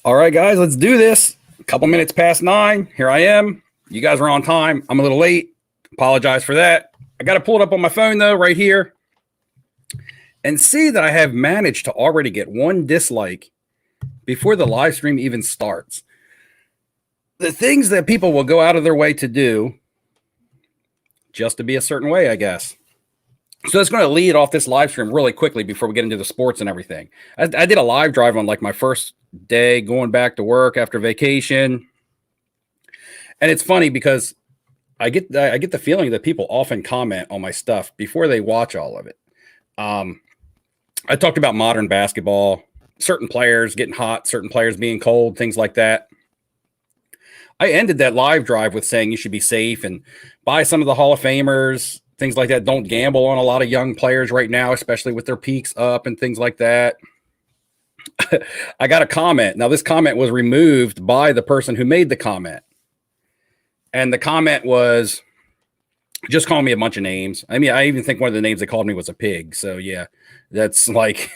All right, guys, let's do this. A couple minutes past 9. Here I am. You guys are on time. I'm a little late. Apologize for that. I got to pull it up on my phone, though, right here, and see that I have managed to already get one dislike before the live stream even starts. The things that people will go out of their way to do just to be a certain way, I guess. So that's going to lead off this live stream really quickly before we get into the sports and everything. I did a live drive on like my first day going back to work after vacation. And it's funny because I get the feeling that people often comment on my stuff before they watch all of it. I talked about modern basketball, certain players getting hot, certain players being cold, things like that. I ended that live drive with saying you should be safe and buy some of the Hall of Famers, things like that. Don't gamble on a lot of young players right now, especially with their peaks up and things like that. I got a comment. Now, this comment was removed by the person who made the comment. And the comment was just calling me a bunch of names. I mean, I even think one of the names they called me was a pig. So, yeah, that's like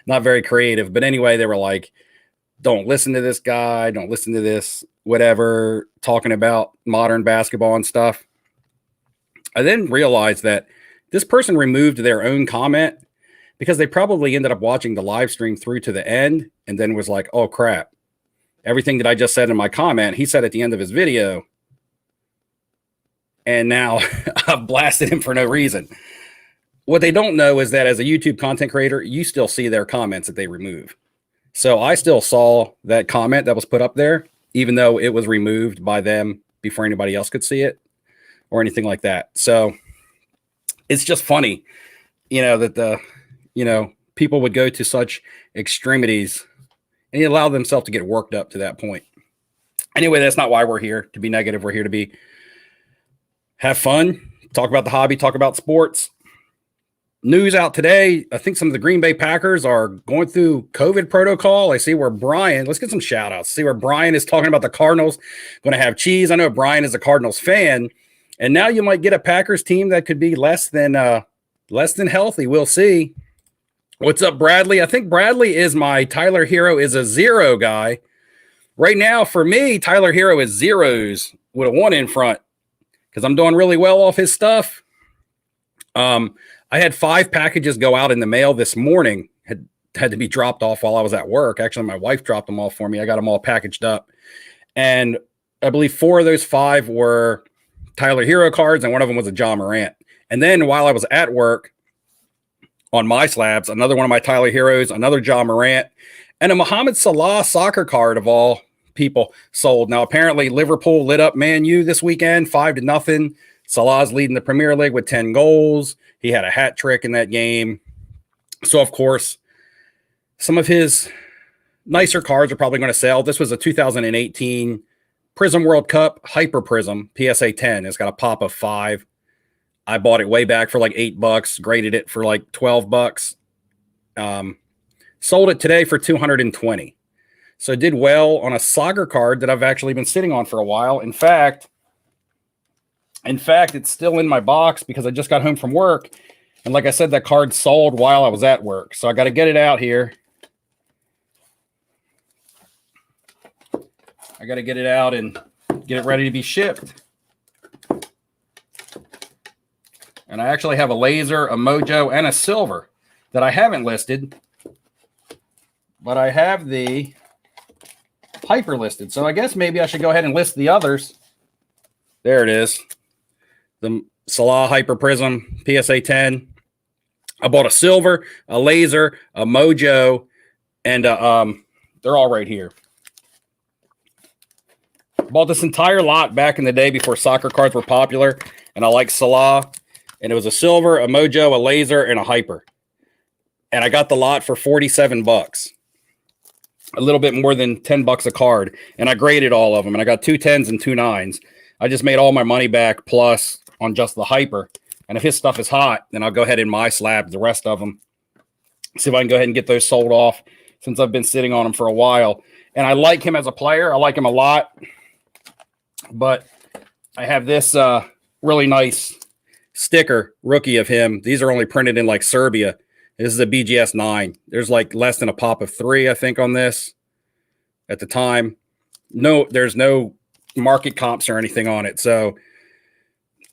not very creative. But anyway, they were like, don't listen to this guy. Don't listen to this, whatever, talking about modern basketball and stuff. I then realized that this person removed their own comment because they probably ended up watching the live stream through to the end and then was like, oh, crap. Everything that I just said in my comment, he said at the end of his video. And now I've blasted him for no reason. What they don't know is that as a YouTube content creator, you still see their comments that they remove. So I still saw that comment that was put up there, even though it was removed by them before anybody else could see it or anything like that. So it's just funny, that people would go to such extremities and allow themselves to get worked up to that point. Anyway, that's not why we're here to be negative. We're here to have fun, talk about the hobby, talk about sports. News out today. I think some of the Green Bay Packers are going through COVID protocol. I see where Brian, let's get some shout outs. See where Brian is talking about the Cardinals going to have cheese. I know Brian is a Cardinals fan, and now you might get a Packers team that could be less than healthy. We'll see. What's up, Bradley? I think Bradley is my Tyler Hero is a 0 guy. Right now, for me, Tyler Hero is 0s with a 1 in front because I'm doing really well off his stuff. I had 5 packages go out in the mail this morning, had to be dropped off while I was at work. Actually, my wife dropped them off for me. I got them all packaged up. And I believe 4 of those 5 were Tyler Hero cards, and one of them was a John Morant. And then while I was at work on my slabs, another one of my Tyler Heroes, another John Morant, and a Mohamed Salah soccer card of all people sold. Now, apparently, Liverpool lit up Man U this weekend, 5-0. Salah's leading the Premier League with 10 goals. He had a hat trick in that game. So, of course, some of his nicer cards are probably going to sell. This was a 2018 Prism World Cup Hyper Prism PSA 10. It's got a pop of 5. I bought it way back for like $8, graded it for like $12. Sold it today for $220. So it did well on a soccer card that I've actually been sitting on for a while. In fact, it's still in my box because I just got home from work. And like I said, that card sold while I was at work. So I got to get it out here. I got to get it out and get it ready to be shipped. And I actually have a laser, a mojo, and a silver that I haven't listed. But I have the hyper listed. So I guess maybe I should go ahead and list the others. There it is. The Salah Hyper Prism PSA 10. I bought a silver, a laser, a mojo, and they're all right here. Bought this entire lot back in the day before soccer cards were popular, and I like Salah. And it was a silver, a mojo, a laser, and a hyper. And I got the lot for $47. A little bit more than $10 a card. And I graded all of them, and I got 2 10s and 2 9s. I just made all my money back plus on just the hyper. And if his stuff is hot, then I'll go ahead and my slab the rest of them. See if I can go ahead and get those sold off since I've been sitting on them for a while. And I like him as a player. I like him a lot. But I have this really nice sticker rookie of him. These are only printed in like Serbia. This is a BGS 9. There's like less than a pop of 3, I think, on this. at the time. No, there's no market comps or anything on it. So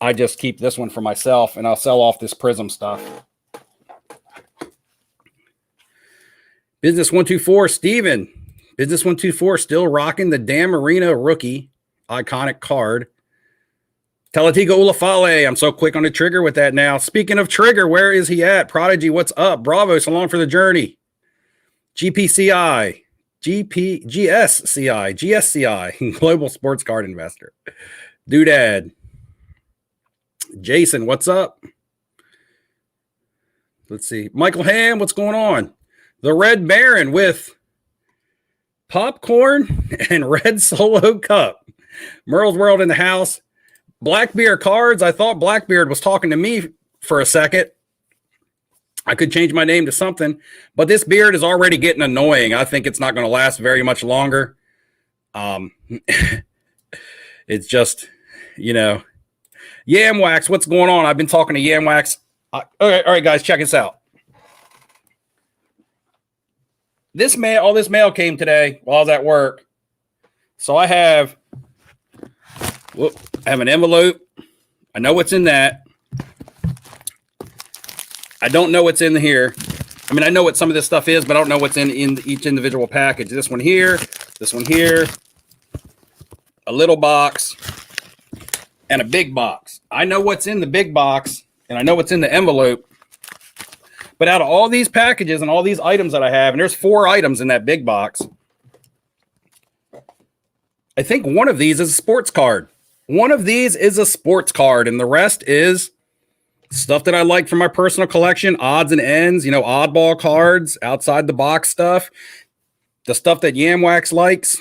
I just keep this one for myself, and I'll sell off this Prism stuff. Business 124, Steven. Business 124 still rocking the Dan Marino rookie iconic card. Talatiga Ulafale, I'm so quick on the trigger with that now. Speaking of trigger, where is he at? Prodigy, what's up? Bravo, so long for the journey. GSCI, Global Sports Card Investor. Doodad. Jason, what's up? Let's see. Michael Ham, what's going on? The Red Baron with popcorn and red solo cup. Merle's World in the house. Blackbeard cards. I thought Blackbeard was talking to me for a second. I could change my name to something, but this beard is already getting annoying. I think it's not going to last very much longer. It's just, Yam Wax, what's going on? I've been talking to Yam Wax. All right, guys, check this out. All this mail came today while I was at work. So I have an envelope. I know what's in that. I don't know what's in here. I mean, I know what some of this stuff is, but I don't know what's in each individual package. This one here, a little box, and a big box. I know what's in the big box, and I know what's in the envelope. But out of all these packages and all these items that I have, and there's 4 items in that big box, I think one of these is a sports card. One of these is a sports card, and the rest is stuff that I like from my personal collection, odds and ends, oddball cards, outside the box stuff, the stuff that Yamwax likes.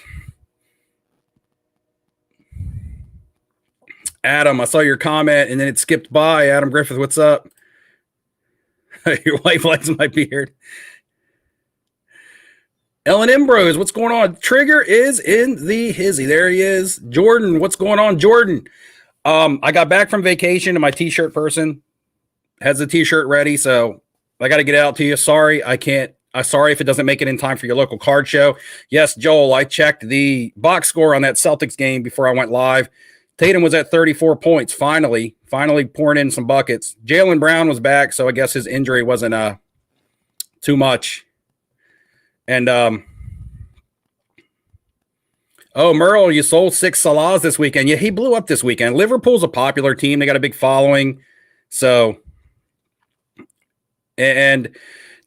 Adam, I saw your comment, and then it skipped by. Adam Griffith, what's up? Your wife likes my beard. Ellen Ambrose, what's going on? Trigger is in the hizzy. There he is. Jordan, what's going on? Jordan, I got back from vacation, and my t-shirt person has the t-shirt ready, so I got to get it out to you. Sorry, I can't. Sorry if it doesn't make it in time for your local card show. Yes, Joel, I checked the box score on that Celtics game before I went live. Tatum was at 34 points, finally pouring in some buckets. Jaylen Brown was back, so I guess his injury wasn't too much. And, Merle, you sold 6 Salahs this weekend. Yeah, he blew up this weekend. Liverpool's a popular team. They got a big following. So, and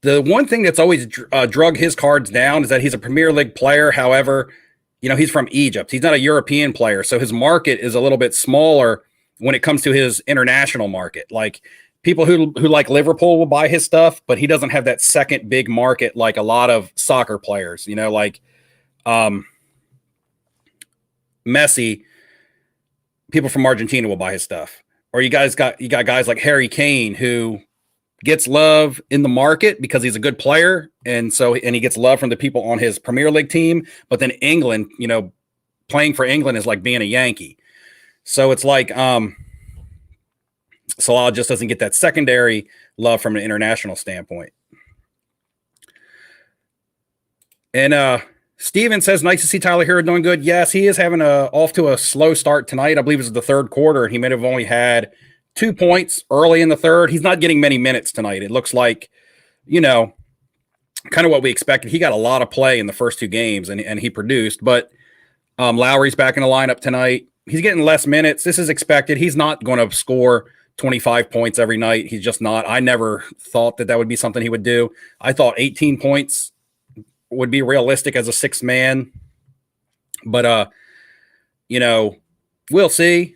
the one thing that's always drug his cards down is that he's a Premier League player. However, he's from Egypt. He's not a European player. So his market is a little bit smaller when it comes to his international market. Like, people who like Liverpool will buy his stuff, but he doesn't have that second big market like a lot of soccer players, like Messi. People from Argentina will buy his stuff. Or you got guys like Harry Kane, who gets love in the market because he's a good player, and he gets love from the people on his Premier League team. But then England, playing for England is like being a Yankee. So it's like Salah just doesn't get that secondary love from an international standpoint. And Steven says, nice to see Tyler Hero doing good. Yes, he is having off to a slow start tonight. I believe it's the third quarter, and he may have only had 2 points early in the third. He's not getting many minutes tonight. It looks like, kind of what we expected. He got a lot of play in the first 2 games, and he produced. But Lowry's back in the lineup tonight. He's getting less minutes. This is expected. He's not going to score 25 points every night. He's just not. I never thought that would be something he would do. I thought 18 points would be realistic as a 6th man. But, we'll see.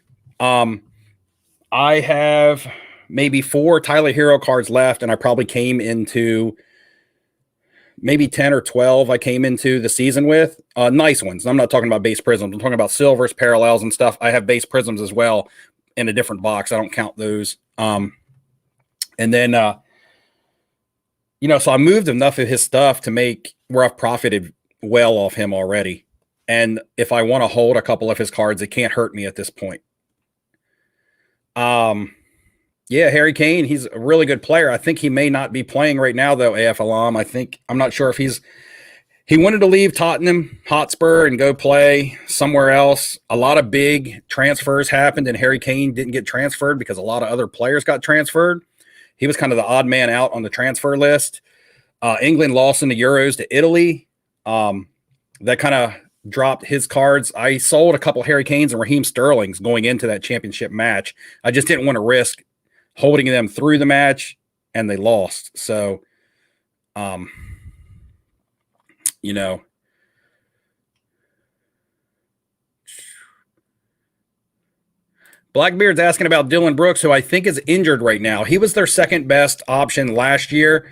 I have maybe 4 Tyler Hero cards left, and I probably came into maybe 10 or 12 I came into the season with. Nice ones. I'm not talking about base prisms. I'm talking about silvers, parallels, and stuff. I have base prisms as well in a different box. I don't count those. And then, so I moved enough of his stuff to make where I've profited well off him already. And if I want to hold a couple of his cards, it can't hurt me at this point. Yeah, Harry Kane, he's a really good player. I think he may not be playing right now, though, AF Alam. I'm not sure if He wanted to leave Tottenham Hotspur and go play somewhere else. A lot of big transfers happened, and Harry Kane didn't get transferred because a lot of other players got transferred. He was kind of the odd man out on the transfer list. England lost in the Euros to Italy. That kind of dropped his cards. I sold a couple Harry Kanes and Raheem Sterlings going into that championship match. I just didn't want to risk holding them through the match, and they lost. So, you know, Blackbeard's asking about Dylan Brooks, who I think is injured right now. He was their second best option last year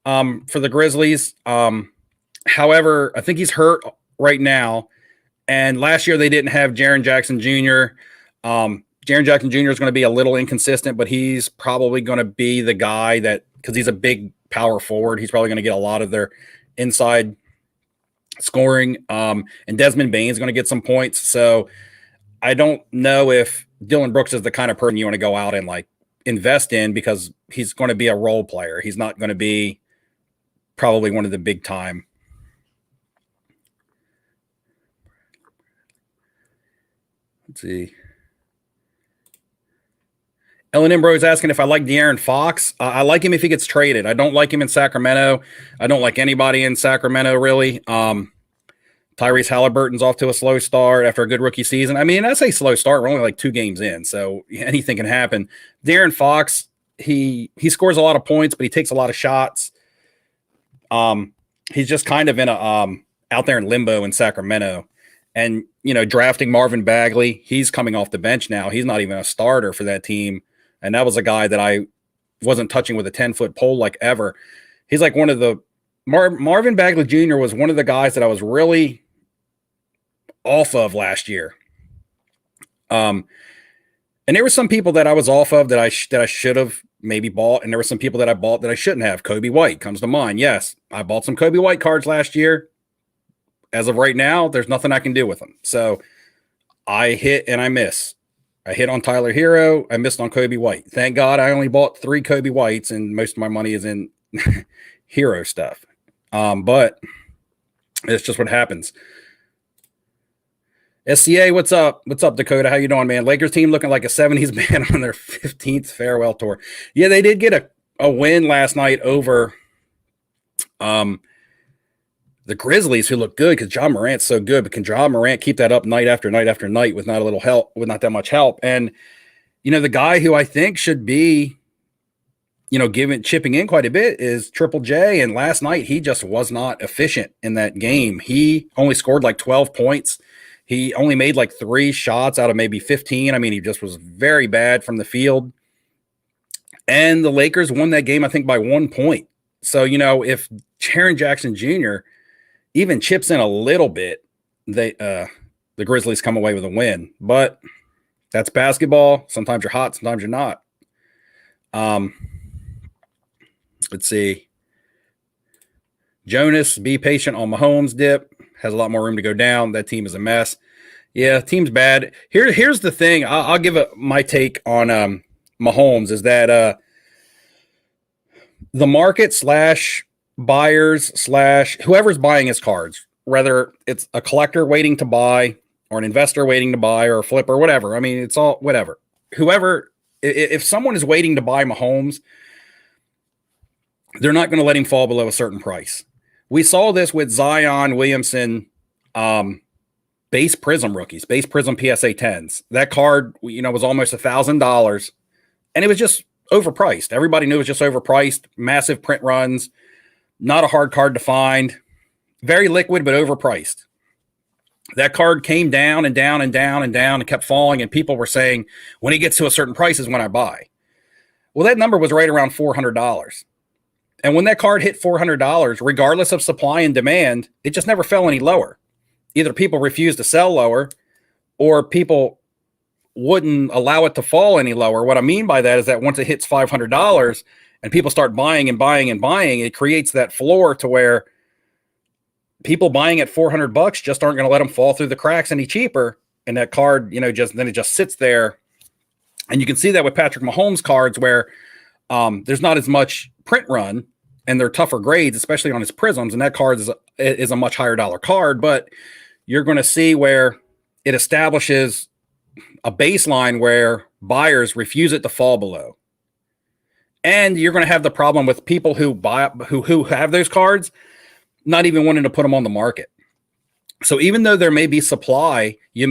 for the Grizzlies. However, I think he's hurt right now. And last year they didn't have Jaren Jackson Jr. Jaren Jackson Jr. is going to be a little inconsistent, but he's probably going to be the guy that, because he's a big power forward, he's probably going to get a lot of their inside scoring. And Desmond Bain is going to get some points. So I don't know if Dylan Brooks is the kind of person you want to go out and like invest in, because he's going to be a role player. He's not going to be probably one of the big time. Let's see. Ellen Ambrose asking if I like De'Aaron Fox. I like him if he gets traded. I don't like him in Sacramento. I don't like anybody in Sacramento, really. Tyrese Halliburton's off to a slow start after a good rookie season. I mean, I say slow start. We're only like 2 games in, so anything can happen. De'Aaron Fox, he scores a lot of points, but he takes a lot of shots. He's just kind of in a out there in limbo in Sacramento. And, you know, drafting Marvin Bagley, he's coming off the bench now. He's not even a starter for that team. And that was a guy that I wasn't touching with a 10-foot pole like ever. He's like one of the Marvin Bagley Jr. was one of the guys that I was really off of last year. And there were some people that I was off of that I should have maybe bought. And there were some people that I bought that I shouldn't have. Kobe White comes to mind. Yes, I bought some Kobe White cards last year. As of right now, there's nothing I can do with them. So I hit and I miss. I hit on Tyler Hero. I missed on Kobe White. Thank God I only bought 3 Kobe Whites, and most of my money is in Hero stuff. But it's just what happens. SCA, what's up? What's up, Dakota? How you doing, man? Lakers team looking like a 70s band on their 15th farewell tour. Yeah, they did get a win last night over the Grizzlies, who look good because John Morant's so good. But can John Morant keep that up night after night after night with not a little help, with not that much help? And, you know, the guy who I think should be, you know, chipping in quite a bit is Triple J. And last night he just was not efficient in that game. He only scored like 12 points. He only made like 3 shots out of maybe 15. I mean, he just was very bad from the field. And the Lakers won that game, I think, by 1 point. So, you know, if Jaren Jackson Jr. even chips in a little bit, the Grizzlies come away with a win. But that's basketball. Sometimes you're hot, sometimes you're not. Let's see. Jonas, be patient on Mahomes dip. Has a lot more room to go down. That team is a mess. Yeah, team's bad. Here's the thing. I'll give my take on Mahomes is that the market / buyers / whoever's buying his cards, whether it's a collector waiting to buy or an investor waiting to buy or a flipper, whatever. I mean, it's all whatever. Whoever, if someone is waiting to buy Mahomes, they're not going to let him fall below a certain price. We saw this with Zion Williamson, base Prism rookies, base Prism PSA 10s. That card, you know, was almost $1,000, and it was just overpriced. Everybody knew it was just overpriced. Massive print runs, not a hard card to find, very liquid but overpriced. That card came down and down and down and down and kept falling, and people were saying, when he gets to a certain price is when I buy. Well, that number was right around $400. And when that card hit $400, regardless of supply and demand, it just never fell any lower. Either people refused to sell lower or people wouldn't allow it to fall any lower. What I mean by that is that once it hits $500 and people start buying and buying and buying, it creates that floor to where people buying at $400 just aren't going to let them fall through the cracks any cheaper. And that card, you know, then it just sits there. And you can see that with Patrick Mahomes cards where there's not as much print run. and they're tougher grades, especially on his prisms. And that card is a much higher dollar card, but you're going to see where it establishes a baseline where buyers refuse it to fall below. And you're going to have the problem with people who have those cards not even wanting to put them on the market. So even though there may be supply, you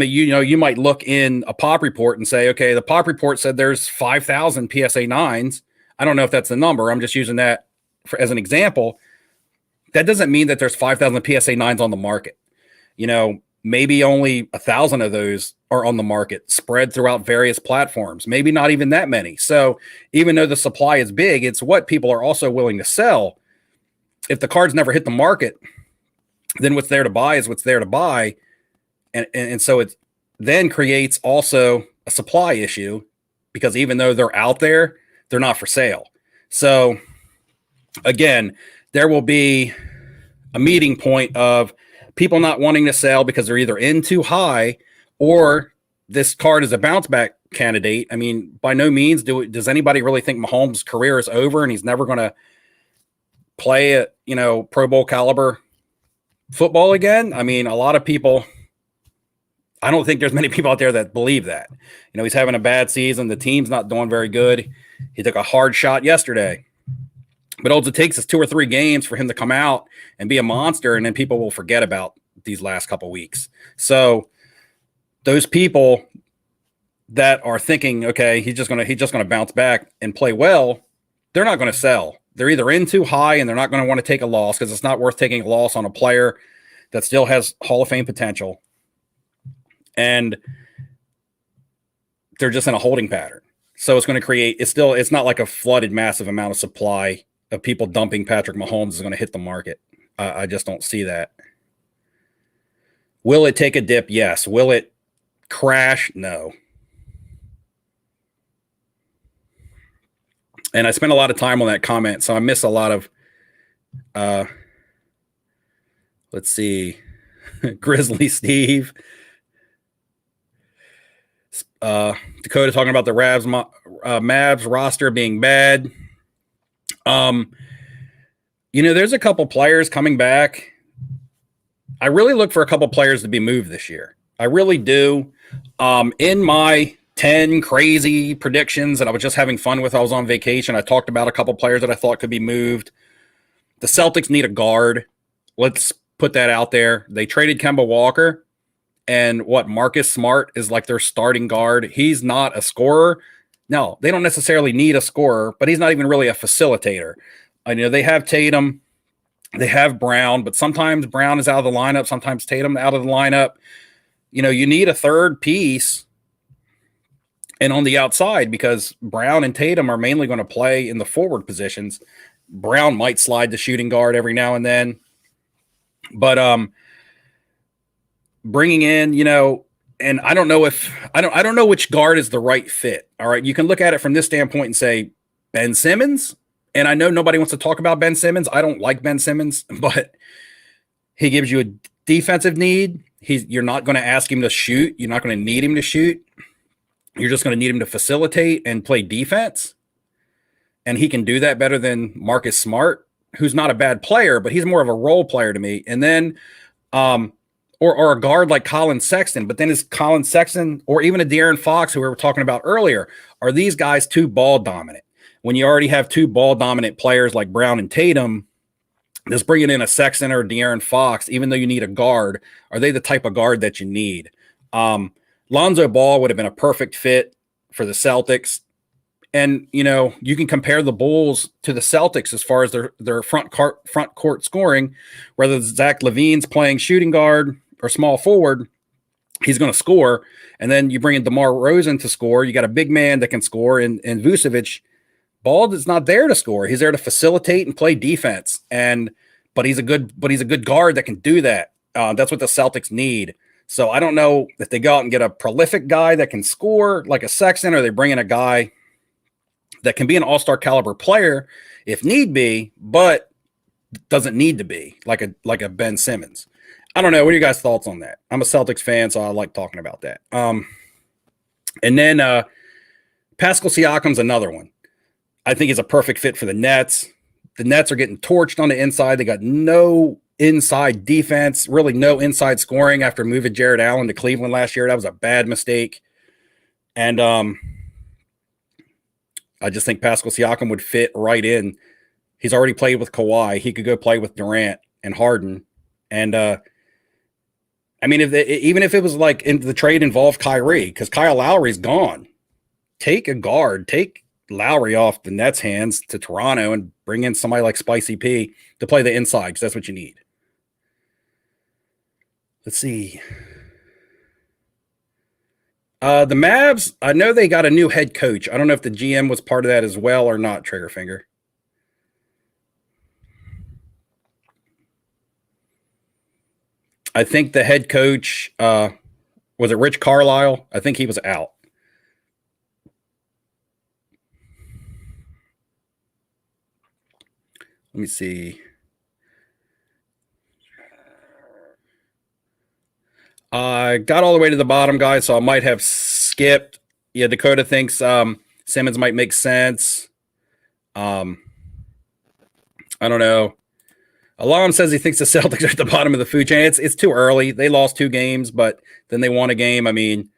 might look in a pop report and say, okay, the pop report said there's 5,000 PSA 9s. I don't know if that's the number. I'm just using that as an example. That doesn't mean that there's 5,000 PSA 9s on the market. Maybe only 1,000 of those are on the market, spread throughout various platforms. Maybe not even that many. So even though the supply is big, it's what people are also willing to sell. If the cards never hit the market, then what's there to buy is what's there to buy. And so it then creates also a supply issue, because even though they're out there, they're not for sale. So again, there will be a meeting point of people not wanting to sell because they're either in too high, or this card is a bounce back candidate. I mean, by no means does anybody really think Mahomes' career is over and he's never going to play at, Pro Bowl caliber football again. I mean, a lot of people, I don't think there's many people out there that believe that. He's having a bad season. The team's not doing very good. He took a hard shot yesterday. But all it takes is 2 or 3 games for him to come out and be a monster, and then people will forget about these last couple weeks. So those people that are thinking, okay, he's just gonna bounce back and play well, they're not going to sell. They're either in too high and they're not going to want to take a loss, because it's not worth taking a loss on a player that still has Hall of Fame potential, and they're just in a holding pattern. So it's going to create. It's not like a flooded massive amount of supply of people dumping Patrick Mahomes is going to hit the market. I just don't see that. Will it take a dip? Yes. Will it crash? No. And I spent a lot of time on that comment, so I miss a lot of, let's see, Grizzly Steve, Dakota talking about the Mavs roster being bad. There's a couple players coming back. I really look for a couple players to be moved this year. I really do. In my 10 crazy predictions that I was just having fun with, I was on vacation, I talked about a couple players that I thought could be moved. The Celtics need a guard. Let's put that out there. They traded Kemba Walker, and Marcus Smart is like their starting guard. He's not a scorer. No, they don't necessarily need a scorer, but he's not even really a facilitator. They have Tatum, they have Brown, but sometimes Brown is out of the lineup, sometimes Tatum out of the lineup. You need a third piece and on the outside, because Brown and Tatum are mainly going to play in the forward positions. Brown might slide to shooting guard every now and then, but bringing in, and I don't know I don't know which guard is the right fit. All right, you can look at it from this standpoint and say Ben Simmons, and I know nobody wants to talk about Ben Simmons. I don't like Ben Simmons, but he gives you a defensive need. You're not going to ask him to shoot. You're not going to need him to shoot. You're just going to need him to facilitate and play defense. And he can do that better than Marcus Smart, who's not a bad player, but he's more of a role player to me. And then, or a guard like Colin Sexton, but then is Colin Sexton or even a De'Aaron Fox, who we were talking about earlier, are these guys too ball dominant? When you already have 2 ball dominant players like Brown and Tatum, just bringing in a Sexton or De'Aaron Fox, even though you need a guard, are they the type of guard that you need? Lonzo Ball would have been a perfect fit for the Celtics. And, you can compare the Bulls to the Celtics as far as their front court scoring, whether Zach LaVine's playing shooting guard or small forward, he's going to score. And then you bring in DeMar DeRozan to score. You got a big man that can score, and Vucevic. Ball is not there to score. He's there to facilitate and play defense. But he's a good guard that can do that. That's what the Celtics need. So I don't know if they go out and get a prolific guy that can score like a Sexton, or they bring in a guy that can be an all-star caliber player if need be, but doesn't need to be like a Ben Simmons. I don't know. What are your guys' thoughts on that? I'm a Celtics fan, so I like talking about that. And then Pascal Siakam's another one. I think he's a perfect fit for the Nets. The Nets are getting torched on the inside. They got no inside defense, really no inside scoring after moving Jared Allen to Cleveland last year. That was a bad mistake. And I just think Pascal Siakam would fit right in. He's already played with Kawhi. He could go play with Durant and Harden. And I mean, even if it was like the trade involved Kyrie, because Kyle Lowry's gone, take a guard, take Lowry off the Nets' hands to Toronto and bring in somebody like Spicy P to play the inside, because that's what you need. Let's see. The Mavs, I know they got a new head coach. I don't know if the GM was part of that as well or not, Triggerfinger. I think the head coach, was it Rich Carlisle? I think he was out. Let me see. I got all the way to the bottom, guys, so I might have skipped. Yeah, Dakota thinks Simmons might make sense. I don't know. Alam says he thinks the Celtics are at the bottom of the food chain. It's too early. They lost 2 games, but then they won a game. I mean,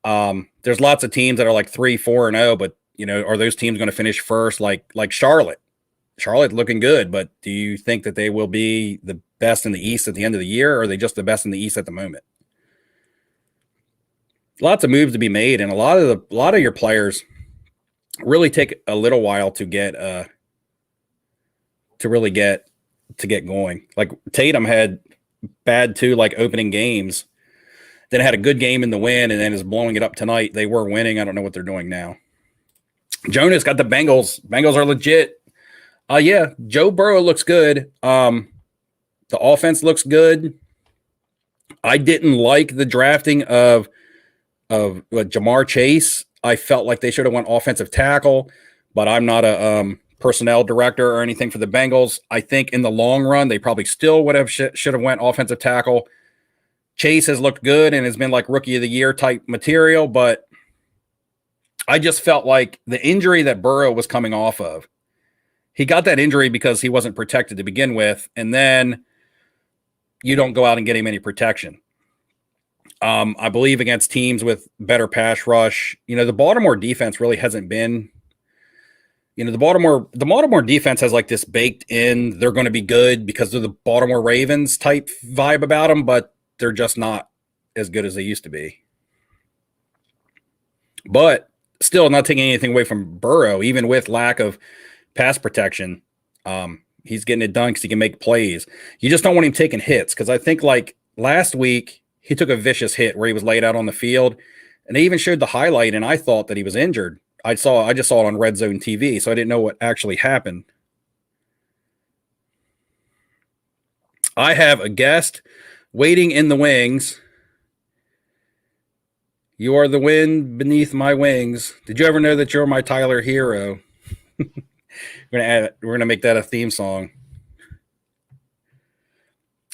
there's lots of teams that are like 3-4-0, but are those teams going to finish first? Like Charlotte. Charlotte looking good, but do you think that they will be the best in the East at the end of the year, or are they just the best in the East at the moment? Lots of moves to be made, and a lot of your players really take a little while to get going. Like Tatum had bad 2 like opening games, then had a good game in the win, and then is blowing it up tonight. They were winning. I don't know what they're doing now. Jonas got the Bengals. Bengals are legit. Yeah, Joe Burrow looks good. The offense looks good. I didn't like the drafting of Jamar Chase. I felt like they should have went offensive tackle, but I'm not a personnel director or anything for the Bengals. I think in the long run, they probably still would have should have went offensive tackle. Chase has looked good and has been like rookie of the year type material, but I just felt like the injury that Burrow was coming off of, he got that injury because he wasn't protected to begin with, and then you don't go out and get him any protection. I believe against teams with better pass rush, the Baltimore defense really hasn't been, the Baltimore defense has like this baked in, they're going to be good because they're the Baltimore Ravens type vibe about them, but they're just not as good as they used to be. But still not taking anything away from Burrow, even with lack of pass protection. He's getting it done because he can make plays. You just don't want him taking hits, because I think like last week he took a vicious hit where he was laid out on the field, and they even showed the highlight, and I thought that he was injured. I just saw it on Red Zone TV, so I didn't know what actually happened. I have a guest waiting in the wings. You are the wind beneath my wings. Did you ever know that you're my Tyler hero? We're gonna make that a theme song.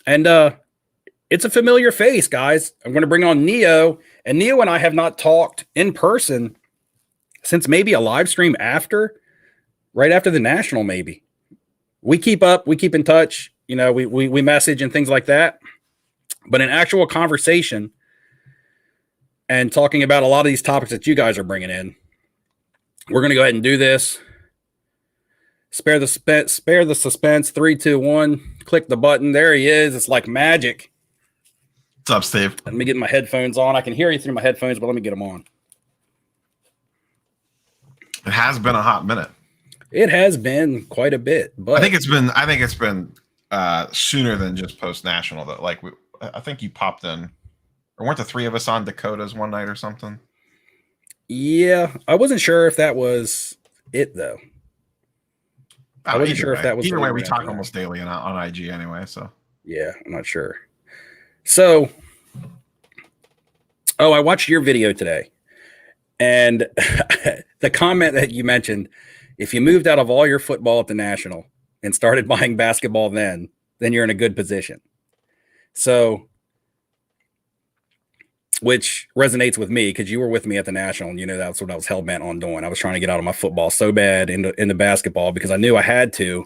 And it's a familiar face, guys. I'm gonna bring on Neo, and Neo and I have not talked in person since maybe a live stream right after the National, maybe. We keep in touch, we message and things like that. But an actual conversation and talking about a lot of these topics that you guys are bringing in, we're going to go ahead and do this. Spare the suspense. 3, 2, 1. Click the button. There he is. It's like magic. What's up, Steve? Let me get my headphones on. I can hear you through my headphones, but let me get them on. It has been a hot minute. It has been quite a bit, but I think it's been sooner than just post national. That I think you popped in, or weren't the 3 of us on Dakotas one night or something? Yeah, I wasn't sure if that was it though. I wasn't sure if that was. Either way, we talk almost daily on IG anyway. So yeah, I'm not sure. So, I watched your video today, and the comment that you mentioned, if you moved out of all your football at the National and started buying basketball then you're in a good position. So which resonates with me because you were with me at the National, and that's what I was hell bent on doing. I was trying to get out of my football so bad into basketball because I knew I had to,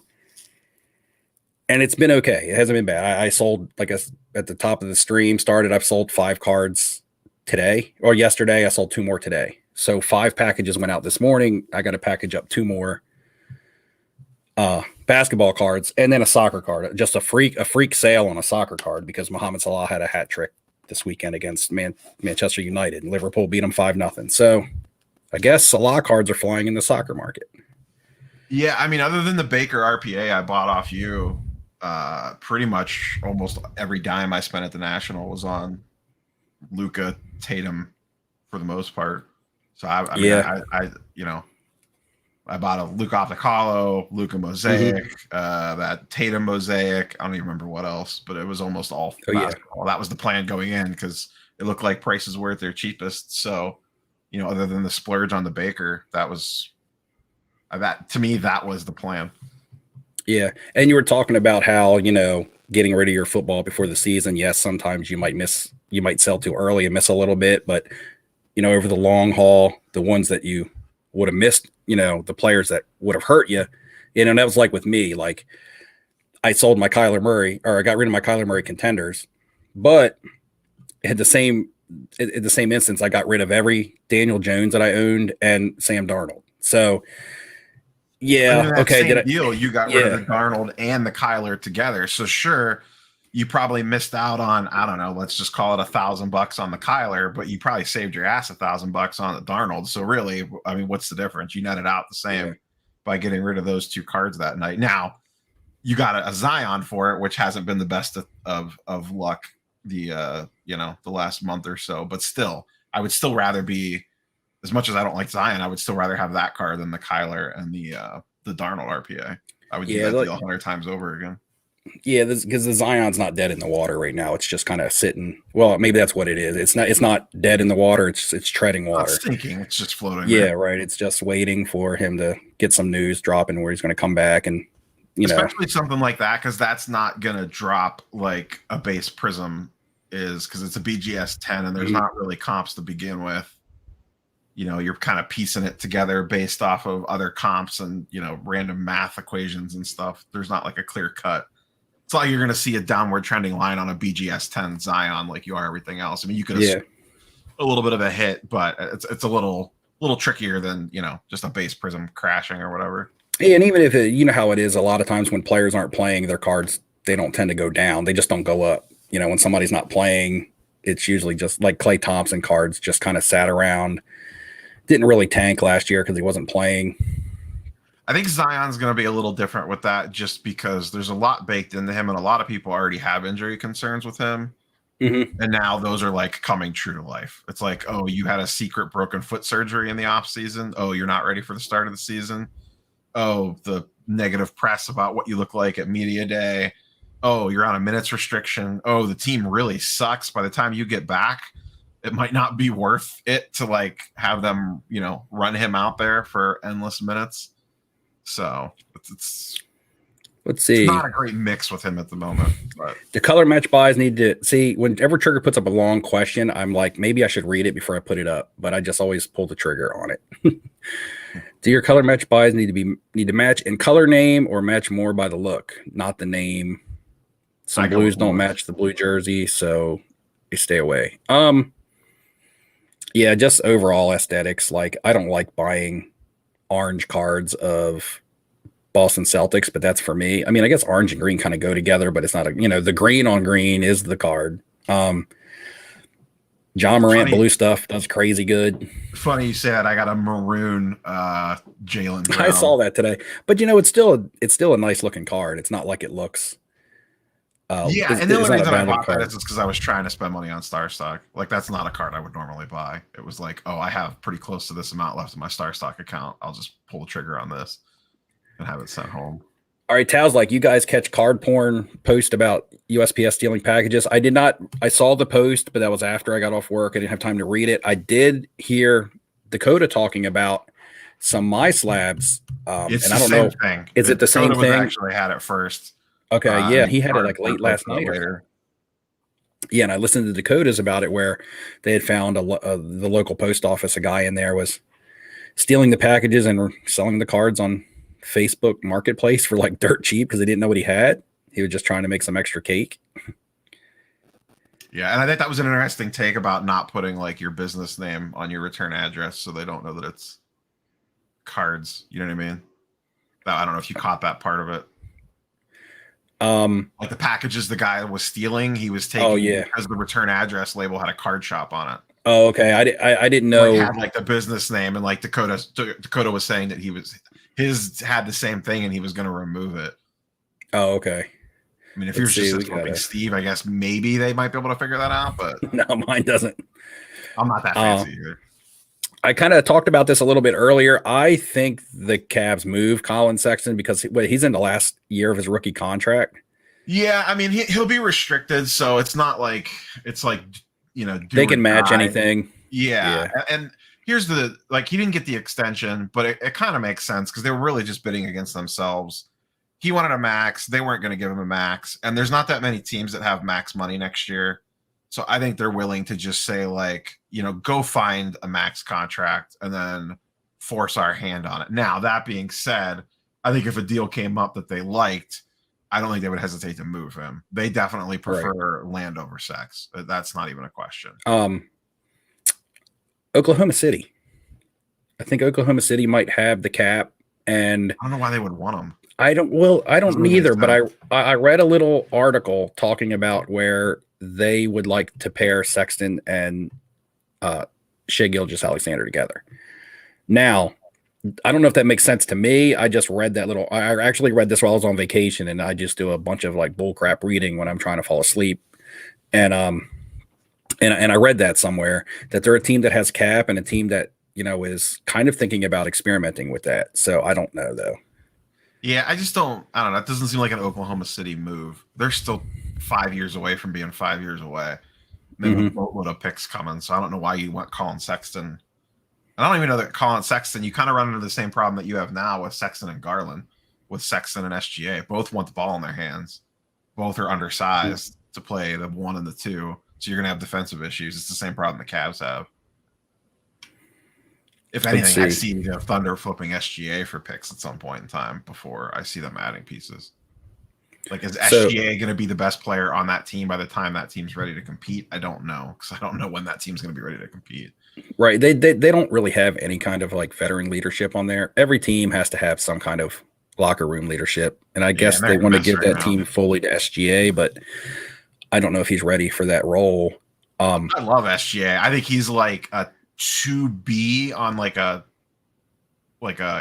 and it's been okay. It hasn't been bad. I sold, like at the top of the stream started. I've sold 5 cards today or yesterday. I sold 2 more today. So 5 packages went out this morning. I got to package up 2 more basketball cards and then a soccer card. Just a freak sale on a soccer card because Mohamed Salah had a hat trick this weekend against Manchester United, and Liverpool beat them 5-0. So I guess Salah cards are flying in the soccer market. Yeah, I mean, other than the Baker RPA I bought off you, pretty much almost every dime I spent at the National was on Luka, Tatum, for the most part. So I bought a Luka Opticalo, Luka Mosaic, that Tatum Mosaic. I don't even remember what else, but it was almost all basketball. That was the plan going in because it looked like prices were at their cheapest. So, other than the splurge on the Baker, that to me, that was the plan. Yeah. And you were talking about how, getting rid of your football before the season. Yes, sometimes you might sell too early and miss a little bit, but over the long haul, the ones that you would have missed, the players that would have hurt you, that was like with me. Like I sold my Kyler Murray, or I got rid of my Kyler Murray contenders, but at the same instance, I got rid of every Daniel Jones that I owned and Sam Darnold. So yeah, okay. Deal, you got rid of the Darnold and the Kyler together. So sure, you probably missed out on, I don't know, let's just call it $1,000 on the Kyler, but you probably saved your ass $1,000 on the Darnold. So really, I mean, what's the difference? You netted out the same by getting rid of those 2 cards that night. Now you got a Zion for it, which hasn't been the best of luck the last month or so, but still, I would still rather be, as much as I don't like Zion, I would still rather have that card than the Kyler and the Darnold RPA. I would do that deal 100 times over again. Yeah, because the Zion's not dead in the water right now. It's just kind of sitting. Well, maybe that's what it is. It's not dead in the water. It's treading water. It's sinking. It's just floating. Yeah, there. Right. It's just waiting for him to get some news dropping where he's going to come back, and especially something like that, because that's not going to drop like a base Prism is, because it's a BGS 10 and there's not really comps to begin with. You're kind of piecing it together based off of other comps and random math equations and stuff. There's not like a clear cut. It's like you're going to see a downward trending line on a BGS 10 Zion like you are everything else. I mean, you could have a little bit of a hit, but it's a little trickier than just a base Prism crashing or whatever. Yeah, and even if how it is, a lot of times when players aren't playing, their cards, they don't tend to go down. They just don't go up. When somebody's not playing, it's usually just like Klay Thompson cards just kind of sat around. Didn't really tank last year because he wasn't playing. I think Zion's going to be a little different with that just because there's a lot baked into him, and a lot of people already have injury concerns with him. And now those are like coming true to life. It's like, oh, you had a secret broken foot surgery in the off season. Oh, you're not ready for the start of the season. Oh, the negative press about what you look like at media day. Oh, you're on a minutes restriction. Oh, the team really sucks. By the time you get back, it might not be worth it to like have them, run him out there for endless minutes. So let's see. It's not a great mix with him at the moment. But the color match buys need to see whenever Trigger puts up a long question. I'm like, maybe I should read it before I put it up, but I just always pull the trigger on it. Do your color match buys need to match in color name or match more by the look, not the name? Some blues don't match the blue jersey, so you stay away. Yeah, just overall aesthetics. Like I don't like buying orange cards of Boston Celtics, but that's for me. I mean, I guess orange and green kind of go together, but it's not the green on green is the card. John Morant blue stuff does crazy good. Funny you said I got a maroon Jalen Brown. I saw that today, but it's still a nice looking card. It's not like it looks. And the only reason I bought that is because I was trying to spend money on Star Stock. Like that's not a card I would normally buy. It was like, oh, I have pretty close to this amount left in my Star Stock account. I'll just pull the trigger on this and have it sent home. All right, Tow's like, you guys catch card porn post about USPS stealing packages? I did not. I saw the post, but that was after I got off work. I didn't have time to read it. I did hear Dakota talking about some My Slabs. It's and I don't know. Thing. Is it the same thing? Actually had it first. Okay, yeah, he had it like late last night. Yeah, and I listened to Dakotas about it where they had found the local post office. A guy in there was stealing the packages and selling the cards on Facebook Marketplace for like dirt cheap because they didn't know what he had. He was just trying to make some extra cake. Yeah, and I think that was an interesting take about not putting like your business name on your return address so they don't know that it's cards. You know what I mean? I don't know if you caught that part of it. Like the packages the guy was stealing, he was taking because the return address label had a card shop on it. Oh, okay. I didn't know. Like, had like the business name, and like Dakota was saying that his had the same thing, and he was going to remove it. Oh, okay. I mean, if you're just flipping Steve, I guess maybe they might be able to figure that out, but no, mine doesn't. I'm not that fancy either. I kind of talked about this a little bit earlier. I think the Cavs move Colin Sexton because he's in the last year of his rookie contract. Yeah, I mean he'll be restricted, so it's not like it's like they can match anything. Yeah, and here's the he didn't get the extension, but it kind of makes sense because they were really just bidding against themselves. He wanted a max. They weren't going to give him a max. And there's not that many teams that have max money next year. So I think they're willing to just say, go find a max contract and then force our hand on it. Now, that being said, I think if a deal came up that they liked, I don't think they would hesitate to move him. They definitely prefer land over sex. That's not even a question. Oklahoma City. I think Oklahoma City might have the cap. And I don't know why they would want him. I don't either, but I read a little article talking about where they would like to pair Sexton and Shai Gilgeous-Alexander together. Now, I don't know if that makes sense to me. I just read that little. I actually read this while I was on vacation, and I just do a bunch of bullcrap reading when I'm trying to fall asleep. And I read that somewhere that they're a team that has cap and a team that is kind of thinking about experimenting with that. So I don't know though. Yeah, I don't know. It doesn't seem like an Oklahoma City move. They're still 5 years away from being 5 years away. They have a boatload of picks coming, so I don't know why you want Colin Sexton. And I don't even know that Colin Sexton, you kind of run into the same problem that you have now with Sexton and Garland, with Sexton and SGA. Both want the ball in their hands. Both are undersized to play the 1 and the 2, so you're going to have defensive issues. It's the same problem the Cavs have. If anything, I see Thunder flipping SGA for picks at some point in time before I see them adding pieces. Is SGA going to be the best player on that team by the time that team's ready to compete? I don't know, because I don't know when that team's going to be ready to compete. Right. They don't really have any kind of veteran leadership on there. Every team has to have some kind of locker room leadership. And I guess they want to give that team fully to SGA, but I don't know if he's ready for that role. I love SGA. I think he's like a 2B on like a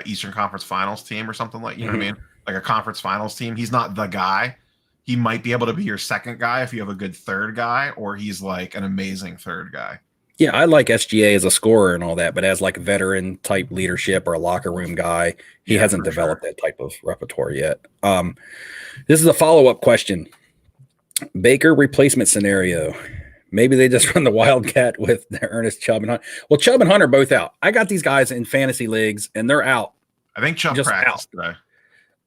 Eastern Conference Finals team or something what I mean? Like a conference finals team. He's not the guy. He might be able to be your second guy if you have a good third guy, or he's like an amazing third guy. Yeah, I like SGA as a scorer and all that, but as veteran type leadership or a locker room guy, he hasn't developed that type of repertoire yet. This is a follow-up question. Baker replacement scenario. Maybe they just run the Wildcat with Ernest, Chubb, and Hunter. Well, Chubb and Hunter both out. I got these guys in fantasy leagues, and they're out. I think Chubb practiced today.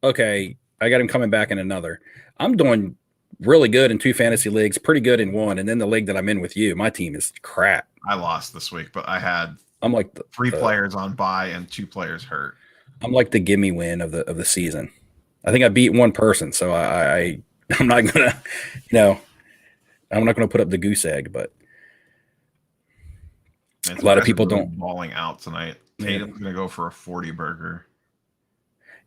Okay, I got him coming back in another. I'm doing really good in 2 fantasy leagues, pretty good in 1, and then the league that I'm in with you, my team is crap. I lost this week, but I'm 3 players on bye and 2 players hurt. I'm like the gimme win of the season. I think I beat 1 person, so I'm not gonna, I'm not gonna put up the goose egg, but a lot of people don't balling out tonight. Tatum's gonna go for a 40 burger.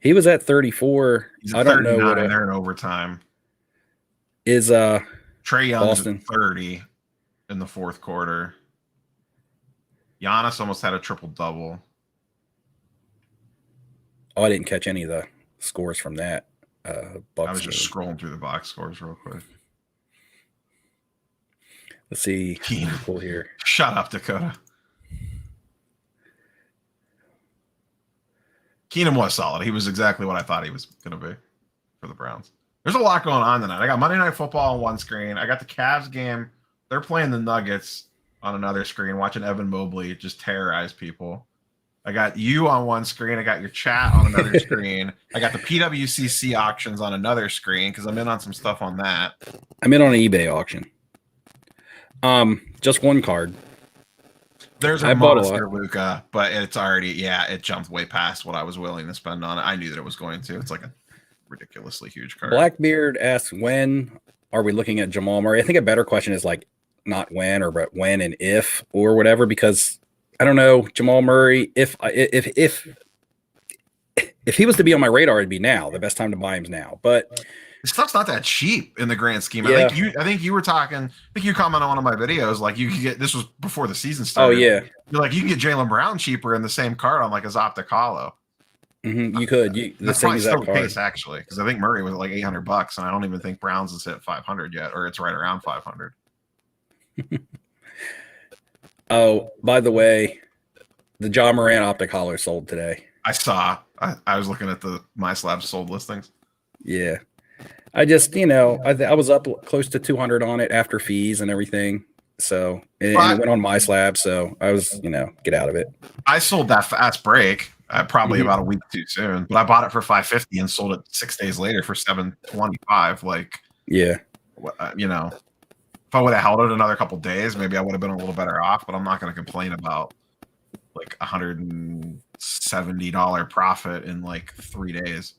He was at 34. I don't know what they're in overtime. Is Trae Young Boston 30 in the 4th quarter. Giannis almost had a triple-double. Oh, I didn't catch any of the scores from that. Bucks I was just scrolling through the box scores real quick. Let's see. Pull here. Shut up, Dakota. Keenum was solid. He was exactly what I thought he was going to be for the Browns. There's a lot going on tonight. I got Monday Night Football on one screen. I got the Cavs game. They're playing the Nuggets on another screen, watching Evan Mobley just terrorize people. I got you on one screen. I got your chat on another screen. I got the PWCC auctions on another screen because I'm in on some stuff on that. I'm in on an eBay auction. Just one card. There's a I bought a lot. monster Luca, but it's already it jumped way past what I was willing to spend on it. I knew that it was going to. It's like a ridiculously huge card. Blackbeard asks, when are we looking at Jamal Murray? I think a better question is like not when, but when and if or whatever, because I don't know, Jamal Murray, if he was to be on my radar, it'd be now. The best time to buy him is now. But this stuff's not that cheap in the grand scheme. Yeah. I think you were talking. I think you commented on one of my videos. Like you could get, this was before the season started. Oh yeah. You're like, you can get Jaylen Brown cheaper in the same card on like a Optic Hollow. You could. That's probably still the case actually, because I think Murray was like $800, and I don't even think Brown's has hit 500 yet, or it's right around 500. Oh, by the way, the John Moran Optic Hollow sold today. I saw. I was looking at the MySlab sold listings. Yeah. I just, I was up close to 200 on it after fees and everything. So, and it went on MySlab. So I was, get out of it. I sold that fast break probably about a week too soon, but I bought it for 550 and sold it 6 days later for 725. Like, yeah, if I would have held it another couple days, maybe I would have been a little better off, but I'm not going to complain about like $170 profit in like 3 days.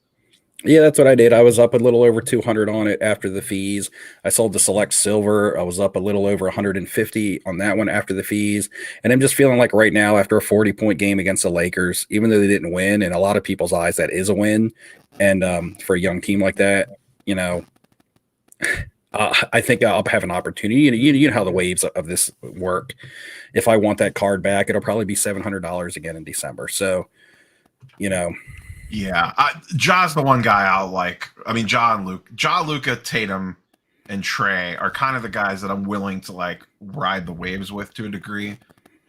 Yeah, that's what I did. I was up a little over 200 on it after the fees. I sold the Select Silver. I was up a little over 150 on that one after the fees. And I'm just feeling like right now, after a 40-point game against the Lakers, even though they didn't win, in a lot of people's eyes, that is a win. And for a young team like that, I think I'll have an opportunity. You know how the waves of this work. If I want that card back, it'll probably be $700 again in December. So, Yeah, Ja's the one guy I'll like. I mean, Ja, Luka, Tatum, and Trey are kind of the guys that I'm willing to like ride the waves with to a degree.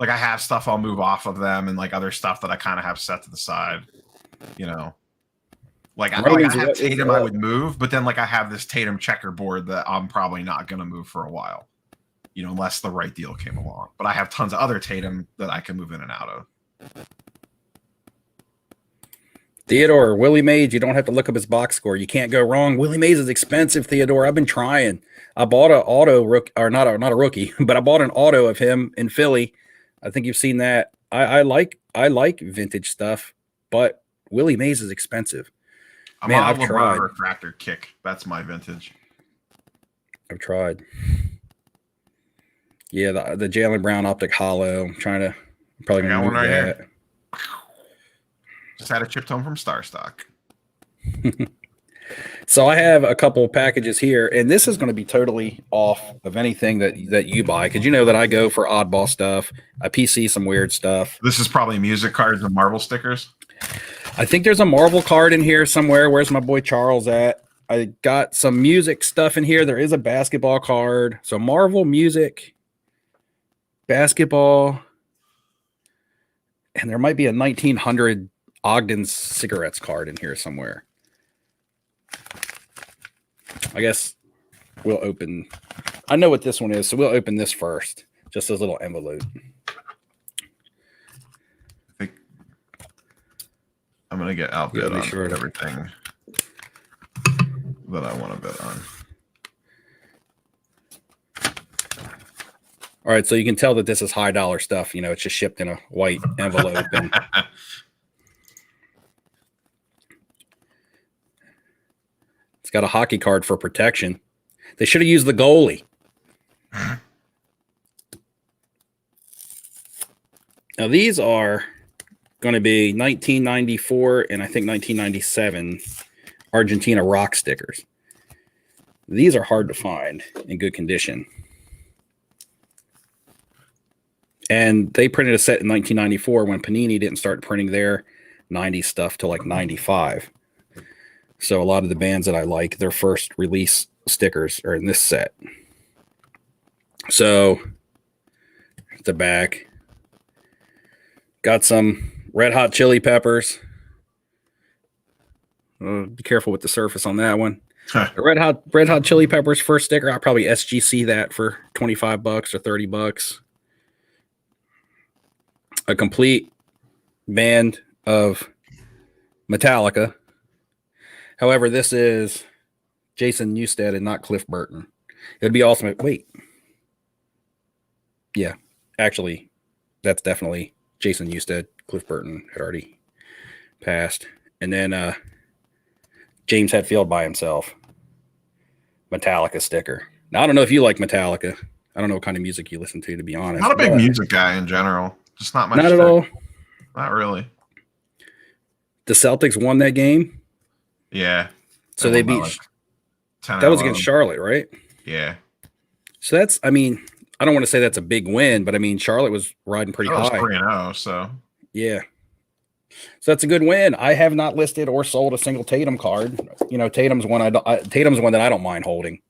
Like I have stuff I'll move off of them, and like other stuff that I kind of have set to the side. Like I have Tatum, I would move, but then like I have this Tatum checkerboard that I'm probably not going to move for a while, unless the right deal came along. But I have tons of other Tatum that I can move in and out of. Theodore, Willie Mays, you don't have to look up his box score. You can't go wrong. Willie Mays is expensive, Theodore. I've been trying. I bought an auto rookie, or not a rookie, but I bought an auto of him in Philly. I think you've seen that. I like vintage stuff, but Willie Mays is expensive. Man, I've tried. Refractor kick. That's my vintage. I've tried. Yeah, the Jaylen Brown Optic Hollow. I'm trying to probably move that. Here. Just had a chipped home from Star Stock. So I have a couple packages here, and this is going to be totally off of anything that you buy, because you know that I go for oddball stuff. I PC some weird stuff. This is probably music cards and Marvel stickers. I think there's a Marvel card in here somewhere. Where's my boy Charles at? I got some music stuff in here. There is a basketball card. So Marvel, music, basketball, and there might be a 1900 Ogden's cigarettes card in here somewhere. I guess we'll open. I know what this one is, so we'll open this first. Just this little envelope. I think I'm gonna get outbid on everything that I want to bet on. All right, so you can tell that this is high dollar stuff. It's just shipped in a white envelope. And it's got a hockey card for protection. They should have used the goalie. Now, these are going to be 1994 and I think 1997 Argentina rock stickers. These are hard to find in good condition. And they printed a set in 1994 when Panini didn't start printing their 90s stuff till like 95. So a lot of the bands that I like, their first release stickers are in this set. So at the back, got some Red Hot Chili Peppers. Be careful with the surface on that one. The Red Hot Chili Peppers first sticker. I'll probably SGC that for $25 or $30. A complete band of Metallica. However, this is Jason Newsted and not Cliff Burton. It would be awesome. Wait. Yeah, actually, that's definitely Jason Newsted. Cliff Burton had already passed, and then James Hetfield by himself. Metallica sticker. Now I don't know if you like Metallica. I don't know what kind of music you listen to be honest. Not a big music guy in general. Just not much. Not at all. Not really. The Celtics won that game. Yeah. So they beat. Like 10 that was against Charlotte, right? Yeah. So that's. I mean, I don't want to say that's a big win, but I mean, Charlotte was riding pretty high. 3-0. So yeah. So that's a good win. I have not listed or sold a single Tatum card. You know, Tatum's one. Tatum's one that I don't mind holding.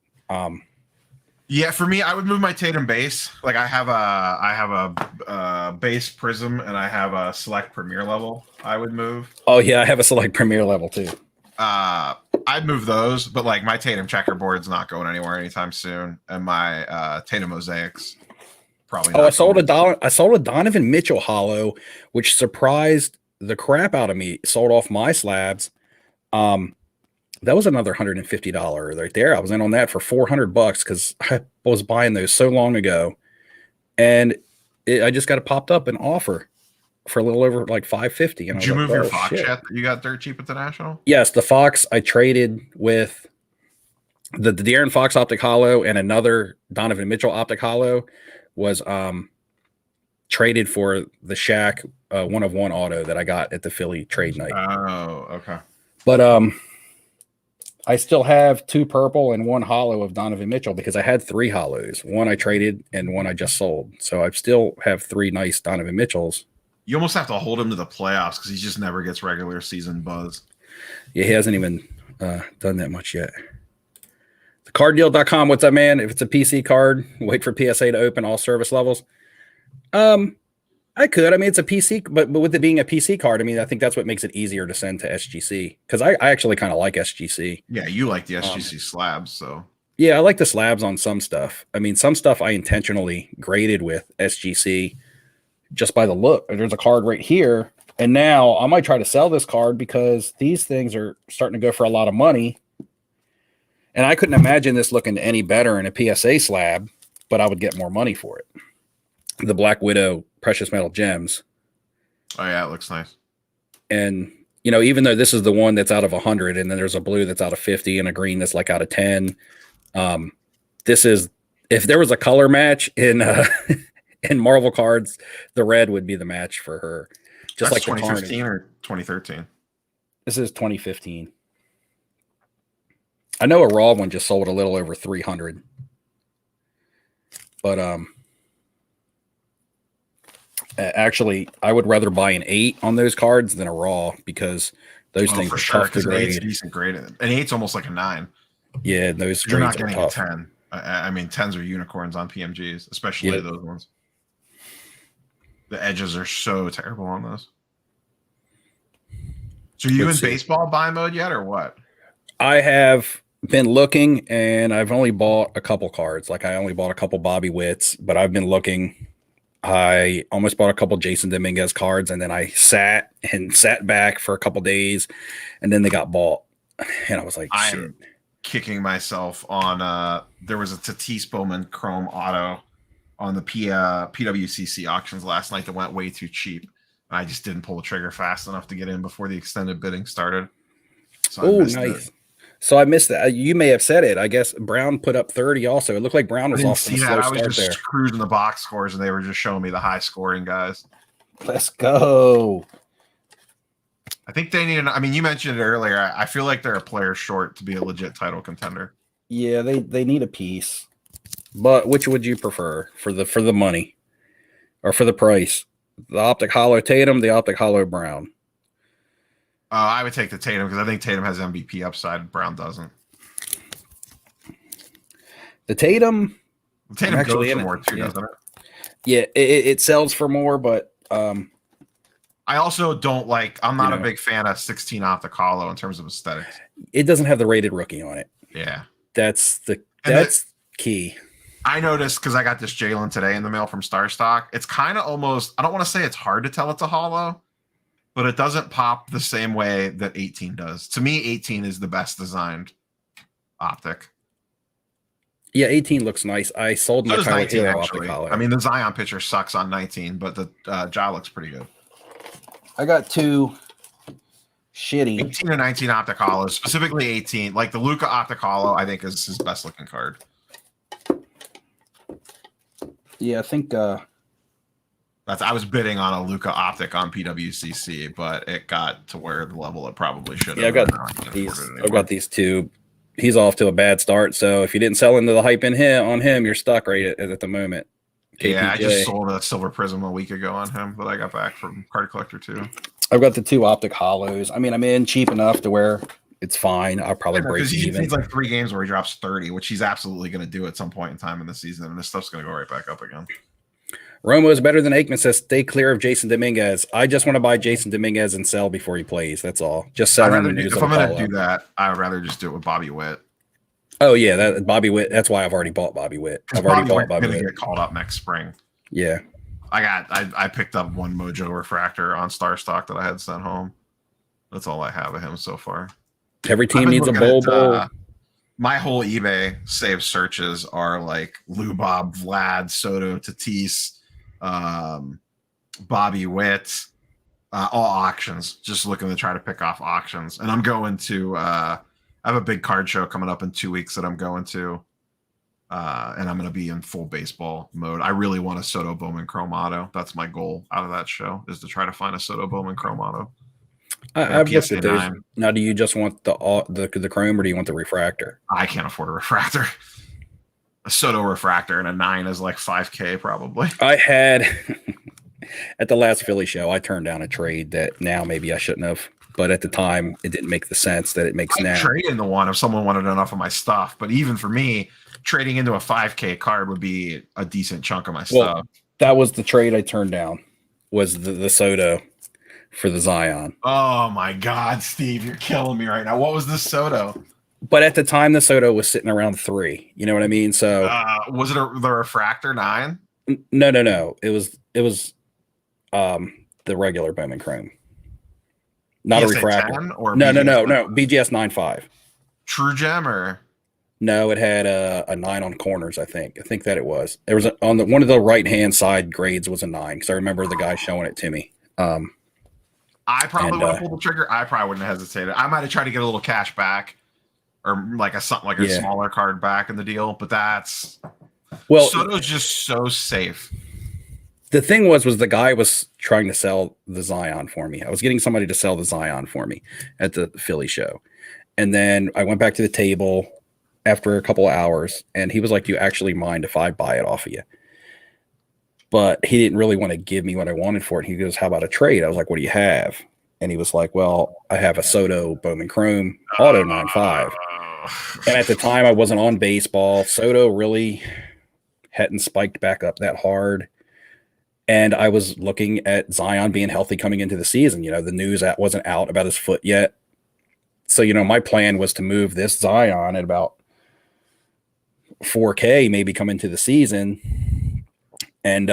Yeah, for me, I would move my Tatum base. Like I have a base Prism and I have a Select Premier level. I would move. Oh yeah, I have a Select Premier level too. I'd move those, but like my Tatum checkerboard's not going anywhere anytime soon, and my Tatum mosaics probably. I sold a Donovan Mitchell holo, which surprised the crap out of me. Sold off my slabs. That was another $150 right there. I was in on that for $400 because I was buying those so long ago, and I just got it popped up an offer for a little over like $550. Did you move your Fox yet? You got dirt cheap at the National? Yes, the Fox I traded with the De'Aaron Fox optic holo and another Donovan Mitchell optic holo was traded for the Shaq 1/1 auto that I got at the Philly trade night. Oh, okay. But I still have 2 purple and 1 holo of Donovan Mitchell because I had 3 holos. 1 I traded and 1 I just sold. So I still have 3 nice Donovan Mitchells. You almost have to hold him to the playoffs because he just never gets regular season buzz. Yeah, he hasn't even done that much yet. TheCardDeal.com, what's up, man? If it's a PC card, wait for PSA to open all service levels. I could. I mean, it's a PC, but with it being a PC card, I mean, I think that's what makes it easier to send to SGC because I actually kind of like SGC. Yeah, you like the SGC slabs, so. Yeah, I like the slabs on some stuff. I mean, some stuff I intentionally graded with SGC just by the look. There's a card right here, and now I might try to sell this card because these things are starting to go for a lot of money. And I couldn't imagine this looking any better in a PSA slab, but I would get more money for it. The Black Widow Precious Metal Gems. Oh yeah, it looks nice. And you know, even though this is the one that's out of 100, and then there's a blue that's out of 50, and a green that's like out of 10. This is, if there was a color match in in Marvel cards, the red would be the match for her. Just That's like 2015 or 2013. This is 2015. I know a raw one just sold a little over 300, but actually, I would rather buy an 8 on those cards than a raw because those things are tough to grade. 8's decent grade. An 8's almost like a 9. Yeah, those you're not grades getting are a tough. 10. I mean, 10s are unicorns on PMGs, especially those ones. The edges are so terrible on those. So are you in baseball buy mode yet, or what? I have been looking, and I've only bought a couple cards. Like I only bought a couple Bobby Witts, but I've been looking. I almost bought a couple Jason Dominguez cards, and then I sat back for a couple days, and then they got bought. And I was like, shit. I'm kicking myself on there was a Tatis Bowman Chrome Auto on the PWCC auctions last night that went way too cheap. I just didn't pull the trigger fast enough to get in before the extended bidding started. So oh, nice. So I missed that. You may have said it. I guess Brown put up 30 also. It looked like Brown was off to a slow start there. I was just cruising the box scores, and they were just showing me the high scoring guys. Let's go. I think they need I mean, you mentioned it earlier. I feel like they're a player short to be a legit title contender. Yeah, they need a piece. But which would you prefer for the money or for the price? The optic holo Tatum, the optic holo Brown. I would take the Tatum because I think Tatum has MVP upside. Brown doesn't. The Tatum actually goes for more too, doesn't it? Yeah, it sells for more, but I also don't like. I'm not a big fan of 16 optic holo in terms of aesthetics. It doesn't have the rated rookie on it. Yeah, that's key. I noticed because I got this Jalen today in the mail from Star Stock. It's kind of almost. I don't want to say it's hard to tell it's a holo, but it doesn't pop the same way that 18 does. To me, 18 is the best designed optic. Yeah, 18 looks nice. I sold my So does Tyler 19 Hero actually. optic hollow. I mean, the Zion picture sucks on 19, but the jaw looks pretty good. I got two shitty 18 and 19 optic hollows, specifically 18. Like the Luca optic hollow, I think is his best looking card. Yeah, I think I was bidding on a Luca optic on PWCC, but it got to where the level it probably should have. yeah, I've got these two. He's off to a bad start, so if you didn't sell into the hype on him, you're stuck right at the moment. KPJ. Yeah, I just sold a Silver Prism a week ago on him that I got back from Card Collector 2. I've got the two optic hollows. I mean, I'm in cheap enough to where it's fine. I'll probably break even. He's like 3 games where he drops 30, which he's absolutely going to do at some point in time in the season, and this stuff's going to go right back up again. Romo is better than Aikman says, stay clear of Jason Dominguez. I just want to buy Jason Dominguez and sell before he plays. That's all. Just sell him. If I'm going to do that, I'd rather just do it with Bobby Witt. Oh, yeah, that Bobby Witt. That's why I've already bought Bobby Witt. I've already bought Bobby Witt. Get called up next spring. Yeah. I picked up one Mojo refractor on Star Stock that I had sent home. That's all I have of him so far. Every team needs a bowl. My whole eBay saved searches are like Lou Bob, Vlad, Soto, Tatis, Bobby Witt, all auctions. Just looking to try to pick off auctions. And I'm going to I have a big card show coming up in 2 weeks that I'm going to. And I'm going to be in full baseball mode. I really want a Soto Bowman Chrome Auto. That's my goal out of that show, is to try to find a Soto Bowman Chrome Auto. I've looked at those. Now, do you just want the Chrome, or do you want the refractor? I can't afford a refractor. A Soto refractor and a 9 is like $5K probably. I had at the last Philly show, I turned down a trade that now maybe I shouldn't have, but at the time it didn't make the sense that it makes now. Trade in the one if someone wanted enough of my stuff, but even for me, trading into a 5K card would be a decent chunk of my stuff. That was the trade I turned down, was the Soto for the Zion. Oh my God, Steve, you're killing me right now. What was the Soto? But at the time, the Soto was sitting around 3. You know what I mean? So was it the refractor 9? No. It was the regular Bowman Chrome, not a refractor. Or no. BGS 9.5. True Gem or no? It had a 9 on corners. I think that it was. There was on one of the right hand side grades was a 9 because I remember the guy showing it to me. I probably would have pulled the trigger. I probably wouldn't have hesitated. I might have tried to get a little cash back, or like a smaller card back in the deal. But Soto's just so safe. The thing was the guy was trying to sell the Zion for me. I was getting somebody to sell the Zion for me at the Philly show, and then I went back to the table after a couple of hours, and he was like, "Do you actually mind if I buy it off of you?" But he didn't really want to give me what I wanted for it. He goes, "How about a trade?" I was like, "What do you have?" And he was like, "Well, I have a Soto Bowman Chrome Auto 9.5." And at the time, I wasn't on baseball. Soto really hadn't spiked back up that hard. And I was looking at Zion being healthy coming into the season. You know, the news wasn't out about his foot yet. So, you know, my plan was to move this Zion at about 4K, maybe come into the season. And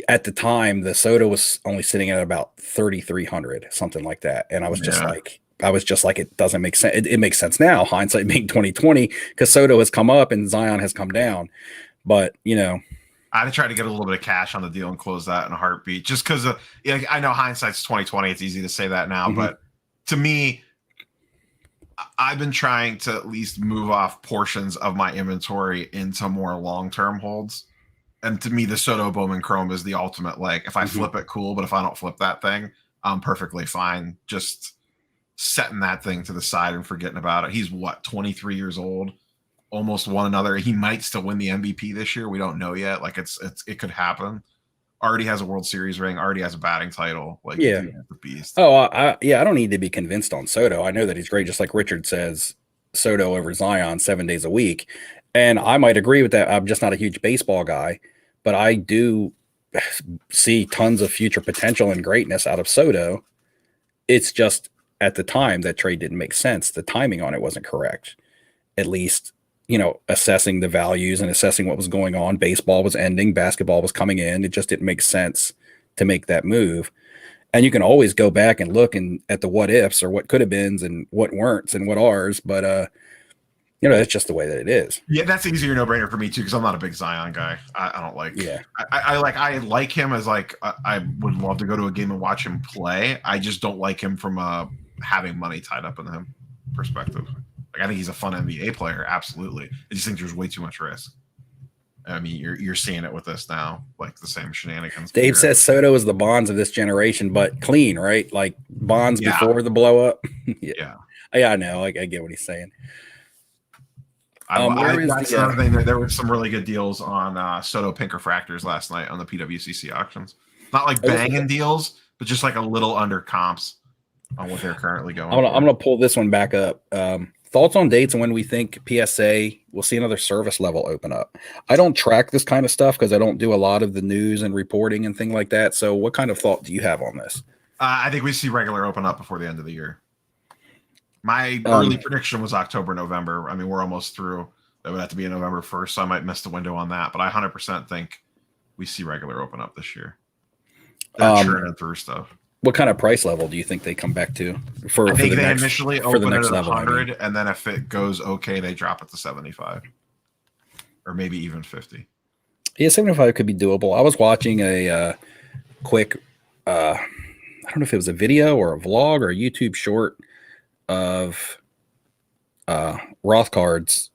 at the time, the Soto was only sitting at about 3,300, something like that. And I was just like, it doesn't make sense. It makes sense now, hindsight being 2020, because Soto has come up and Zion has come down. But, you know, I'd try to get a little bit of cash on the deal and close that in a heartbeat, just because I know hindsight's 2020. It's easy to say that now, but to me, I've been trying to at least move off portions of my inventory into more long-term holds. And to me, the Soto Bowman Chrome is the ultimate. Like, if I flip it, cool. But if I don't flip that thing, I'm perfectly fine just setting that thing to the side and forgetting about it. He's 23 years old, almost won another. He might still win the MVP this year. We don't know yet. Like, it could happen. Already has a World Series ring. Already has a batting title. Like, yeah, the beast. Oh, I don't need to be convinced on Soto. I know that he's great. Just like Richard says, Soto over Zion 7 days a week. And I might agree with that. I'm just not a huge baseball guy, but I do see tons of future potential and greatness out of Soto. It's just at the time that trade didn't make sense. The timing on it wasn't correct. At least, you know, assessing the values and assessing what was going on. Baseball was ending, basketball was coming in. It just didn't make sense to make that move. And you can always go back and look at the what ifs or what could have beens and what weren'ts and what are's. But, that's just the way that it is. Yeah, that's easier no-brainer for me too, because I'm not a big Zion guy. I don't like. Yeah. I like him as like I would love to go to a game and watch him play. I just don't like him from having money tied up in him perspective. Like I think he's a fun NBA player, absolutely. I just think there's way too much risk. I mean, you're seeing it with us now, like the same shenanigans. Dave says Soto is the Bonds of this generation, but clean, right? Like Bonds before the blow up. Yeah, I know. I get what he's saying. That's another thing. There were some really good deals on Soto pink refractors last night on the PWCC auctions. Not like banging deals, but just like a little under comps on what they're currently going. I'm going to pull this one back up. Thoughts on dates and when we think PSA will see another service level open up. I don't track this kind of stuff because I don't do a lot of the news and reporting and things like that. So what kind of thought do you have on this? I think we see regular open up before the end of the year. My early prediction was October, November. I mean, we're almost through. That would have to be November 1st, so I might miss the window on that. But I 100% think we see regular open up this year. Churning through stuff. What kind of price level do you think they come back to? I think they initially open it at 100, and then if it goes okay, they drop it to 75, or maybe even 50. Yeah, 75 could be doable. I was watching a quick, I don't know if it was a video or a vlog or a YouTube short of Roth cards.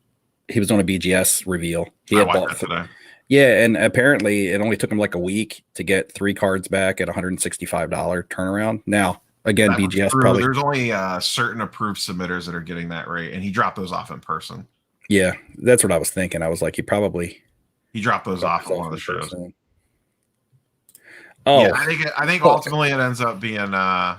He was on a BGS reveal. He had bought today. Yeah, and apparently it only took him like a week to get 3 cards back at $165 turnaround. Now, again, BGS probably there's only certain approved submitters that are getting that rate, and he dropped those off in person. Yeah, that's what I was thinking. I was like, he dropped those off at one of the shows. Oh, yeah, I think ultimately it ends up being around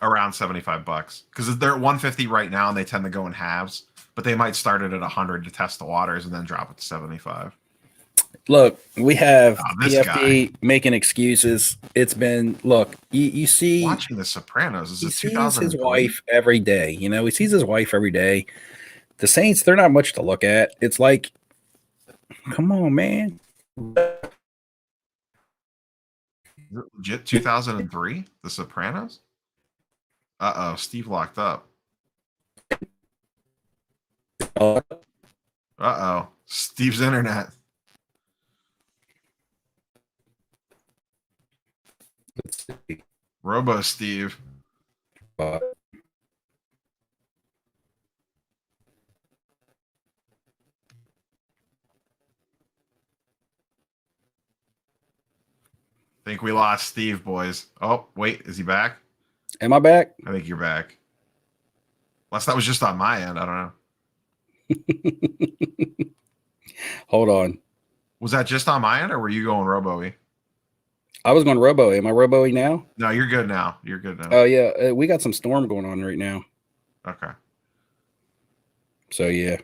$75 because they're at 150 right now, and they tend to go in halves. But they might start it at 100 to test the waters and then drop it to 75. Look, we have PFD making excuses. It's been you see watching The Sopranos. He sees his wife every day. He sees his wife every day. The Saints, they're not much to look at. It's like, come on, man. Legit 2003, The Sopranos. Steve locked up. Steve's internet. Let's see. Robo Steve. Think we lost Steve, boys. Oh, wait, is he back? Am I back? I think you're back. Unless that was just on my end. I don't know. Hold on. Was that just on my end, or were you going Robo-y? I was going Robo-y. Am I Robo-y now? No, you're good now. You're good now. Oh, yeah. We got some storm going on right now. Okay. So, yeah.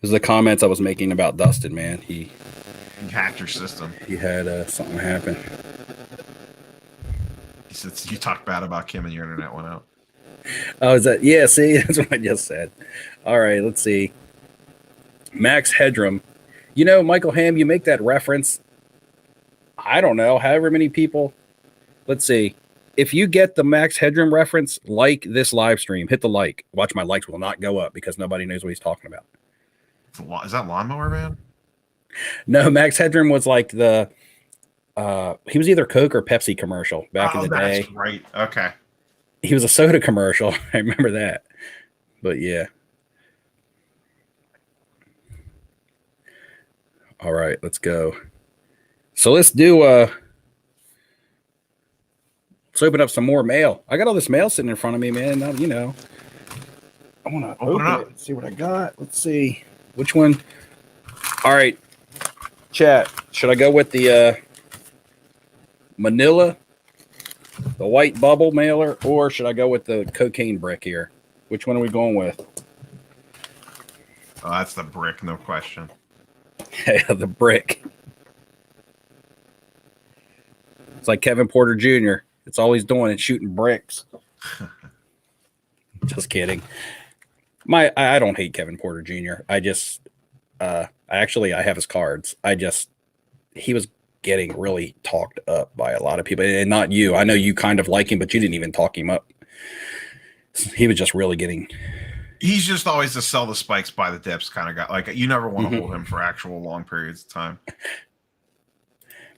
This is the comments I was making about Dustin, man. He hacked your system. He had something happen. He said you talked bad about Kim and your internet went out. Oh, is that? Yeah, see, that's what I just said. All right, let's see. Max Headroom. Michael Ham, you make that reference. I don't know, however many people. Let's see. If you get the Max Headroom reference, like this live stream, hit the like. Watch, my likes will not go up because nobody knows what he's talking about. Is that Lawnmower Man? No, Max Headroom was like he was either Coke or Pepsi commercial back in the day. That's right. Okay. He was a soda commercial. I remember that. But yeah. All right, let's go. So let's open up some more mail. I got all this mail sitting in front of me, man. Now, I want to open it and see what I got. Let's see. Which one? All right. Chat. Should I go with the Manila, the white bubble mailer, or should I go with the cocaine brick here? Which one are we going with? Oh, that's the brick, no question. Yeah, the brick. It's like Kevin Porter Jr. It's all he's doing is shooting bricks. Just kidding. I don't hate Kevin Porter Jr. I just I have his cards. He was getting really talked up by a lot of people, and not you. I know you kind of like him, but you didn't even talk him up. He was just really getting. He's just always the sell the spikes, buy the dips kind of guy. Like you never want to Mhm. hold him for actual long periods of time.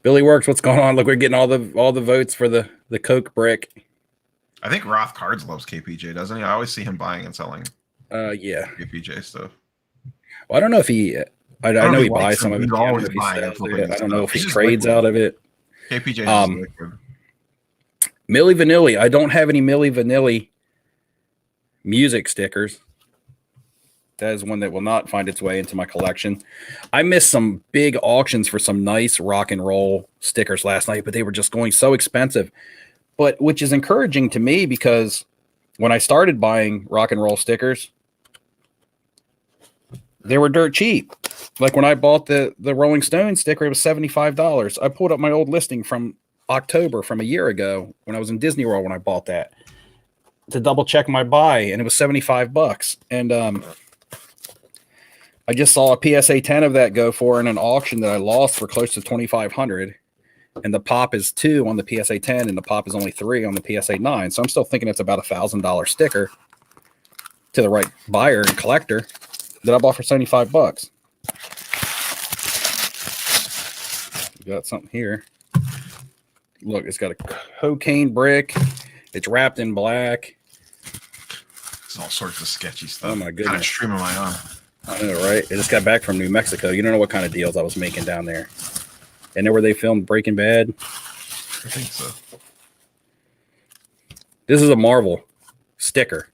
Billy Works, what's going on? Look, we're getting all the votes for the Coke brick. I think Roth Cards loves KPJ, doesn't he? I always see him buying and selling Yeah. KPJ stuff. Well, I don't know if he. I know he buys some of it. He's I don't know always if he buying sells and flipping it. I don't stuff. know if he He's just trades liquid. out of it. KPJ is just liquid. Milli Vanilli. I don't have any Milli Vanilli music stickers. That is one that will not find its way into my collection. I missed some big auctions for some nice rock and roll stickers last night, but they were just going so expensive. But which is encouraging to me because when I started buying rock and roll stickers, they were dirt cheap. Like when I bought the Rolling Stone sticker, it was $75. I pulled up my old listing from October from a year ago when I was in Disney World when I bought that to double check my buy, and it was $75. And I just saw a PSA 10 of that go for in an auction that I lost for close to $2,500. And the pop is 2 on the PSA 10, and the pop is only 3 on the PSA 9. So I'm still thinking it's about $1,000 sticker to the right buyer and collector that I bought for $75. We got something here. Look, it's got a cocaine brick. It's wrapped in black. It's all sorts of sketchy stuff. Oh my goodness! Kind of streaming my own. I know, right? I just got back from New Mexico. You don't know what kind of deals I was making down there. And there where they filmed Breaking Bad. I think so. This is a Marvel sticker.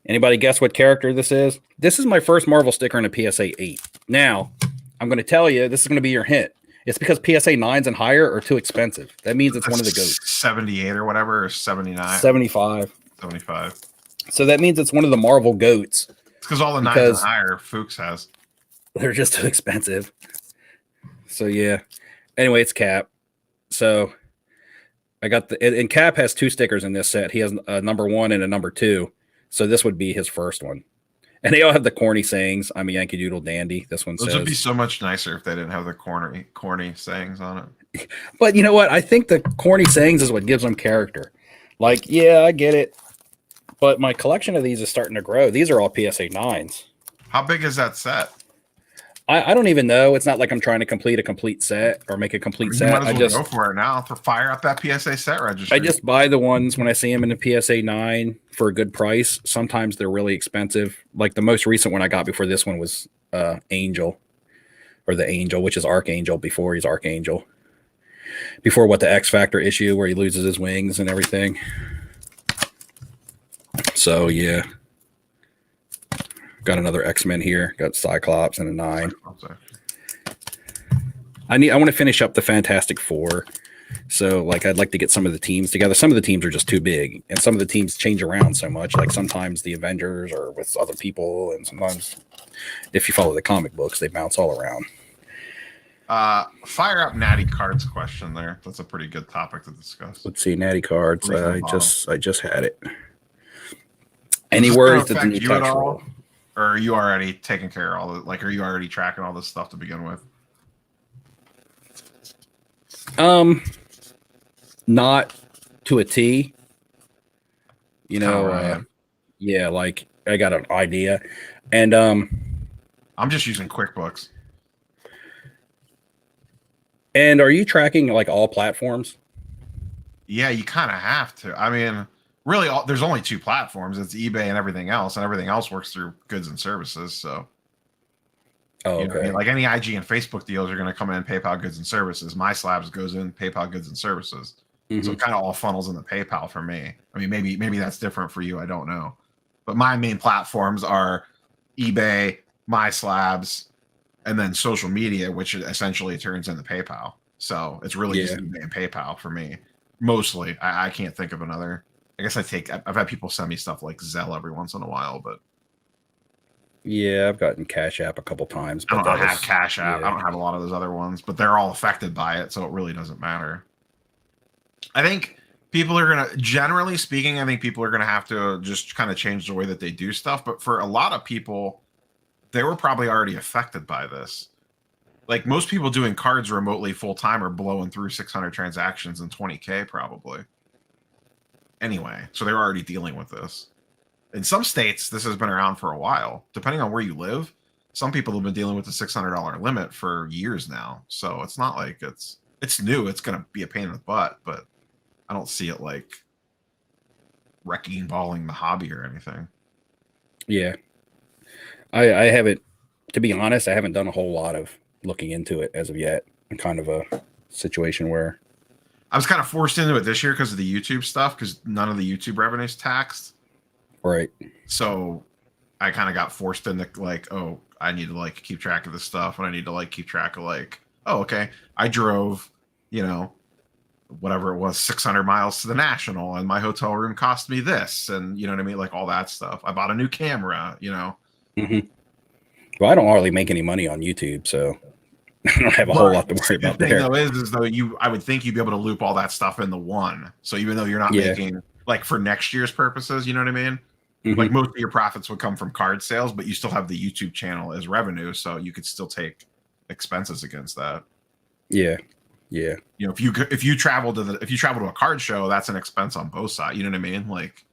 Anybody guess what character this is? This is my first Marvel sticker in a PSA 8. Now, I'm going to tell you, this is going to be your hint. It's because PSA 9s and higher are too expensive. That means it's one of the goats. 78 or whatever, or 79. 75. 75. So that means it's one of the Marvel goats. It's because all the 9s and higher Fuchs has. They're just too expensive. So yeah. Anyway, it's Cap. So I got and Cap has 2 stickers in this set. He has a number 1 and a number 2. So this would be his first one. And they all have the corny sayings. I'm a Yankee Doodle dandy. This one says. Those would be so much nicer if they didn't have the corny sayings on it. But you know what? I think the corny sayings is what gives them character. Like, yeah, I get it. But my collection of these is starting to grow. These are all PSA 9s. How big is that set? I don't even know. It's not like I'm trying to complete a complete set or make a complete set. Might as well go for it now. Fire up that PSA set registry. I just buy the ones when I see them in the PSA 9 for a good price. Sometimes they're really expensive. Like the most recent one I got before this one was Angel, or the Angel, which is Archangel before he's Archangel. Before what the X Factor issue where he loses his wings and everything. So yeah. Got another X-Men here. Got Cyclops and a 9. I want to finish up the Fantastic Four. So like I'd like to get some of the teams together. Some of the teams are just too big, and some of the teams change around so much. Like sometimes the Avengers are with other people, and sometimes if you follow the comic books, they bounce all around. Fire up Natty Cards question there. That's a pretty good topic to discuss. Let's see, Natty Cards. I just had it. Any words that the new tax rule? Or are you already taking care of all the, like, are you already tracking all this stuff to begin with? Not to a T. You know, right. Yeah, like I got an idea. And I'm just using QuickBooks. And are you tracking like all platforms? Yeah, you kind of have to. I mean, really, there's only 2 platforms. It's eBay and everything else works through goods and services. So, oh, okay. You know, I mean, like any IG and Facebook deals are going to come in PayPal goods and services. My slabs goes in PayPal goods and services. Mm-hmm. So it kind of all funnels into PayPal for me. I mean, maybe that's different for you. I don't know. But my main platforms are eBay, My Slabs, and then social media, which essentially turns into PayPal. So it's really just eBay and PayPal for me. Mostly. I can't think of another. I guess I've had people send me stuff like Zelle every once in a while, but yeah, I've gotten Cash App a couple times. But I don't have Cash App. Yeah. I don't have a lot of those other ones, but they're all affected by it, so it really doesn't matter. I think people are gonna, generally speaking, have to just kind of change the way that they do stuff. But for a lot of people, they were probably already affected by this. Like most people doing cards remotely full time are blowing through 600 transactions and 20K probably. anyway. So they're already dealing with this. In some states, this has been around for a while. Depending on where you live, some people have been dealing with the $600 limit for years now. So it's not like it's new. It's going to be a pain in the butt, but I don't see it like wrecking balling the hobby or anything. Yeah. I haven't, to be honest, I haven't done a whole lot of looking into it as of yet. I'm kind of a situation where I was kind of forced into it this year because of the YouTube stuff, because none of the YouTube revenue is taxed. Right. So I kind of got forced into like, oh, I need to like keep track of this stuff, and I need to like keep track of like, oh, okay, I drove, whatever it was, 600 miles to the National, and my hotel room cost me this, and you know what I mean, like all that stuff. I bought a new camera, Mm-hmm. Well, I don't hardly make any money on YouTube, so I don't have a whole lot to worry about there. The thing though is though I would think you'd be able to loop all that stuff into one. So even though you're not making like for next year's purposes, you know what I mean? Mm-hmm. Like most of your profits would come from card sales, but you still have the YouTube channel as revenue, so you could still take expenses against that. Yeah. Yeah. If you travel to a card show, that's an expense on both sides. You know what I mean? Like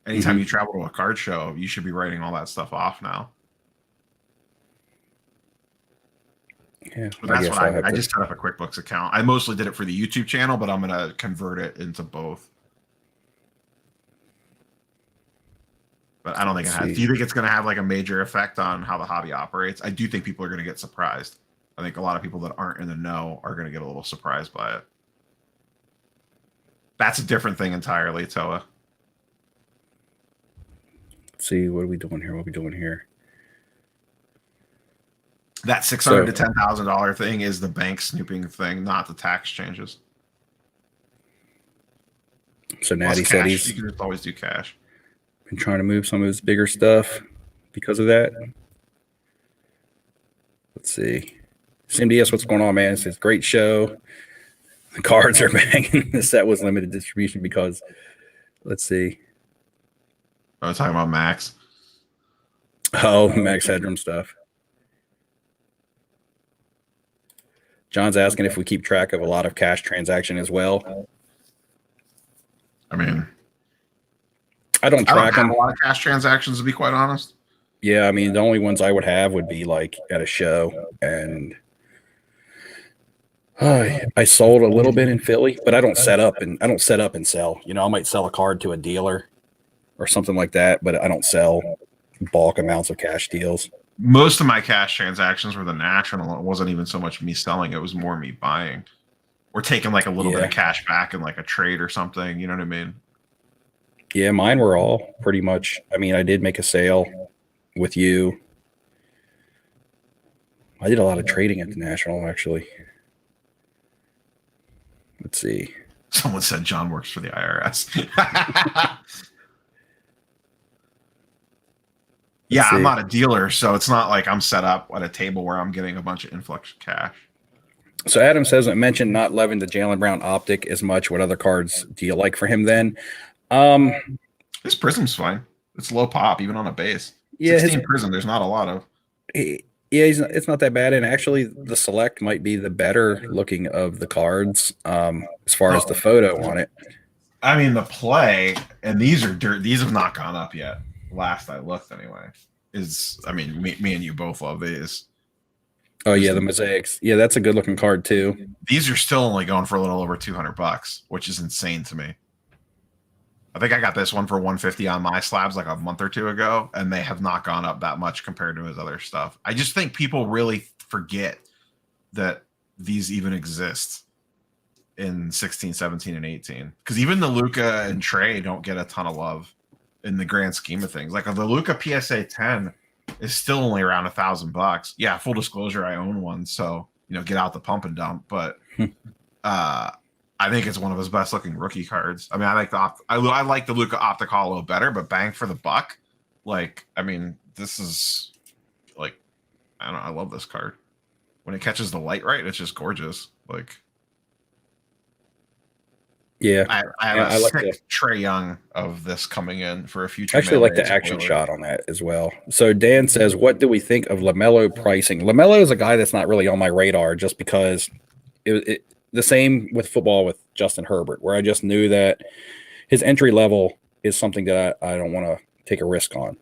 anytime you travel to a card show, you should be writing all that stuff off now. Yeah, but that's what I just set up a QuickBooks account. I mostly did it for the YouTube channel, but I'm going to convert it into both. But I don't think it has. Do you think it's going to have like a major effect on how the hobby operates? I do think people are going to get surprised. I think a lot of people that aren't in the know are going to get a little surprised by it. That's a different thing entirely, Toa. Let's see, what are we doing here? That $600 to $10,000 thing is the bank snooping thing, not the tax changes. So Natty said you can just always do cash. Been trying to move some of his bigger stuff because of that. Let's see. CMDS, what's going on, man? It's a great show. The cards are banging. The set was limited distribution because, let's see. I was talking about Max. Oh, Max Headroom stuff. John's asking if we keep track of a lot of cash transaction as well. I mean, I don't track them. A lot of cash transactions, to be quite honest. Yeah, I mean, the only ones I would have would be like at a show, and I sold a little bit in Philly, but I don't set up and sell. I might sell a card to a dealer or something like that, but I don't sell bulk amounts of cash deals. Most of my cash transactions were the National. It wasn't even so much me selling. It was more me buying or taking like a little bit of cash back in like a trade or something. You know what I mean? Yeah, mine were all pretty much. I mean, I did make a sale with you. I did a lot of trading at the National, actually. Let's see. Someone said John works for the IRS. Yeah, I'm not a dealer, so it's not like I'm set up at a table where I'm getting a bunch of influx of cash. So Adam says, I mentioned not loving the Jaylen Brown optic as much. What other cards do you like for him then? His Prism's fine. It's low pop, even on a base. Yeah, 16 Prism, there's not a lot of. It's not that bad. And actually, the Select might be the better looking of the cards as far as the photo on it. I mean, the play, and these are dirt. These have not gone up yet. Last I looked, anyway, me and you both love these. Oh yeah, the mosaics. Yeah, that's a good looking card too. These are still only going for a little over $200, which is insane to me. I think I got this one for $150 on my slabs like a month or two ago, and they have not gone up that much compared to his other stuff. I just think people really forget that these even exist in 16, 17, and 18. Because even the Luka and Trey don't get a ton of love in the grand scheme of things. Like the Luka PSA 10 is still only around $1,000. Yeah, full disclosure, I own one, so get out the pump and dump. But I think it's one of his best looking rookie cards. I mean, I like the Luka Optic Hollow better, but bang for the buck. This is like, I don't know, I love this card. When it catches the light right, it's just gorgeous. Like, yeah, I have a sick Trae Young of this coming in for a future. I actually like the action shot on that as well. So Dan says, what do we think of LaMelo pricing? LaMelo is a guy that's not really on my radar just because the same with football with Justin Herbert, where I just knew that his entry level is something that I don't want to take a risk on.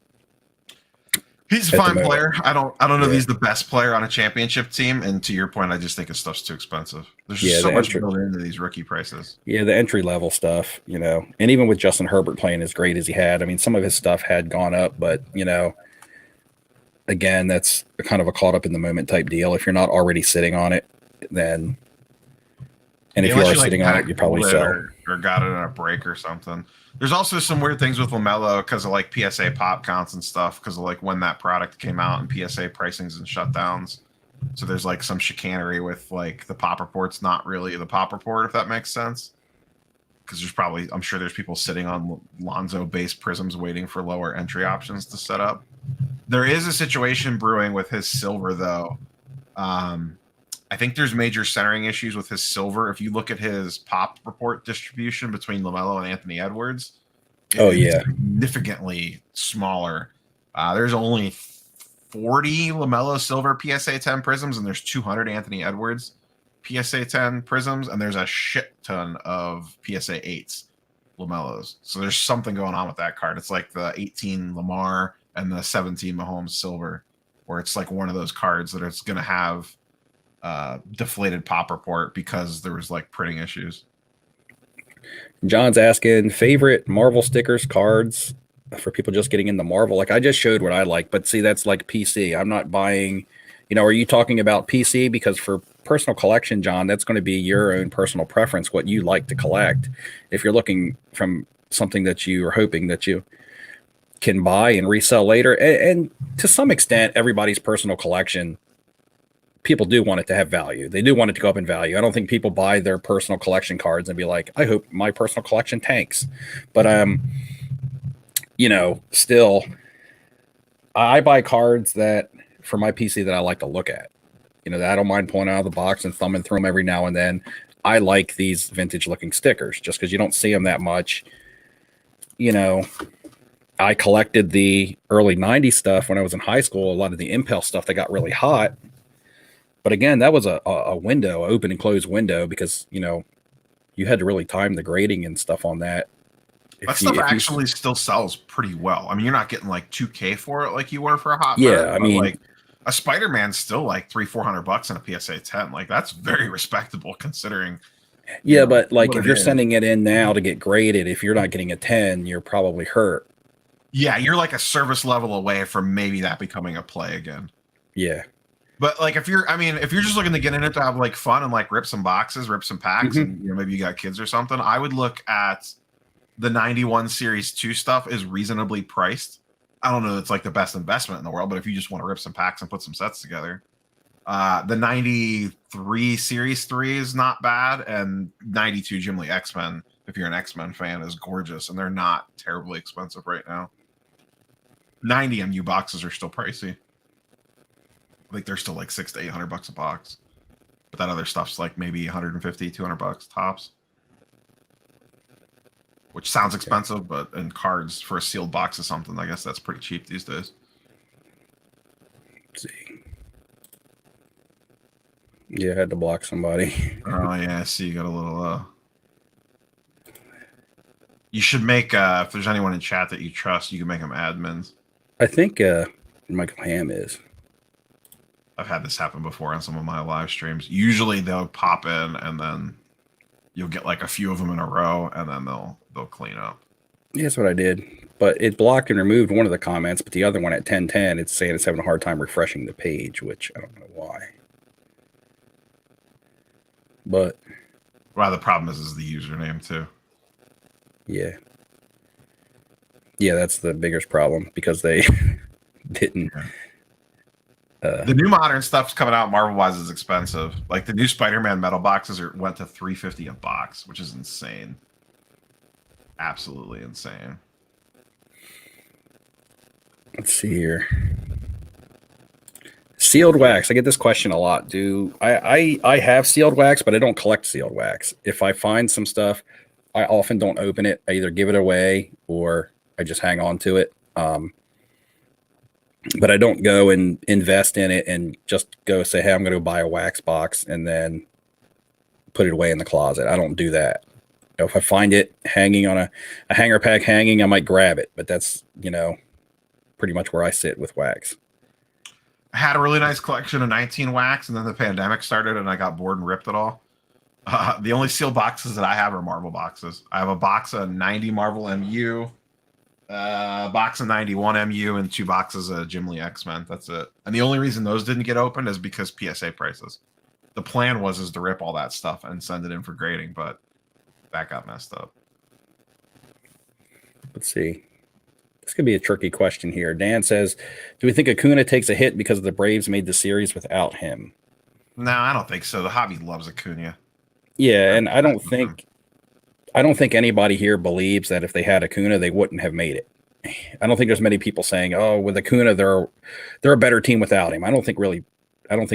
He's a at the fine moment. player. I don't know Yeah. if he's the best player on a championship team. And to your point, I just think his stuff's too expensive. There's just so much built into these rookie prices. Yeah, the entry level stuff, you know, and even with Justin Herbert playing as great as he had, I mean, some of his stuff had gone up, but you know, again, that's kind of a caught up in the moment type deal. If you're not already sitting on it, then, and if you are sitting on it, you probably sell or got it in a break or something. There's also some weird things with LaMelo because of like PSA pop counts and stuff, because of like when that product came out and PSA pricings and shutdowns. So there's like some chicanery with like the pop report's not really the pop report, if that makes sense. Because there's probably, I'm sure there's people sitting on Lonzo based prisms waiting for lower entry options to set up. There is a situation brewing with his silver though. I think there's major centering issues with his silver. If you look at his pop report distribution between LaMelo and Anthony Edwards, it's significantly smaller. There's only 40 LaMelo silver PSA 10 prisms, and there's 200 Anthony Edwards PSA 10 prisms, and there's a shit ton of PSA 8s LaMelos. So there's something going on with that card. It's like the 18 Lamar and the 17 Mahomes silver, where it's like one of those cards that it's going to have deflated pop report because there was like printing issues. John's asking favorite Marvel stickers, cards for people just getting into Marvel. Like I just showed what I like, but see, that's like PC. I'm not buying, you know, are you talking about PC? Because for personal collection, John, that's going to be your own personal preference, what you like to collect. If you're looking from something that you are hoping that you can buy and resell later, and to some extent, everybody's personal collection, people do want it to have value. They do want it to go up in value. I don't think people buy their personal collection cards and be like, I hope my personal collection tanks. But you know, still I buy cards that for my PC that I like to look at. You know, that I don't mind pulling out of the box and thumbing through them every now and then. I like these vintage looking stickers just because you don't see them that much. You know, I collected the early 90s stuff when I was in high school, a lot of the Impel stuff that got really hot. But again, that was a window, open and closed window, because, you know, you had to really time the grading and stuff on that. That stuff actually still sells pretty well. I mean, you're not getting like 2K for it like you were for a hot minute, I mean, like a Spider-Man's still like $300-400 in a PSA 10. Like that's very respectable considering. Yeah, you know, but like if you're sending it in now to get graded, if you're not getting a 10, you're probably hurt. Yeah, you're like a service level away from maybe that becoming a play again. Yeah. But like if you're just looking to get in it to have like fun and like rip some boxes, rip some packs, and you know maybe you got kids or something, I would look at the 91 Series 2 stuff is reasonably priced. I don't know, it's like the best investment in the world, but if you just want to rip some packs and put some sets together, the 93 Series 3 is not bad, and 92 Jim Lee X-Men, if you're an X-Men fan, is gorgeous, and they're not terribly expensive right now. 90 MU boxes are still pricey. Like they're still like $600 to $800 a box, but that other stuff's like maybe $150-200 tops, which sounds expensive, but in cards for a sealed box of something, I guess that's pretty cheap these days. Let's see. Yeah, I had to block somebody. Oh yeah, I see you got a little. You should make if there's anyone in chat that you trust, you can make them admins. I think Michael Ham is. I've had this happen before on some of my live streams. Usually they'll pop in and then you'll get like a few of them in a row and then they'll clean up. Yeah, that's what I did. But it blocked and removed one of the comments, but the other one at 1010, it's saying it's having a hard time refreshing the page, which I don't know why. But well, the problem is the username too. Yeah. Yeah, that's the biggest problem because they didn't. Yeah. The new modern stuff's coming out Marvel-wise is expensive. Like the new Spider-Man metal boxes went to $350 a box, which is insane. Absolutely insane. Let's see here. Sealed wax. I get this question a lot. Do I have sealed wax, but I don't collect sealed wax. If I find some stuff, I often don't open it. I either give it away or I just hang on to it. But I don't go and invest in it and just go say, hey, I'm going to buy a wax box and then put it away in the closet. I don't do that. if I find it hanging on a hanger pack hanging, I might grab it. But that's, pretty much where I sit with wax. I had a really nice collection of 19 wax, and then the pandemic started, and I got bored and ripped it all. The only sealed boxes that I have are Marvel boxes. I have a box of 90 Marvel MU, a box of 91 MU, and 2 boxes of Jim Lee X-Men. That's it. And the only reason those didn't get opened is because PSA prices. The plan was to rip all that stuff and send it in for grading, but that got messed up. Let's see. This could be a tricky question here. Dan says, do we think Acuna takes a hit because the Braves made the series without him? No, I don't think so. The hobby loves Acuna. Yeah, and I don't think anybody here believes that if they had Acuna, they wouldn't have made it. I don't think there's many people saying, "Oh, with Acuna, they're a better team without him." I don't think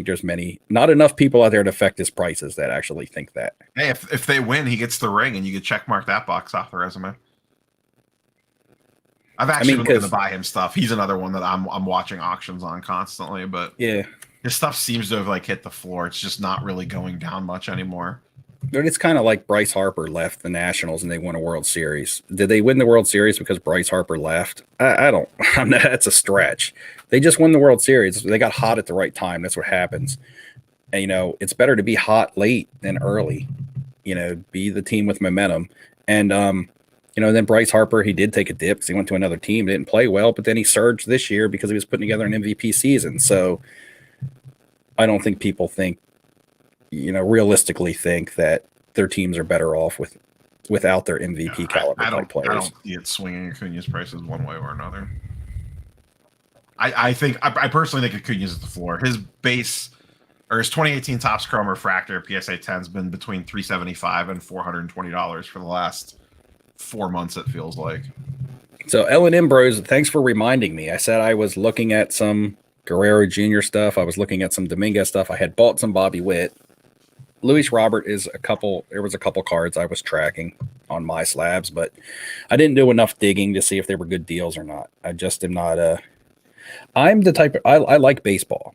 there's not enough people out there to affect his prices that actually think that. Hey, if they win, he gets the ring, and you could check mark that box off the resume. I've actually been looking to buy him stuff. He's another one that I'm watching auctions on constantly, but yeah, his stuff seems to have hit the floor. It's just not really going down much anymore. But it's kind of like Bryce Harper left the Nationals and they won a World Series. Did they win the World Series because Bryce Harper left? I don't. That's a stretch. They just won the World Series. They got hot at the right time. That's what happens. And, it's better to be hot late than early. Be the team with momentum. And then Bryce Harper, he did take a dip because he went to another team, didn't play well, but then he surged this year because he was putting together an MVP season. So I don't think people realistically think that their teams are better off without their MVP caliber type players. I don't see it swinging Acuna's prices one way or another. I personally think Acuna's at the floor. His base or his 2018 Topps Chrome Refractor PSA 10 has been between $375 and $420 for the last 4 months, it feels like. So L&M Bros, thanks for reminding me. I said I was looking at some Guerrero Jr. stuff. I was looking at some Dominguez stuff. I had bought some Bobby Witt. Luis Robert there was a couple cards I was tracking on my slabs, but I didn't do enough digging to see if they were good deals or not. I just am not I'm the type of, I like baseball,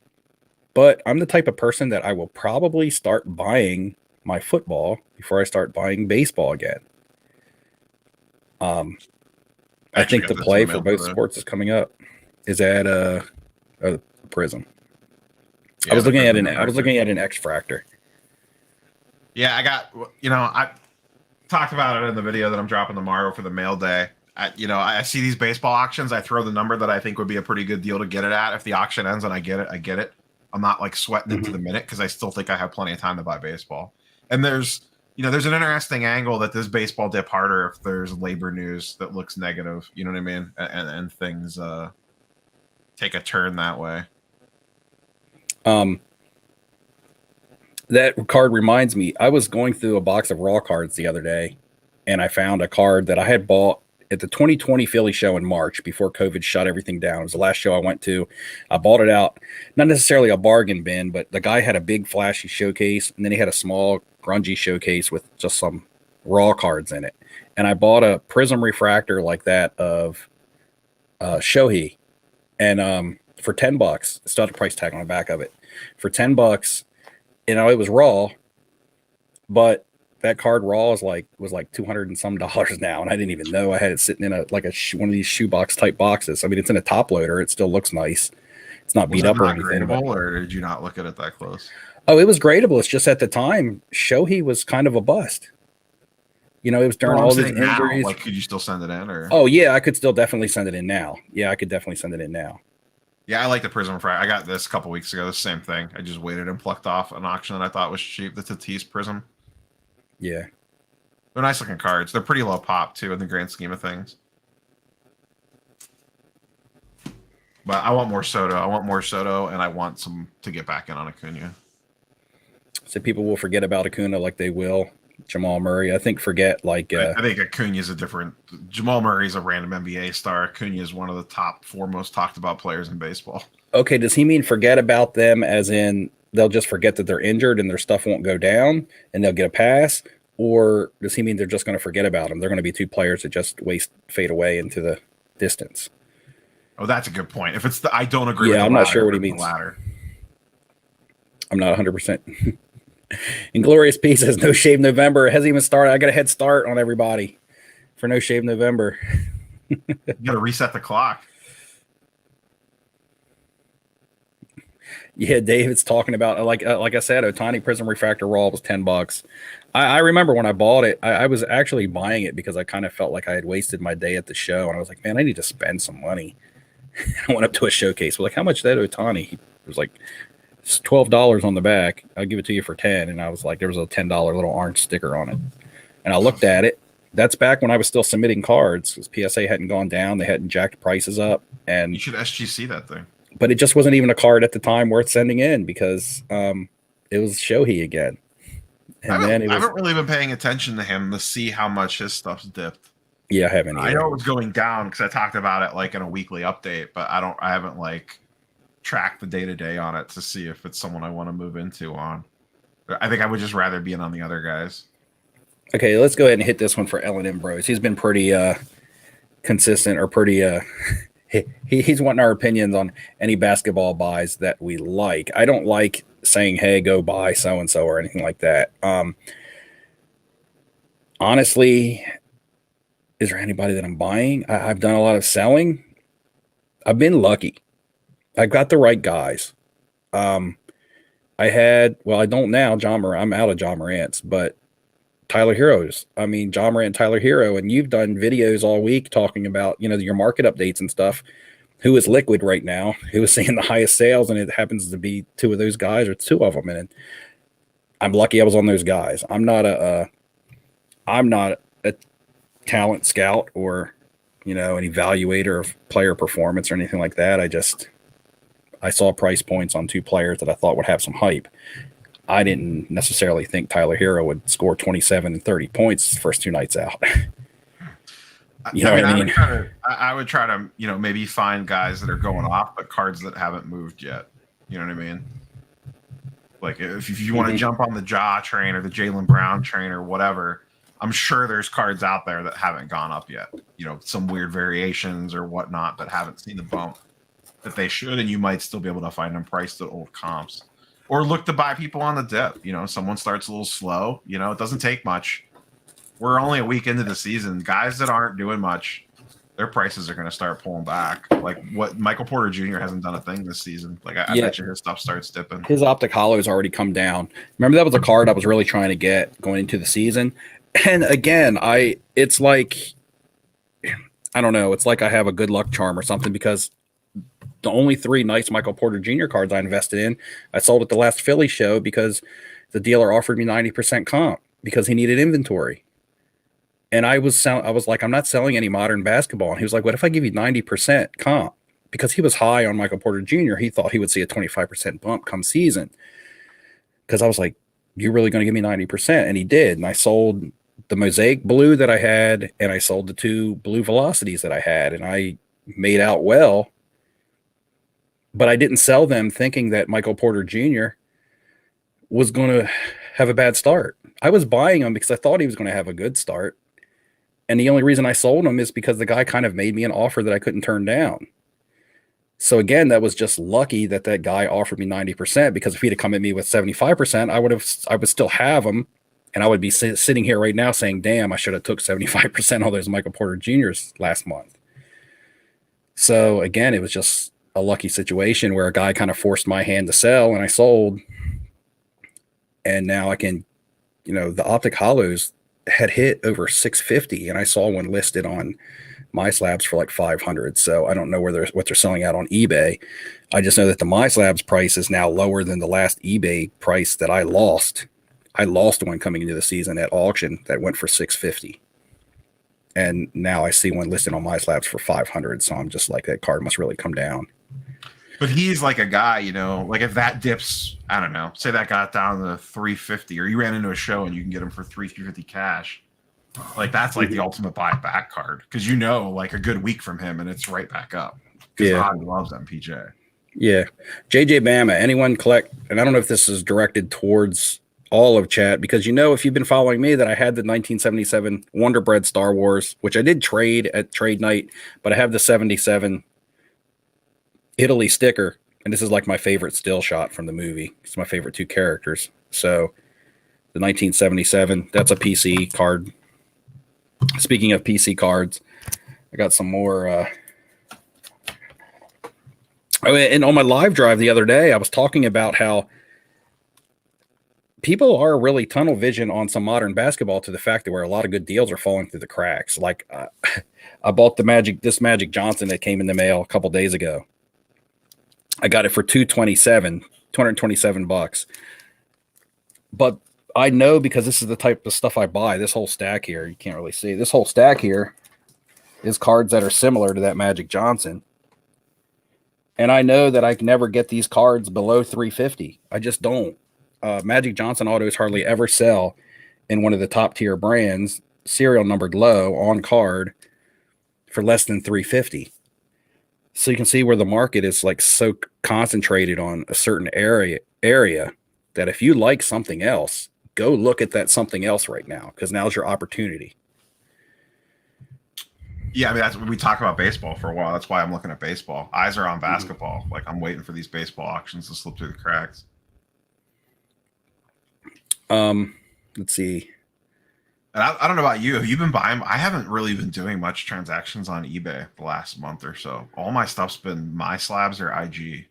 but I'm the type of person that I will probably start buying my football before I start buying baseball again. I think the play for both sports is coming up. Is that a Prism? Yeah, I was looking at an X-Fractor. Yeah, I talked about it in the video that I'm dropping tomorrow for the mail day. I see these baseball auctions. I throw the number that I think would be a pretty good deal to get it at. If the auction ends and I get it. I'm not sweating into the minute because I still think I have plenty of time to buy baseball. And there's an interesting angle that this baseball dip harder if there's labor news that looks negative. You know what I mean? And things take a turn that way. That card reminds me, I was going through a box of raw cards the other day, and I found a card that I had bought at the 2020 Philly show in March before COVID shut everything down. It was the last show I went to. I bought it out, not necessarily a bargain bin, but the guy had a big flashy showcase, and then he had a small grungy showcase with just some raw cards in it. And I bought a Prism refractor like that of Shohei, and for $10, it still had a price tag on the back of it. For $10, it was raw, but that card raw was like $200 and some now, and I didn't even know I had it sitting in one of these shoebox type boxes. I mean, it's in a top loader. It still looks nice. It's not beat up or anything. Or did you not look at it that close? Oh, it was gradable. It's just at the time, Shohei was kind of a bust. It was during all these injuries. Could you still send it in? Or oh yeah, I could still definitely send it in now. Yeah, I could definitely send it in now. Yeah, I like the Prism Fry. I got this a couple weeks ago. The same thing. I just waited and plucked off an auction that I thought was cheap. The Tatis Prism. Yeah. They're nice looking cards. They're pretty low pop too in the grand scheme of things. But I want more Soto. And I want some to get back in on Acuna. So people will forget about Acuna like they will Jamal Murray. I think I think Acuna's a different. Jamal Murray's a random NBA star. Acuna is one of the top 4 most talked about players in baseball. Okay, does he mean forget about them as in they'll just forget that they're injured and their stuff won't go down and they'll get a pass? Or does he mean they're just going to forget about them? They're going to be 2 players that just fade away into the distance. Oh, that's a good point. If it's I don't agree with I'm not sure what he means. Latter. I'm not 100%. Inglorious Peace says No Shave November. It hasn't even started. I got a head start on everybody for No Shave November. You got to reset the clock. Yeah, David's talking about like I said, Otani Prism Refractor Raw was $10. I remember when I bought it, I was actually buying it because I kind of felt like I had wasted my day at the show, and I was like, man, I need to spend some money. I went up to a showcase. We're like, how much is that Otani? It was like it's $12 on the back. I'll give it to you for 10. And I was like, there was a $10 little orange sticker on it. And I looked at it. That's back when I was still submitting cards because PSA hadn't gone down. They hadn't jacked prices up. And you should SGC that thing. But it just wasn't even a card at the time worth sending in because it was Shohei again. And I haven't really been paying attention to him to see how much his stuff's dipped. Yeah, I haven't either. I know it was going down because I talked about it like in a weekly update, but I haven't like tracked the day-to-day on it to see if it's someone I want to move into on. I think I would just rather be in on the other guys. Okay, let's go ahead and hit this one for L&M Bros. He's been pretty consistent or pretty he's wanting our opinions on any basketball buys that we like. I don't like saying, hey, go buy so-and-so or anything like that. Honestly, is there anybody that I'm buying? I've done a lot of selling. I've been lucky. I got the right guys. I don't now, John Morant. I'm out of John Morant's, but Tyler Heroes. I mean, John Morant, Tyler Hero, and you've done videos all week talking about, your market updates and stuff. Who is liquid right now? Who is seeing the highest sales? And it happens to be two of those guys or two of them. And I'm lucky I was on those guys. I'm not a talent scout or, an evaluator of player performance or anything like that. I saw price points on two players that I thought would have some hype. I didn't necessarily think Tyler Hero would score 27 and 30 points his first two nights out. What I mean? I would try to, maybe find guys that are going off, but cards that haven't moved yet. You know what I mean? Like if you want to jump on the Ja train or the Jaylen Brown train or whatever, I'm sure there's cards out there that haven't gone up yet. Some weird variations or whatnot that haven't seen the bump that they should, and you might still be able to find them priced at old comps. Or look to buy people on the dip. Someone starts a little slow. It doesn't take much. We're only a week into the season. Guys that aren't doing much, their prices are going to start pulling back. Like what Michael Porter Jr. hasn't done a thing this season. Like I bet you his stuff starts dipping. His Optic Hollow has already come down. Remember that was a card I was really trying to get going into the season. And again, it's like, I don't know. It's like I have a good luck charm or something because the only three nice Michael Porter Jr. cards I invested in, I sold at the last Philly show because the dealer offered me 90% comp because he needed inventory. And I was like, I'm not selling any modern basketball. And he was like, what if I give you 90% comp? Because he was high on Michael Porter Jr. He thought he would see a 25% bump come season. Because I was like, you're really going to give me 90%? And he did. And I sold the Mosaic Blue that I had, and I sold the two Blue Velocities that I had. And I made out well. But I didn't sell them thinking that Michael Porter Jr. was going to have a bad start. I was buying him because I thought he was going to have a good start. And the only reason I sold him is because the guy kind of made me an offer that I couldn't turn down. So again, that was just lucky that guy offered me 90%, because if he'd have come at me with 75%, I would still have him. And I would be sitting here right now saying, damn, I should have took 75% of those Michael Porter Jr.'s last month. So again, it was just a lucky situation where a guy kind of forced my hand to sell and I sold. And now I can, the Optic Hollows had hit over 650 and I saw one listed on My Slabs for like 500. So I don't know what they're selling out on eBay. I just know that the My Slabs price is now lower than the last eBay price that I lost. I lost one coming into the season at auction that went for 650. And now I see one listed on My Slabs for 500. So I'm just like, that card must really come down. But he's like a guy, like if that dips, I don't know, say that got down to 350, or you ran into a show and you can get him for 350 cash. Like that's like the ultimate buy back card, because like a good week from him and it's right back up. Because Hobby loves MPJ. Yeah. JJ Bama, anyone collect, and I don't know if this is directed towards all of chat, because if you've been following me, that I had the 1977 Wonder Bread Star Wars, which I did trade at trade night, but I have the 77 Italy sticker, and this is like my favorite still shot from the movie. It's my favorite two characters. So the 1977. That's a PC card. Speaking of PC cards, I got some more. And on my live drive the other day, I was talking about how people are really tunnel vision on some modern basketball to the fact that where a lot of good deals are falling through the cracks. Like I bought this Magic Johnson that came in the mail a couple days ago. I got it for $227. But I know, because this is the type of stuff I buy, this whole stack here, you can't really see. This whole stack here is cards that are similar to that Magic Johnson. And I know that I can never get these cards below $350. I just don't. Magic Johnson autos hardly ever sell in one of the top tier brands, serial numbered low on card, for less than $350. So you can see where the market is like so concentrated on a certain area that if you like something else, go look at that something else right now, because now's your opportunity. Yeah, I mean, that's we talk about baseball for a while. That's why I'm looking at baseball. Eyes are on basketball. Like, I'm waiting for these baseball auctions to slip through the cracks. Let's see. And I don't know about you. Have you been buying? I haven't really been doing much transactions on eBay the last month or so. All my stuff's been my slabs or IG.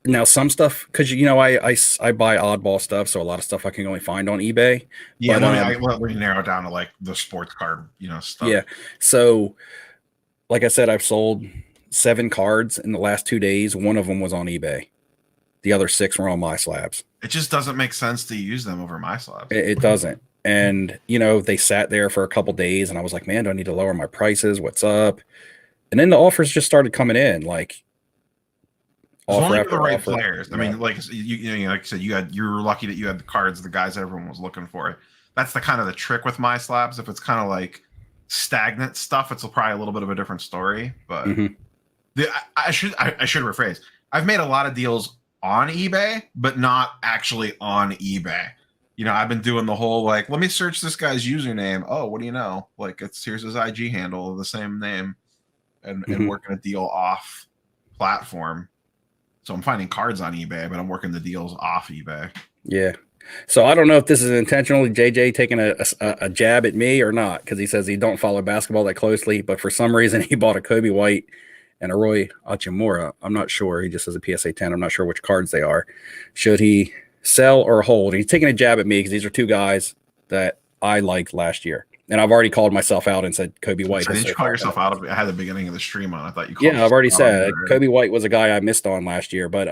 Now some stuff, because I buy oddball stuff, so a lot of stuff I can only find on eBay. Yeah, but we narrow it down to like the sports card, stuff. Yeah. So, like I said, I've sold 7 cards in the last 2 days. One of them was on eBay. The other 6 were on my slabs. It just doesn't make sense to use them over my slabs. It doesn't. And, they sat there for a couple days, and I was like, man, do I need to lower my prices? What's up? And then the offers just started coming in, like only for the right players. I mean, like like I said, you were lucky that you had the cards, the guys everyone was looking for. That's the kind of the trick with my slabs. If it's kind of like stagnant stuff, it's probably a little bit of a different story. But I should rephrase. I've made a lot of deals on eBay, but not actually on eBay. I've been doing the whole like, let me search this guy's username. Oh, what do you know? Like, here's his IG handle, the same name, and working a deal off platform. So I'm finding cards on eBay, but I'm working the deals off eBay. Yeah. So I don't know if this is intentionally JJ taking a jab at me or not, because he says he don't follow basketball that closely, but for some reason he bought a Kobe White and a Roy Hachimura. I'm not sure. He just says a PSA 10. I'm not sure which cards they are. Should he sell or hold? He's taking a jab at me because these are 2 guys that I liked last year. And I've already called myself out and said Kobe White. So did you call yourself out of it? I had the beginning of the stream on. I thought you called I've already said Kobe White was a guy I missed on last year, but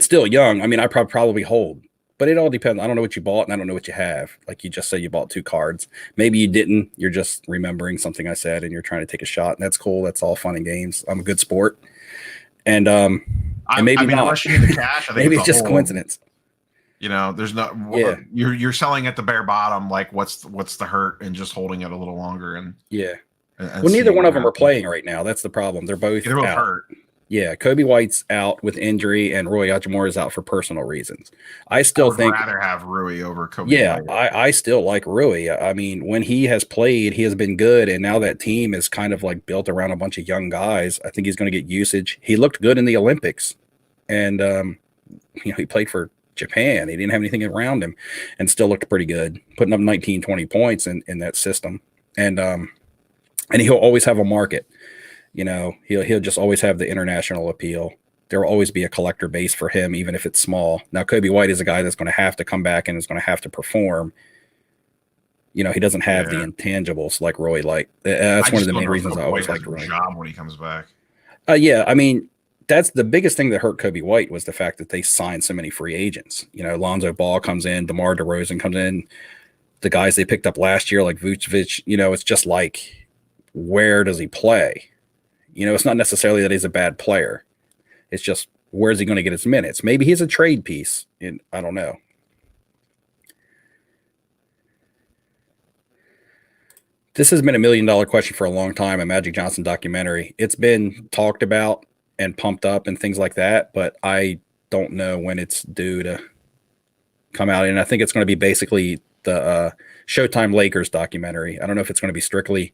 still young. I mean, I probably hold, but it all depends. I don't know what you bought and I don't know what you have. Like you just said, you bought 2 cards. Maybe you didn't. You're just remembering something I said and you're trying to take a shot, and that's cool. That's all fun and games. I'm a good sport. And maybe not. Unless you need the cash, I think maybe it's just coincidence. There's not. Yeah. You're selling at the bare bottom. Like, what's the hurt in just holding it a little longer? And well, neither one of them are playing right now. That's the problem. They're both out. Hurt. Yeah, Kobe White's out with injury, and Roy Hachimura is out for personal reasons. I would rather have Rui over Kobe. Yeah, I still like Rui. I mean, when he has played, he has been good, and now that team is kind of like built around a bunch of young guys. I think he's going to get usage. He looked good in the Olympics, and he played for Japan. He didn't have anything around him and still looked pretty good, putting up 19, 20 points in that system. And he'll always have a market. He'll just always have the international appeal. There will always be a collector base for him, even if it's small. Now, Kobe White is a guy that's going to have to come back and is going to have to perform. He doesn't have the intangibles like Roy. That's one of the main reasons I always liked Roy. Job when he comes back. I mean, that's the biggest thing that hurt Kobe White was the fact that they signed so many free agents. Lonzo Ball comes in, DeMar DeRozan comes in, the guys they picked up last year like Vucevic. It's just like, where does he play? It's not necessarily that he's a bad player. It's just, where's he going to get his minutes? Maybe he's a trade piece. I don't know. This has been $1 million question for a long time, a Magic Johnson documentary. It's been talked about and pumped up and things like that, but I don't know when it's due to come out. And I think it's going to be basically the Showtime Lakers documentary. I don't know if it's going to be strictly,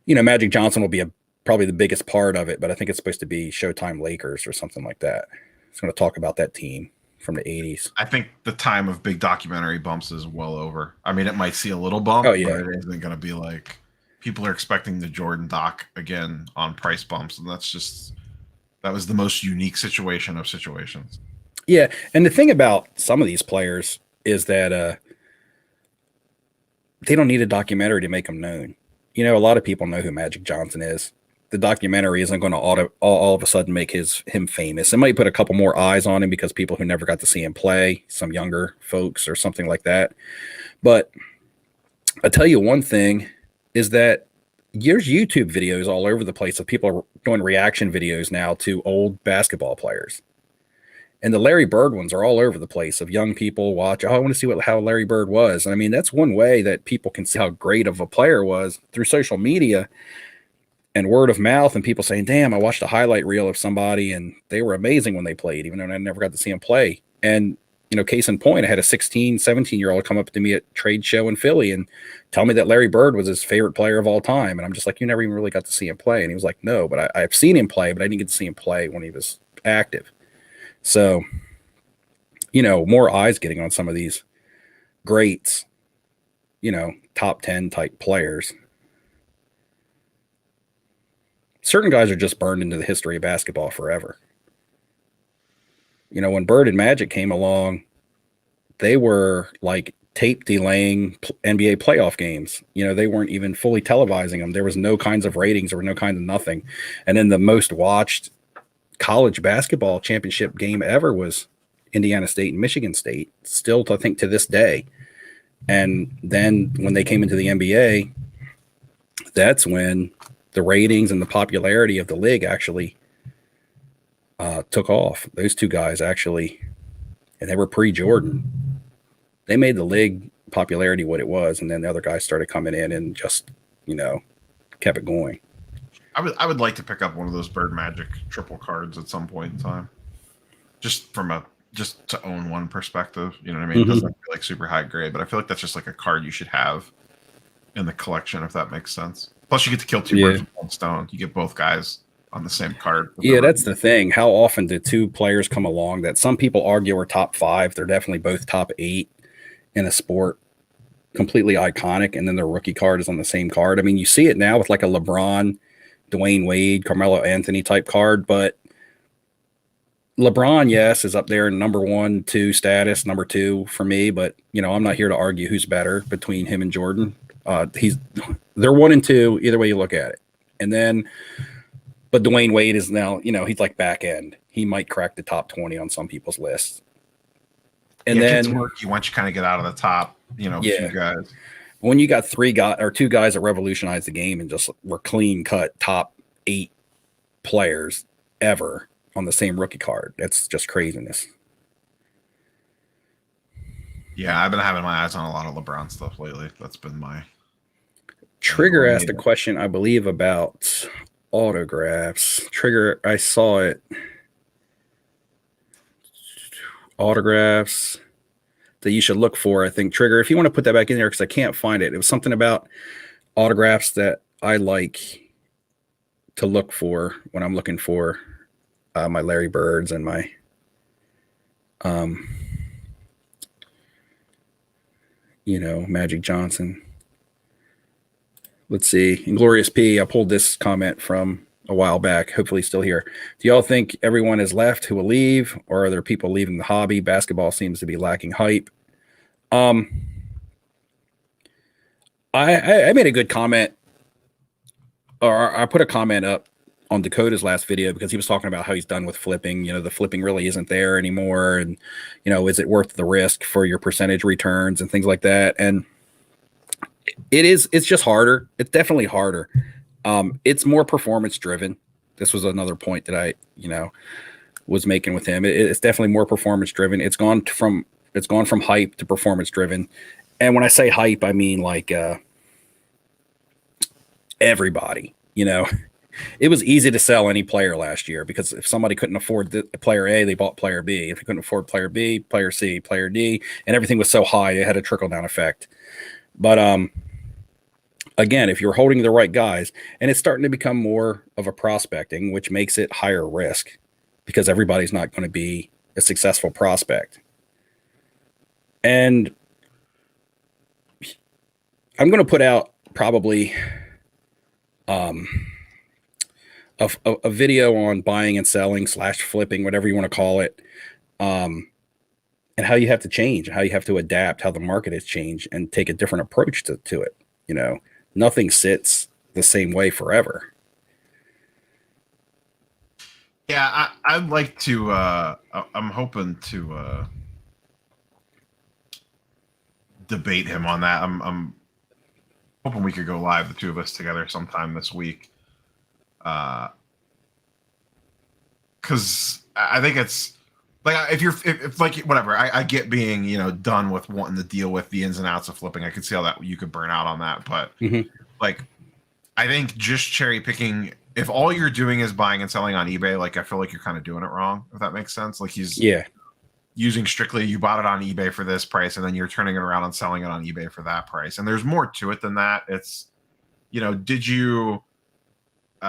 Magic Johnson will be probably the biggest part of it, but I think it's supposed to be Showtime Lakers or something like that. It's going to talk about that team from the 80s. I think the time of big documentary bumps is well over. I mean, it might see a little bump, Oh, yeah. but it isn't going to be like people are expecting the Jordan doc again on price bumps, and that was the most unique situation of situations. Yeah, and the thing about some of these players is that they don't need a documentary to make them known. You know, a lot of people know who Magic Johnson is. The documentary isn't going to all of a sudden make him famous. It might put a couple more eyes on him because people who never got to see him play, some younger folks or something like that. But I'll tell you one thing is that there's YouTube videos all over the place of people doing reaction videos now to old basketball players. And the Larry Bird ones are all over the place of young people watch. Oh, I want to see how Larry Bird was. And I mean, that's one way that people can see how great of a player was through social media and word of mouth, and people saying, damn, I watched a highlight reel of somebody and they were amazing when they played, even though I never got to see them play. And, you know, case in point, I had a 16, 17-year-old come up to me at trade show in Philly and tell me that Larry Bird was his favorite player of all time. And I'm just like, you never even really got to see him play. And he was like, no, but I've seen him play, but I didn't get to see him play when he was active. So, you know, more eyes getting on some of these greats, you know, top 10 type players. Certain guys are just burned into the history of basketball forever. You know, when Bird and Magic came along, they were like tape delaying NBA playoff games. You know, they weren't even fully televising them. There was no kinds of ratings. There were no kinds of nothing. And then the most watched college basketball championship game ever was Indiana State and Michigan State, still, I think, to this day. And then when they came into the NBA, that's when the ratings and the popularity of the league actually took off. Those two guys actually, and they were pre-Jordan, they made the league popularity what it was, and then the other guys started coming in and just, you know, kept it going. I would like to pick up one of those Bird Magic triple cards at some point in time, just to own one perspective. You know what I mean? It doesn't feel like super high grade, but I feel like that's just like a card you should have in the collection, if that makes sense. Plus, you get to kill two birds with one stone. You get both guys on the same card. Yeah, that's the thing. How often do two players come along that some people argue are top 5? They're definitely both top 8 in a sport, completely iconic, and then their rookie card is on the same card. I mean, you see it now with like a LeBron, Dwayne Wade, Carmelo Anthony type card, but LeBron, yes, is up there in number 1, 2 status, number 2 for me, but you know, I'm not here to argue who's better between him and Jordan. They're 1 and 2 either way you look at it. And then, but Dwayne Wade is now, you know, he's like back end. He might crack the top 20 on some people's lists. And then it's murky once you kind of get out of the top, you know, few guys. When you got 2 guys that revolutionized the game and just were clean cut top 8 players ever on the same rookie card, that's just craziness. Yeah, I've been having my eyes on a lot of LeBron stuff lately. That's been my Trigger asked a question, I believe, about autographs. Trigger, I saw it. Autographs that you should look for, I think. Trigger, if you want to put that back in there, because I can't find it. It was something about autographs that I like to look for when I'm looking for my Larry Birds and my you know, Magic Johnson. Let's see. Inglorious P, I pulled this comment from a while back, hopefully still here. Do y'all think everyone is left who will leave, or are there people leaving the hobby? Basketball seems to be lacking hype. I made a good comment, or I put a comment up on Dakota's last video because he was talking about how he's done with flipping. You know, the flipping really isn't there anymore. And, you know, is it worth the risk for your percentage returns and things like that? And it's just harder. It's definitely harder. It's more performance driven. This was another point that I, you know, was making with him. It's definitely more performance driven. It's gone from hype to performance driven. And when I say hype, I mean like everybody, you know. It was easy to sell any player last year because if somebody couldn't afford the player A, they bought player B. If they couldn't afford player B, player C, player D, and everything was so high, it had a trickle down effect. But again, if you're holding the right guys, and it's starting to become more of a prospecting, which makes it higher risk because everybody's not going to be a successful prospect. And I'm going to put out probably a video on buying and selling / flipping, whatever you want to call it, and how you have to change, how you have to adapt, how the market has changed, and take a different approach to it. You know, nothing sits the same way forever. Yeah, I'd like to. I'm hoping to debate him on that. I'm hoping we could go live, the two of us together, sometime this week. Because I think it's like, if like, whatever, I get being, you know, done with wanting to deal with the ins and outs of flipping. I could see how that you could burn out on that, but like, I think just cherry picking, if all you're doing is buying and selling on eBay, like, I feel like you're kind of doing it wrong, if that makes sense. Like, he's using strictly, you bought it on eBay for this price, and then you're turning it around and selling it on eBay for that price. And there's more to it than that. It's, you know, did you, you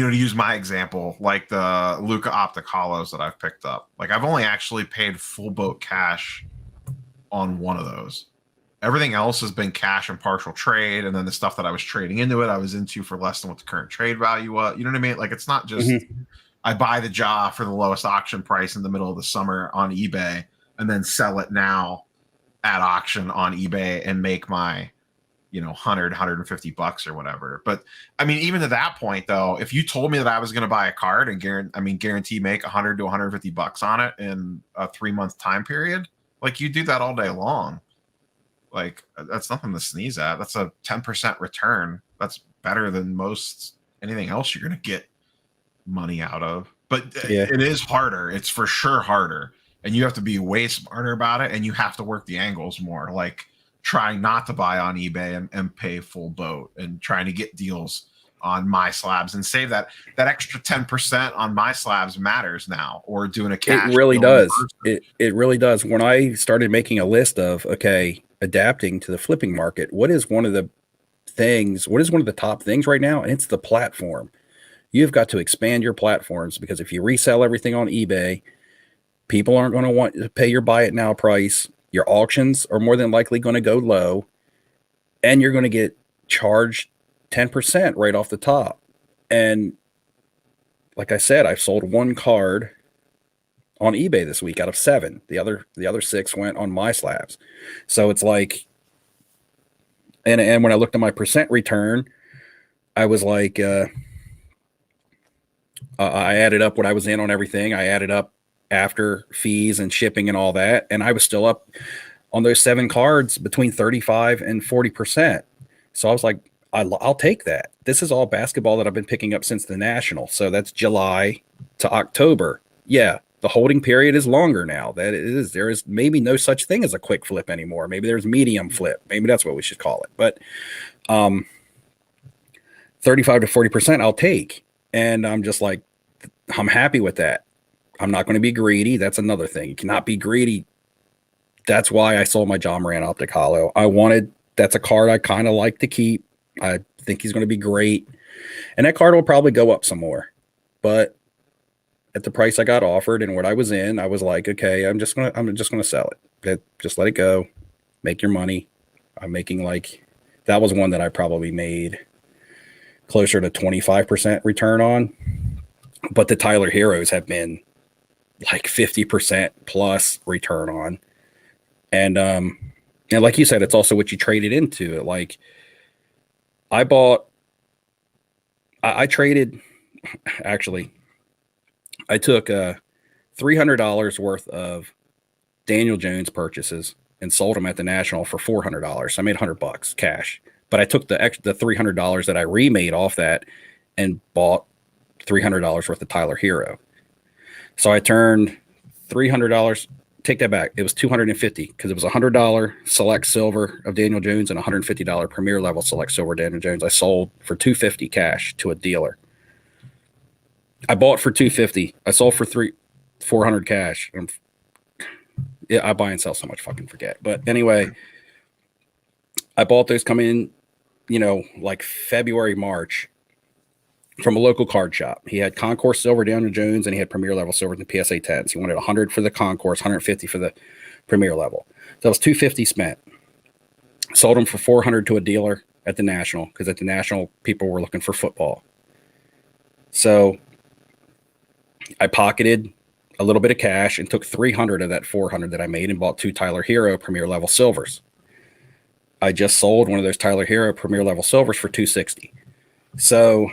know, to use my example, like the Luca Optic Hollows that I've picked up, like, I've only actually paid full boat cash on one of those. Everything else has been cash and partial trade, and then the stuff that I was trading into it, I was into for less than what the current trade value was. You know what I mean? Like, it's not just I buy the jaw for the lowest auction price in the middle of the summer on eBay and then sell it now at auction on eBay and make my, you know, 150 bucks or whatever. But I mean, even to that point though, if you told me that I was going to buy a card and guarantee make 100 to 150 bucks on it in a 3-month time period, like, you do that all day long. Like, that's nothing to sneeze at. That's a 10% return. That's better than most anything else you're going to get money out of. But it is harder. It's for sure harder. And you have to be way smarter about it. And you have to work the angles more. Like, trying not to buy on eBay and pay full boat, and trying to get deals on my slabs and save that extra 10% on my slabs matters now, or doing a cash. It really does. It really does. When I started making a list of, okay, adapting to the flipping market, what is one of the top things right now? And it's the platform. You've got to expand your platforms, because if you resell everything on eBay, people aren't going to want to pay your buy it now price. Your auctions are more than likely going to go low, and you're going to get charged 10% right off the top. And like I said, I've sold one card on eBay this week out of 7. The other 6 went on my slabs. So it's like, and when I looked at my percent return, I was like, I added up what I was in on everything. I added up after fees and shipping and all that, and I was still up on those 7 cards between 35 and 40%. So I was like, I'll take that. This is all basketball that I've been picking up since the National. So that's July to October. Yeah, the holding period is longer now. That is, there is maybe no such thing as a quick flip anymore. Maybe there's medium flip. Maybe that's what we should call it. But 35 to 40% I'll take. And I'm just like, I'm happy with that. I'm not going to be greedy. That's another thing. You cannot be greedy. That's why I sold my John Moran Optic Hollow. That's a card I kind of like to keep. I think he's going to be great. And that card will probably go up some more. But at the price I got offered and what I was in, I was like, okay, I'm just going to sell it. Just let it go. Make your money. I'm making that was one that I probably made closer to 25% return on. But the Tyler Heroes have been like 50% plus return on. And like you said, it's also what you traded into. Like, I traded, actually, I took $300 worth of Daniel Jones purchases and sold them at the National for $400. I made $100 cash, but I took the $300 that I remade off that and bought $300 worth of Tyler Hero. So I turned $300. Take that back. It was $250, because it was $100 select silver of Daniel Jones and $150 premier level select silver Daniel Jones. I sold for $250 cash to a dealer. I bought for $250. I sold for $400 cash. I buy and sell so much, fucking forget. But anyway, I bought those coming in, like February, March. from a local card shop. He had Concourse Silver Daniel Jones, and he had Premier Level Silver in the PSA 10s. He wanted 100 for the Concourse, 150 for the Premier Level. So that was 250 spent. Sold them for 400 to a dealer at the National, because at the National, people were looking for football. So I pocketed a little bit of cash and took 300 of that 400 that I made and bought 2 Tyler Hero Premier Level Silvers. I just sold one of those Tyler Hero Premier Level Silvers for 260. So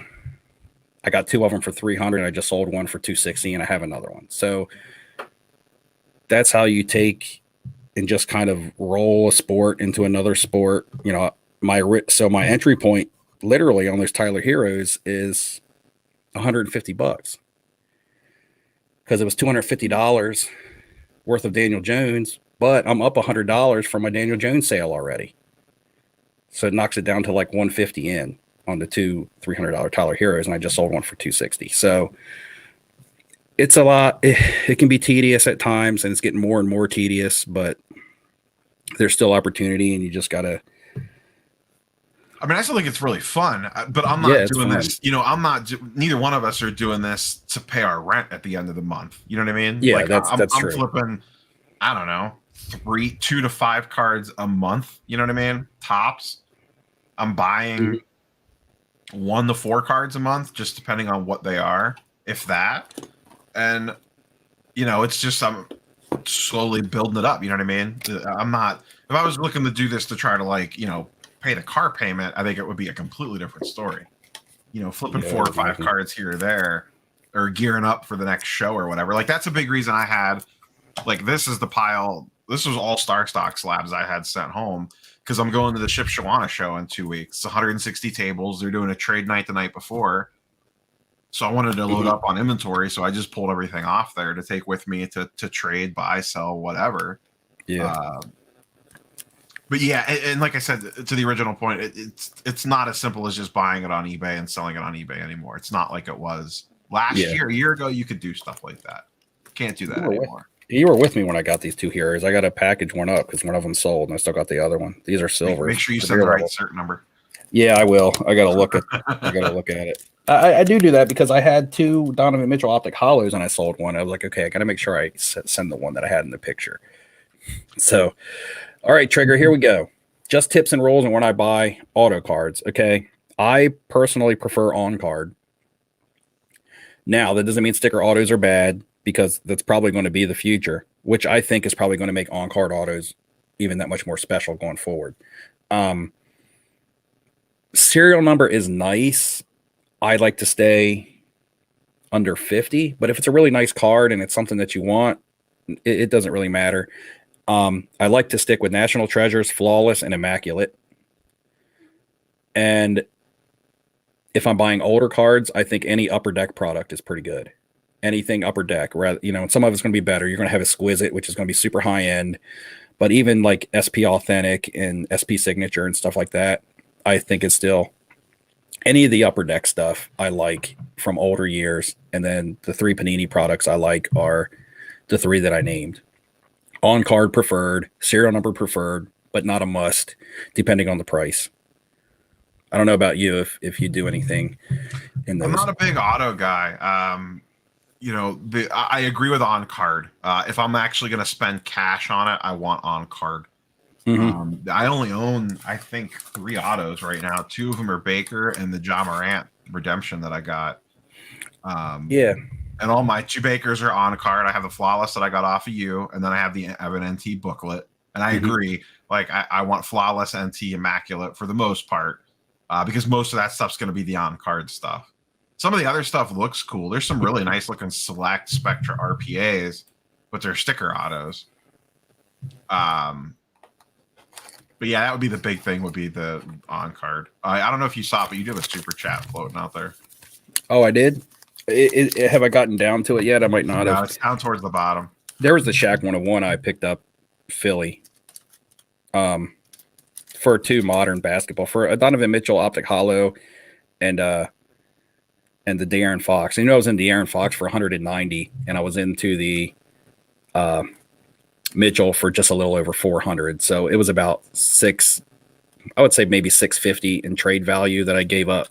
I got 2 of them for 300, and I just sold one for 260, and I have another one. So that's how you take and just kind of roll a sport into another sport. You know, my entry point literally on those Tyler Heroes is $150, because it was $250 worth of Daniel Jones, but I'm up $100 from my Daniel Jones sale already. So it knocks it down to like 150 in on the 2 $300 Tyler Heroes, and I just sold one for 260. So it's a lot. It can be tedious at times, and it's getting more and more tedious, but there's still opportunity, and you just got to. I mean, I still think it's really fun, but I'm not doing this. You know, neither one of us are doing this to pay our rent at the end of the month. You know what I mean? Yeah, like, that's true. I'm flipping, I don't know, 2 to 5 cards a month. You know what I mean? Tops. I'm buying 1 to 4 cards a month, just depending on what they are, if that. And, you know, it's just, I'm slowly building it up. You know what I mean? I'm not, if I was looking to do this to try to, like, you know, pay the car payment, I think it would be a completely different story. You know, flipping 4 or 5 cards here or there, or gearing up for the next show or whatever. Like, that's a big reason I had, like, this is the pile. This was all Star Stock slabs I had sent home, because I'm going to the Ship Shawana show in 2 weeks. It's 160 tables. They're doing a trade night the night before. So I wanted to load up on inventory. So I just pulled everything off there to take with me to trade, buy, sell, whatever. Yeah. But yeah, and like I said, to the original point, it's not as simple as just buying it on eBay and selling it on eBay anymore. It's not like it was last year. A year ago, you could do stuff like that. Can't do that anymore. You were with me when I got these 2 Heroes. I got to package one up because one of them sold, and I still got the other one. These are silver. Make sure you send the right cert number. Yeah, I will. I got to look at. I got to look at it. I do that because I had 2 Donovan Mitchell optic hollows, and I sold one. I was like, okay, I got to make sure I send the one that I had in the picture. So, all right, Trigger, here we go. Just tips and rules on when I buy auto cards. Okay, I personally prefer on card. Now, that doesn't mean sticker autos are bad, because that's probably going to be the future, which I think is probably going to make on-card autos even that much more special going forward. Serial number is nice. I like to stay under 50, but if it's a really nice card and it's something that you want, it doesn't really matter. I like to stick with National Treasures, Flawless, and Immaculate. And if I'm buying older cards, I think any Upper Deck product is pretty good. Anything Upper Deck, rather, you know, some of it's going to be better. You're going to have Exquisite, which is going to be super high end, but even like SP Authentic and SP Signature and stuff like that, I think it's still any of the Upper Deck stuff I like from older years. And then the 3 Panini products I like are the 3 that I named. On card preferred, serial number preferred, but not a must, depending on the price. I don't know about you if you do anything in those. I'm not a big auto guy. You know, I agree with on card. If I'm actually going to spend cash on it, I want on card. I only own, I think, 3 autos right now. 2 of them are Baker and the Ja Morant redemption that I got. And all my 2 Bakers are on card. I have the Flawless that I got off of you, and then I have the Evan NT booklet. And I agree. Like, I want Flawless, NT, Immaculate for the most part, because most of that stuff's going to be the on card stuff. Some of the other stuff looks cool. There's some really nice looking Select Spectra RPAs, but they're sticker autos. But yeah, that would be the big thing, would be the on card. I don't know if you saw it, but you did a super chat floating out there. Oh, I did? Have I gotten down to it yet? I might not have. It's down towards the bottom. There was the Shaq 101 I picked up, Philly, for 2 modern basketball, for a Donovan Mitchell optic hollow and the De'Aaron Fox. You know, I was in De'Aaron Fox for 190, and I was into the Mitchell for just a little over 400. So it was about I would say maybe 650 in trade value that I gave up.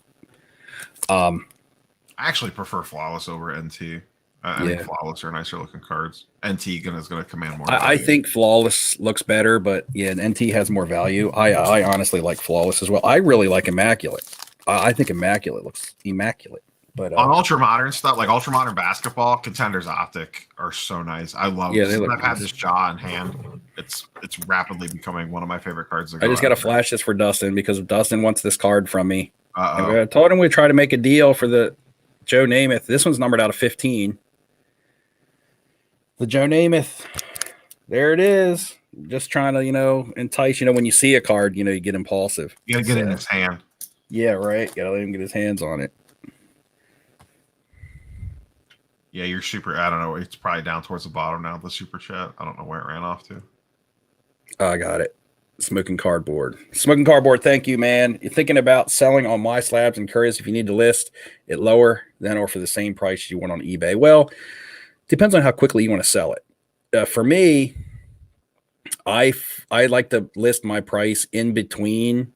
I actually prefer Flawless over NT. I think Flawless are nicer looking cards. NT is going to command more. I think Flawless looks better, but yeah, NT has more value. I honestly like Flawless as well. I really like Immaculate. I think Immaculate looks immaculate. But on ultra modern stuff, like ultra modern basketball, Contenders Optic are so nice. I love. Yeah, they look I've nice. had this jaw in hand. It's rapidly becoming one of my favorite cards. I just got to flash this for Dustin because Dustin wants this card from me. And I told him we'd try to make a deal for the Joe Namath. This one's numbered out of 15. The Joe Namath. There it is. Just trying to, entice, when you see a card, you get impulsive. You got to get it in his hand. Yeah, right. Got to let him get his hands on it. Yeah, you're super. I don't know. It's probably down towards the bottom now. The super chat. I don't know where it ran off to. I got it. Smoking Cardboard. Smoking Cardboard, thank you, man. You're thinking about selling on My Slabs and curious if you need to list it lower than or for the same price you want on eBay. Well, depends on how quickly you want to sell it. For me, I like to list my price in between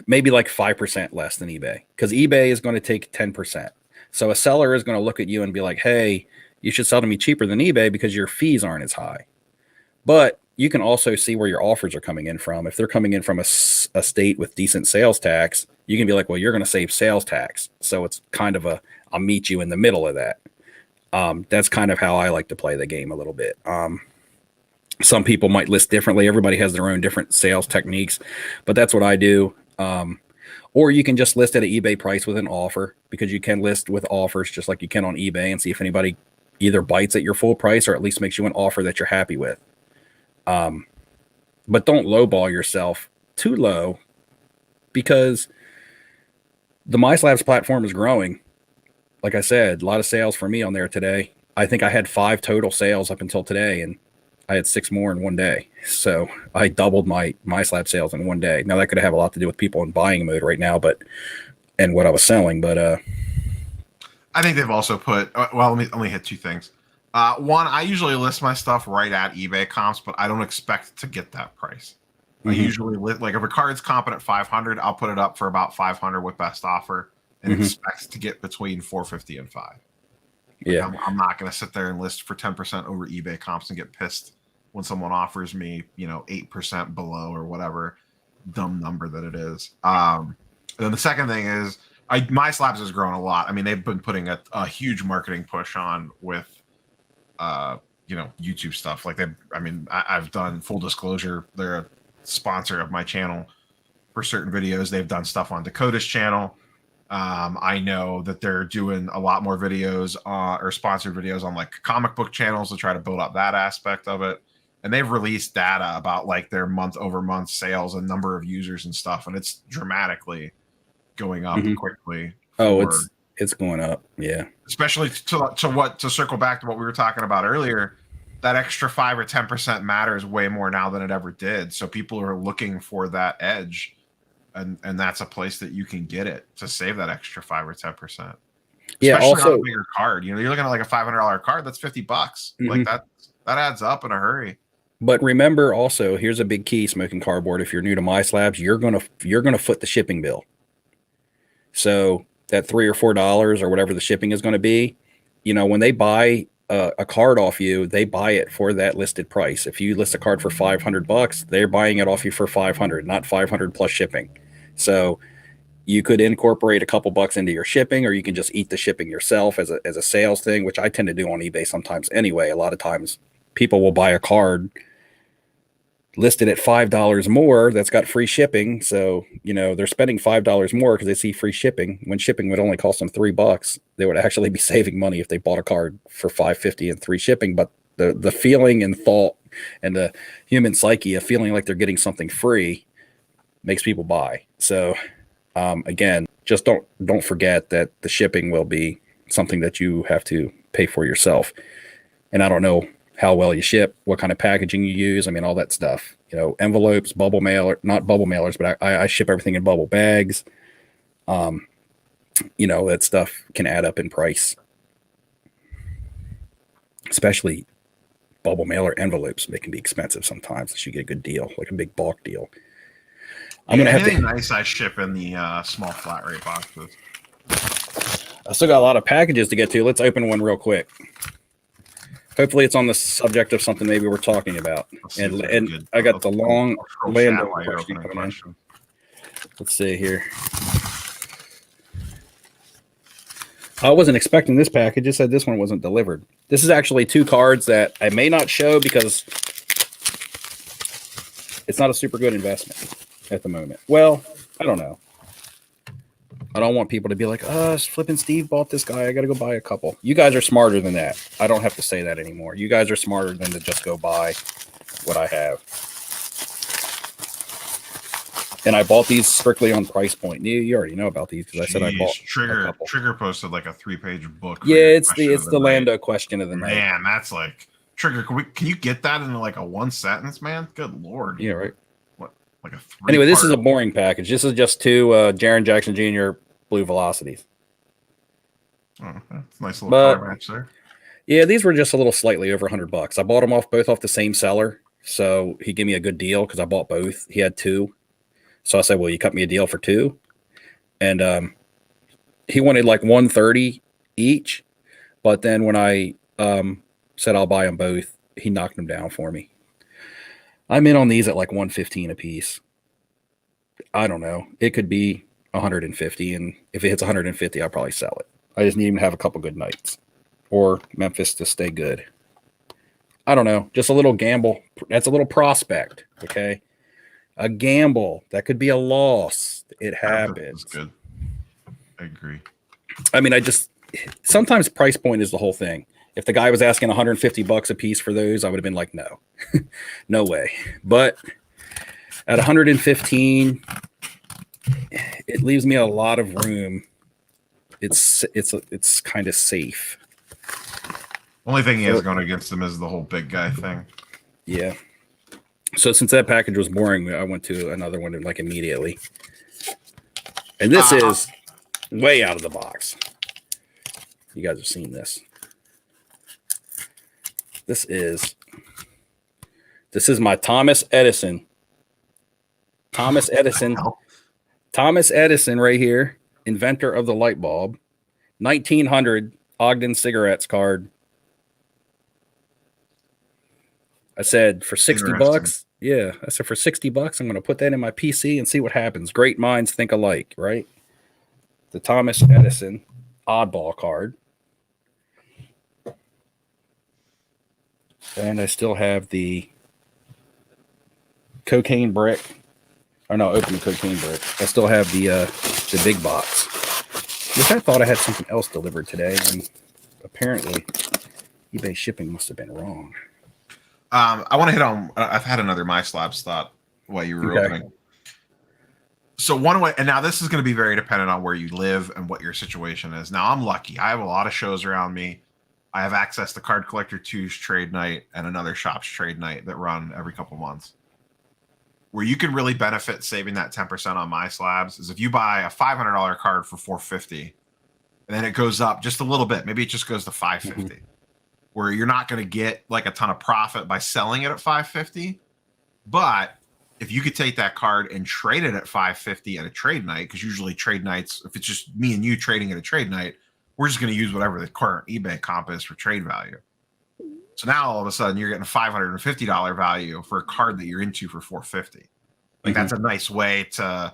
maybe like 5% less than eBay because eBay is going to take 10%. So a seller is going to look at you and be like, hey, you should sell to me cheaper than eBay because your fees aren't as high. But you can also see where your offers are coming in from. If they're coming in from a state with decent sales tax, you can be like, well, you're going to save sales tax. So it's kind of I'll meet you in the middle of that. That's kind of how I like to play the game a little bit. Some people might list differently. Everybody has their own different sales techniques, but that's what I do. Or you can just list at an eBay price with an offer because you can list with offers just like you can on eBay and see if anybody either bites at your full price or at least makes you an offer that you're happy with. But don't lowball yourself too low because the MySlabs platform is growing. Like I said, a lot of sales for me on there today. I think I had 5 total sales up until today, and I had 6 more in one day. So I doubled my MySlab sales in one day. Now that could have a lot to do with people in buying mode right now, and what I was selling. But I think they've also put. Well, let me hit 2 things. One, I usually list my stuff right at eBay comps, but I don't expect to get that price. I usually like if a card's comp at 500, I'll put it up for about 500 with best offer and expect to get between 450 and 5. Yeah, I'm not going to sit there and list for 10% over eBay comps and get pissed when someone offers me, 8% below or whatever dumb number that it is. And then the second thing is, My Slabs has grown a lot. I mean, they've been putting a huge marketing push on with, YouTube stuff. Like I've done, full disclosure, they're a sponsor of my channel for certain videos. They've done stuff on Dakota's channel. I know that they're doing a lot more videos or sponsored videos on like comic book channels to try to build up that aspect of it. And they've released data about like their month-over-month sales and number of users and stuff, and it's dramatically going up quickly. Oh, it's going up, yeah. Especially to circle back to what we were talking about earlier, that extra 5 or 10% matters way more now than it ever did. So people are looking for that edge. And that's a place that you can get it to save that extra 5 or 10%. Yeah. Especially Also, on a bigger card. You're looking at like a $500 card. That's $50. Like that adds up in a hurry. But remember, also, here's a big key: Smoking Cardboard. If you're new to MySlabs, you're gonna foot the shipping bill. So that $3 or $4 or whatever the shipping is going to be, when they buy a card off you, they buy it for that listed price. If you list a card for $500, they're buying it off you for $500, not $500 plus shipping. So you could incorporate a couple bucks into your shipping, or you can just eat the shipping yourself as a sales thing, which I tend to do on eBay sometimes anyway. A lot of times people will buy a card listed at $5 more that's got free shipping. So, they're spending $5 more because they see free shipping. When shipping would only cost them $3, they would actually be saving money if they bought a card for $5.50 and free shipping. But the feeling and thought and the human psyche of feeling like they're getting something free makes people buy. So again, just don't forget that the shipping will be something that you have to pay for yourself. And I don't know how well you ship, what kind of packaging you use. I mean, all that stuff, envelopes, bubble mailer, not bubble mailers, but I ship everything in bubble bags. That stuff can add up in price, especially bubble mailer envelopes. They can be expensive sometimes unless you get a good deal, like a big bulk deal. Anything nice I ship in the small flat rate boxes. I still got a lot of packages to get to. Let's open one real quick. Hopefully, it's on the subject of something maybe we're talking about. And I got the long Lando question coming in. Let's see here. I wasn't expecting this package. It said this one wasn't delivered. This is actually 2 cards that I may not show because it's not a super good investment at the moment. Well, I don't know. I don't want people to be like, flipping Steve bought this guy. I got to go buy a couple. You guys are smarter than that. I don't have to say that anymore. You guys are smarter than to just go buy what I have. And I bought these strictly on price point. You already know about these because I said I bought Trigger posted like a 3-page book. Yeah, it's the Lando question of the night. Man, that's like Trigger. Can you get that into like a 1 sentence, man? Good Lord. Yeah, right. What, like a 3? Anyway, this is a boring package. This is just 2 Jaren Jackson Jr. Blue Velocities. Oh, that's a nice little color match there. Yeah, these were just a little slightly over $100. I bought them both off the same seller, so he gave me a good deal because I bought both. He had 2. So I said, well, you cut me a deal for 2. And he wanted like $130 each. But then when I said I'll buy them both, he knocked them down for me. I'm in on these at like $115 a piece. I don't know. It could be $150. And if it hits $150, I'll probably sell it. I just need him to have a couple good nights. Or Memphis to stay good. I don't know. Just a little gamble. That's a little prospect. Okay. A gamble. That could be a loss. It happens. That's good. I agree. I mean, sometimes price point is the whole thing. If the guy was asking $150 a piece for those, I would have been like, no, no way. But at 115, it leaves me a lot of room. It's kind of safe. Only thing he has going against him is the whole big guy thing. Yeah. So since that package was boring, I went to another one like immediately. And this is way out of the box. You guys have seen this. This is my Thomas Edison. Thomas Edison right here, inventor of the light bulb. 1900 Ogden cigarettes card. I said for $60. Yeah, I said for $60, I'm going to put that in my PC and see what happens. Great minds think alike, right? The Thomas Edison oddball card. And I still have the cocaine brick. Or no, open the cocaine brick. I still have the big box. Which I thought I had something else delivered today, and apparently eBay shipping must have been wrong. I want to hit on. I've had another My Slabs thought while you were opening. So one way, and now this is going to be very dependent on where you live and what your situation is. Now I'm lucky; I have a lot of shows around me. I have access to Card Collector 2's trade night and another shop's trade night that run every couple months. Where you can really benefit saving that 10% on My Slabs is if you buy a $500 card for $450, and then it goes up just a little bit. Maybe it just goes to $550. Where you're not going to get like a ton of profit by selling it at $550. But if you could take that card and trade it at $550 at a trade night, because usually trade nights, if it's just me and you trading at a trade night, we're just going to use whatever the current eBay comp is for trade value. So now all of a sudden you're getting a $550 value for a card that you're into for $450. Like that's a nice way to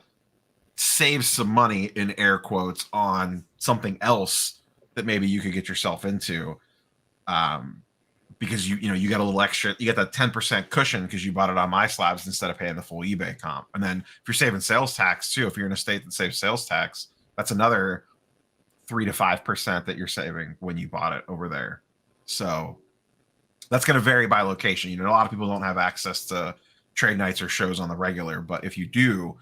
save some money in air quotes on something else that maybe you could get yourself into. Because you got a little extra, you get that 10% cushion because you bought it on My Slabs instead of paying the full eBay comp. And then if you're saving sales tax too, if you're in a state that saves sales tax, that's another 3 to 5% that you're saving when you bought it over there. So that's going to vary by location. A lot of people don't have access to trade nights or shows on the regular, but if you do,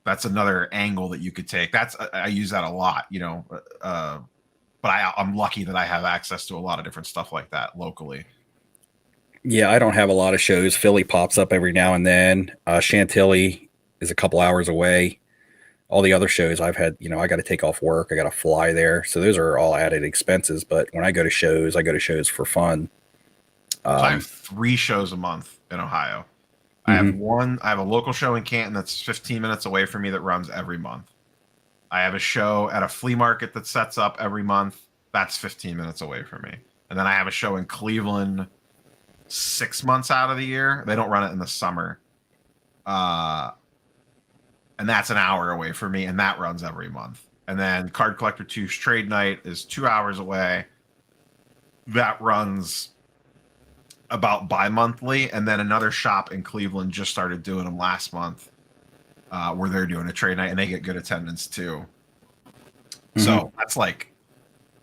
that's another angle that you could take. I use that a lot, but I'm lucky that I have access to a lot of different stuff like that locally. Yeah, I don't have a lot of shows. Philly pops up every now and then. Chantilly is a couple hours away. All the other shows I've had, I got to take off work. I got to fly there. So those are all added expenses. But when I go to shows for fun. So I have 3 shows a month in Ohio. I have a local show in Canton that's 15 minutes away from me that runs every month. I have a show at a flea market that sets up every month. That's 15 minutes away from me. And then I have a show in Cleveland 6 months out of the year. They don't run it in the summer. And that's an hour away from me, and that runs every month. And then Card Collector 2's trade night is 2 hours away. That runs about bi-monthly. And then another shop in Cleveland just started doing them last month, where they're doing a trade night, and they get good attendance too. So that's like,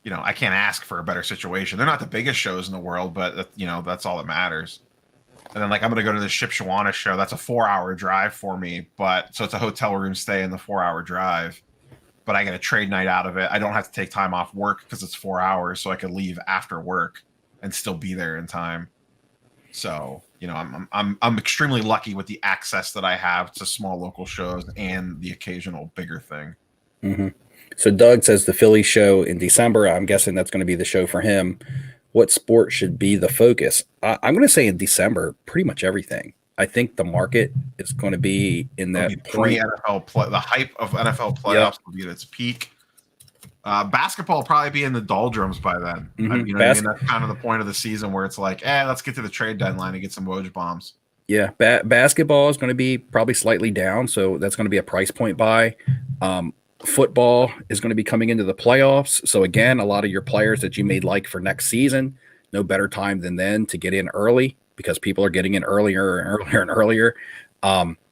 I can't ask for a better situation. They're not the biggest shows in the world, but that's all that matters. And then, like, I'm going to go to the Shipshawana show. That's a 4-hour drive for me, so it's a hotel room stay in the 4-hour drive. But I get a trade night out of it. I don't have to take time off work because it's 4 hours, so I could leave after work and still be there in time. So, I'm extremely lucky with the access that I have to small local shows and the occasional bigger thing. Mm-hmm. So Doug says the Philly show in December. I'm guessing that's going to be the show for him. What sport should be the focus? I'm going to say in December, pretty much everything. I think the market is going to be in that point. The hype of NFL playoffs will be at its peak. Basketball will probably be in the doldrums by then. Mm-hmm. I mean, that's kind of the point of the season where it's like, let's get to the trade deadline and get some Woj bombs. Yeah, basketball is going to be probably slightly down, so that's going to be a price point buy. Football is going to be coming into the playoffs. So again, a lot of your players that you may like for next season, no better time than then to get in early because people are getting in earlier and earlier and earlier.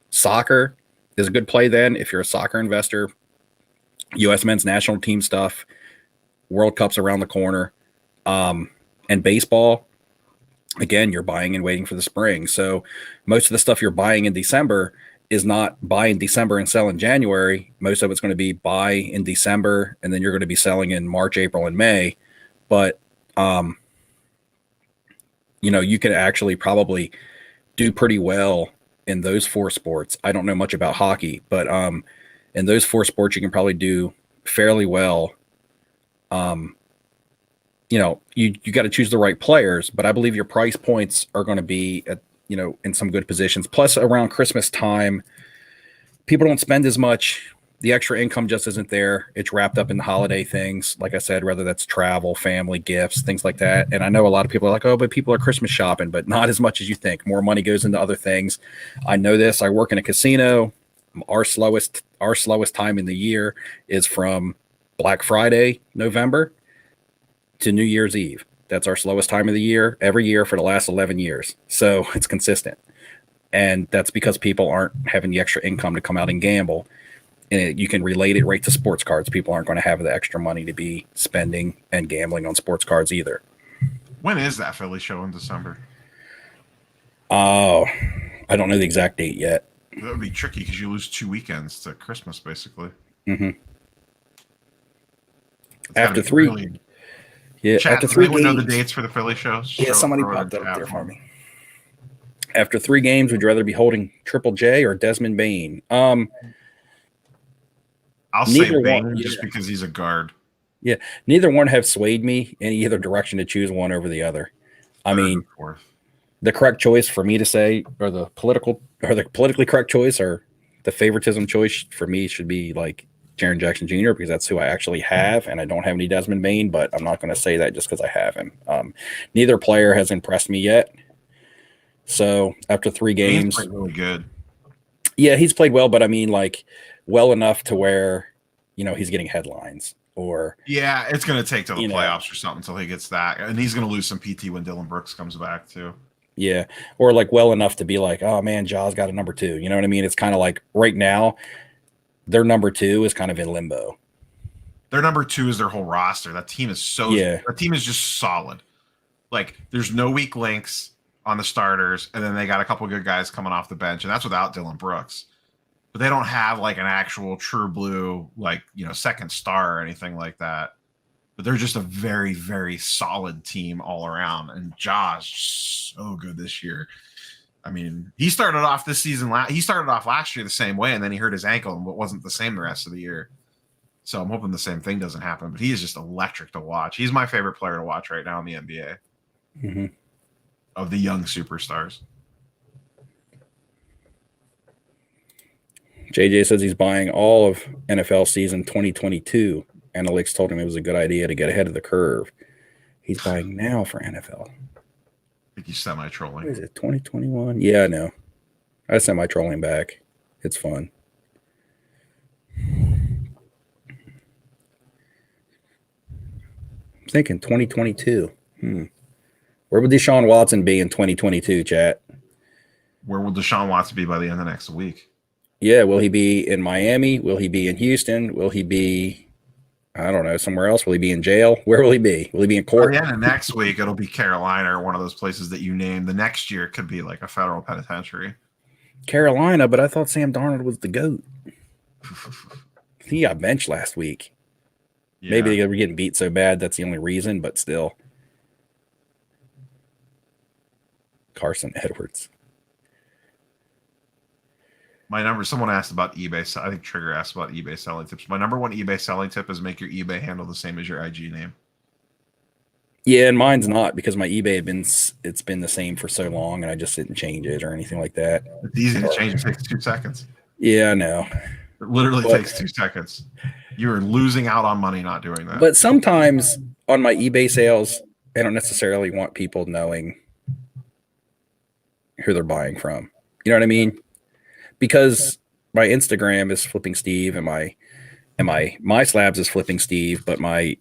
Soccer is a good play then if you're a soccer investor. U.S. men's national team stuff, World Cup's around the corner. And baseball, again, you're buying and waiting for the spring. So most of the stuff you're buying in December is not buy in December and sell in January. Most of it's going to be buy in December, and then you're going to be selling in March, April, and May. But, you can actually probably do pretty well in those 4 sports. I don't know much about hockey, but in those 4 sports, you can probably do fairly well. You got to choose the right players, but I believe your price points are going to be at, in some good positions. Plus, around Christmas time, people don't spend as much. The extra income just isn't there. It's wrapped up in the holiday things. Like I said, whether that's travel, family, gifts, things like that. And I know a lot of people are like, oh, but people are Christmas shopping, but not as much as you think. More money goes into other things. I know this. I work in a casino. Our slowest time in the year is from Black Friday, November, to New Year's Eve. That's our slowest time of the year, every year for the last 11 years. So it's consistent. And that's because people aren't having the extra income to come out and gamble. And you can relate it right to sports cards. People aren't going to have the extra money to be spending and gambling on sports cards either. When is that Philly show in December? Oh, I don't know the exact date yet. That would be tricky because you lose 2 weekends to Christmas, basically. Mm-hmm. After 3. Really... Yeah, Chat, after 3 games. Know the dates for the Philly shows? Yeah, somebody popped that up there for me. After 3 games, would you rather be holding Triple J or Desmond Bain? I'll say Bain one, just because he's a guard. Yeah, neither one have swayed me in either direction to choose one over the other. I mean, the correct choice for me to say, or the politically correct choice, or the favoritism choice for me should be like Jaren Jackson Jr. because that's who I actually have, and I don't have any Desmond Bain, but I'm not going to say that just because I have him. Neither player has impressed me yet. So after 3 games, he's played really good. Yeah, he's played well, but I mean, like, well enough to where he's getting headlines. Or it's going to take till the playoffs or something until he gets that, and he's going to lose some PT when Dylan Brooks comes back too. Yeah, or like well enough to be like, oh man, Jaws got a number 2. You know what I mean? It's kind of like right now, their number 2 is kind of in limbo. Their number 2 is their whole roster. That team is That team is just solid. Like, there's no weak links on the starters, and then they got a couple good guys coming off the bench, and that's without Dylan Brooks. But they don't have like an actual true blue, like, second star or anything like that. But they're just a very, very solid team all around. And Josh, so good this year. I mean, he started off this season. He started off last year the same way, and then he hurt his ankle and wasn't the same the rest of the year. So I'm hoping the same thing doesn't happen. But he is just electric to watch. He's my favorite player to watch right now in the NBA. Mm-hmm. Of the young superstars. JJ says he's buying all of NFL season 2022. Analytics told him it was a good idea to get ahead of the curve. He's buying now for NFL. I think he's semi-trolling. What is it, 2021? Yeah, I know. I semi-trolling back. It's fun. I'm thinking 2022. Where would Deshaun Watson be in 2022, chat? Where will Deshaun Watson be by the end of next week? Yeah, will he be in Miami? Will he be in Houston? Will he be, I don't know, somewhere else? Will he be in jail? Where will he be? Will he be in court? By the end of next week, it'll be Carolina or one of those places that you named. The next year could be like a federal penitentiary. Carolina, but I thought Sam Darnold was the GOAT. He got benched last week. Yeah. Maybe they were getting beat so bad that's the only reason, but still. Carson Edwards. My number, someone asked about eBay. I think Trigger asked about eBay selling tips. My number one eBay selling tip is make your eBay handle the same as your IG name. Yeah, and mine's not, because my eBay it's been the same for so long, and I just didn't change it or anything like that. It's easy to change. It takes 2 seconds. Yeah, I know. It literally takes 2 seconds. You're losing out on money not doing that. But sometimes on my eBay sales, I don't necessarily want people knowing who they're buying from. You know what I mean? Because my Instagram is Flipping Steve, and my slabs is Flipping Steve, but my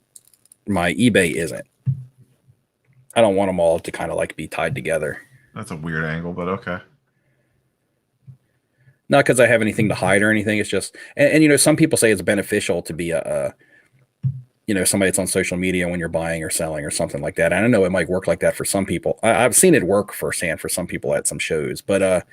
eBay isn't. I don't want them all to kind of like be tied together. That's a weird angle, but okay. Not because I have anything to hide or anything. It's just, and you know, some people say it's beneficial to be you know, somebody that's on social media when you're buying or selling or something like that. And I know it might work like that for some people. I've seen it work firsthand for some people at some shows, but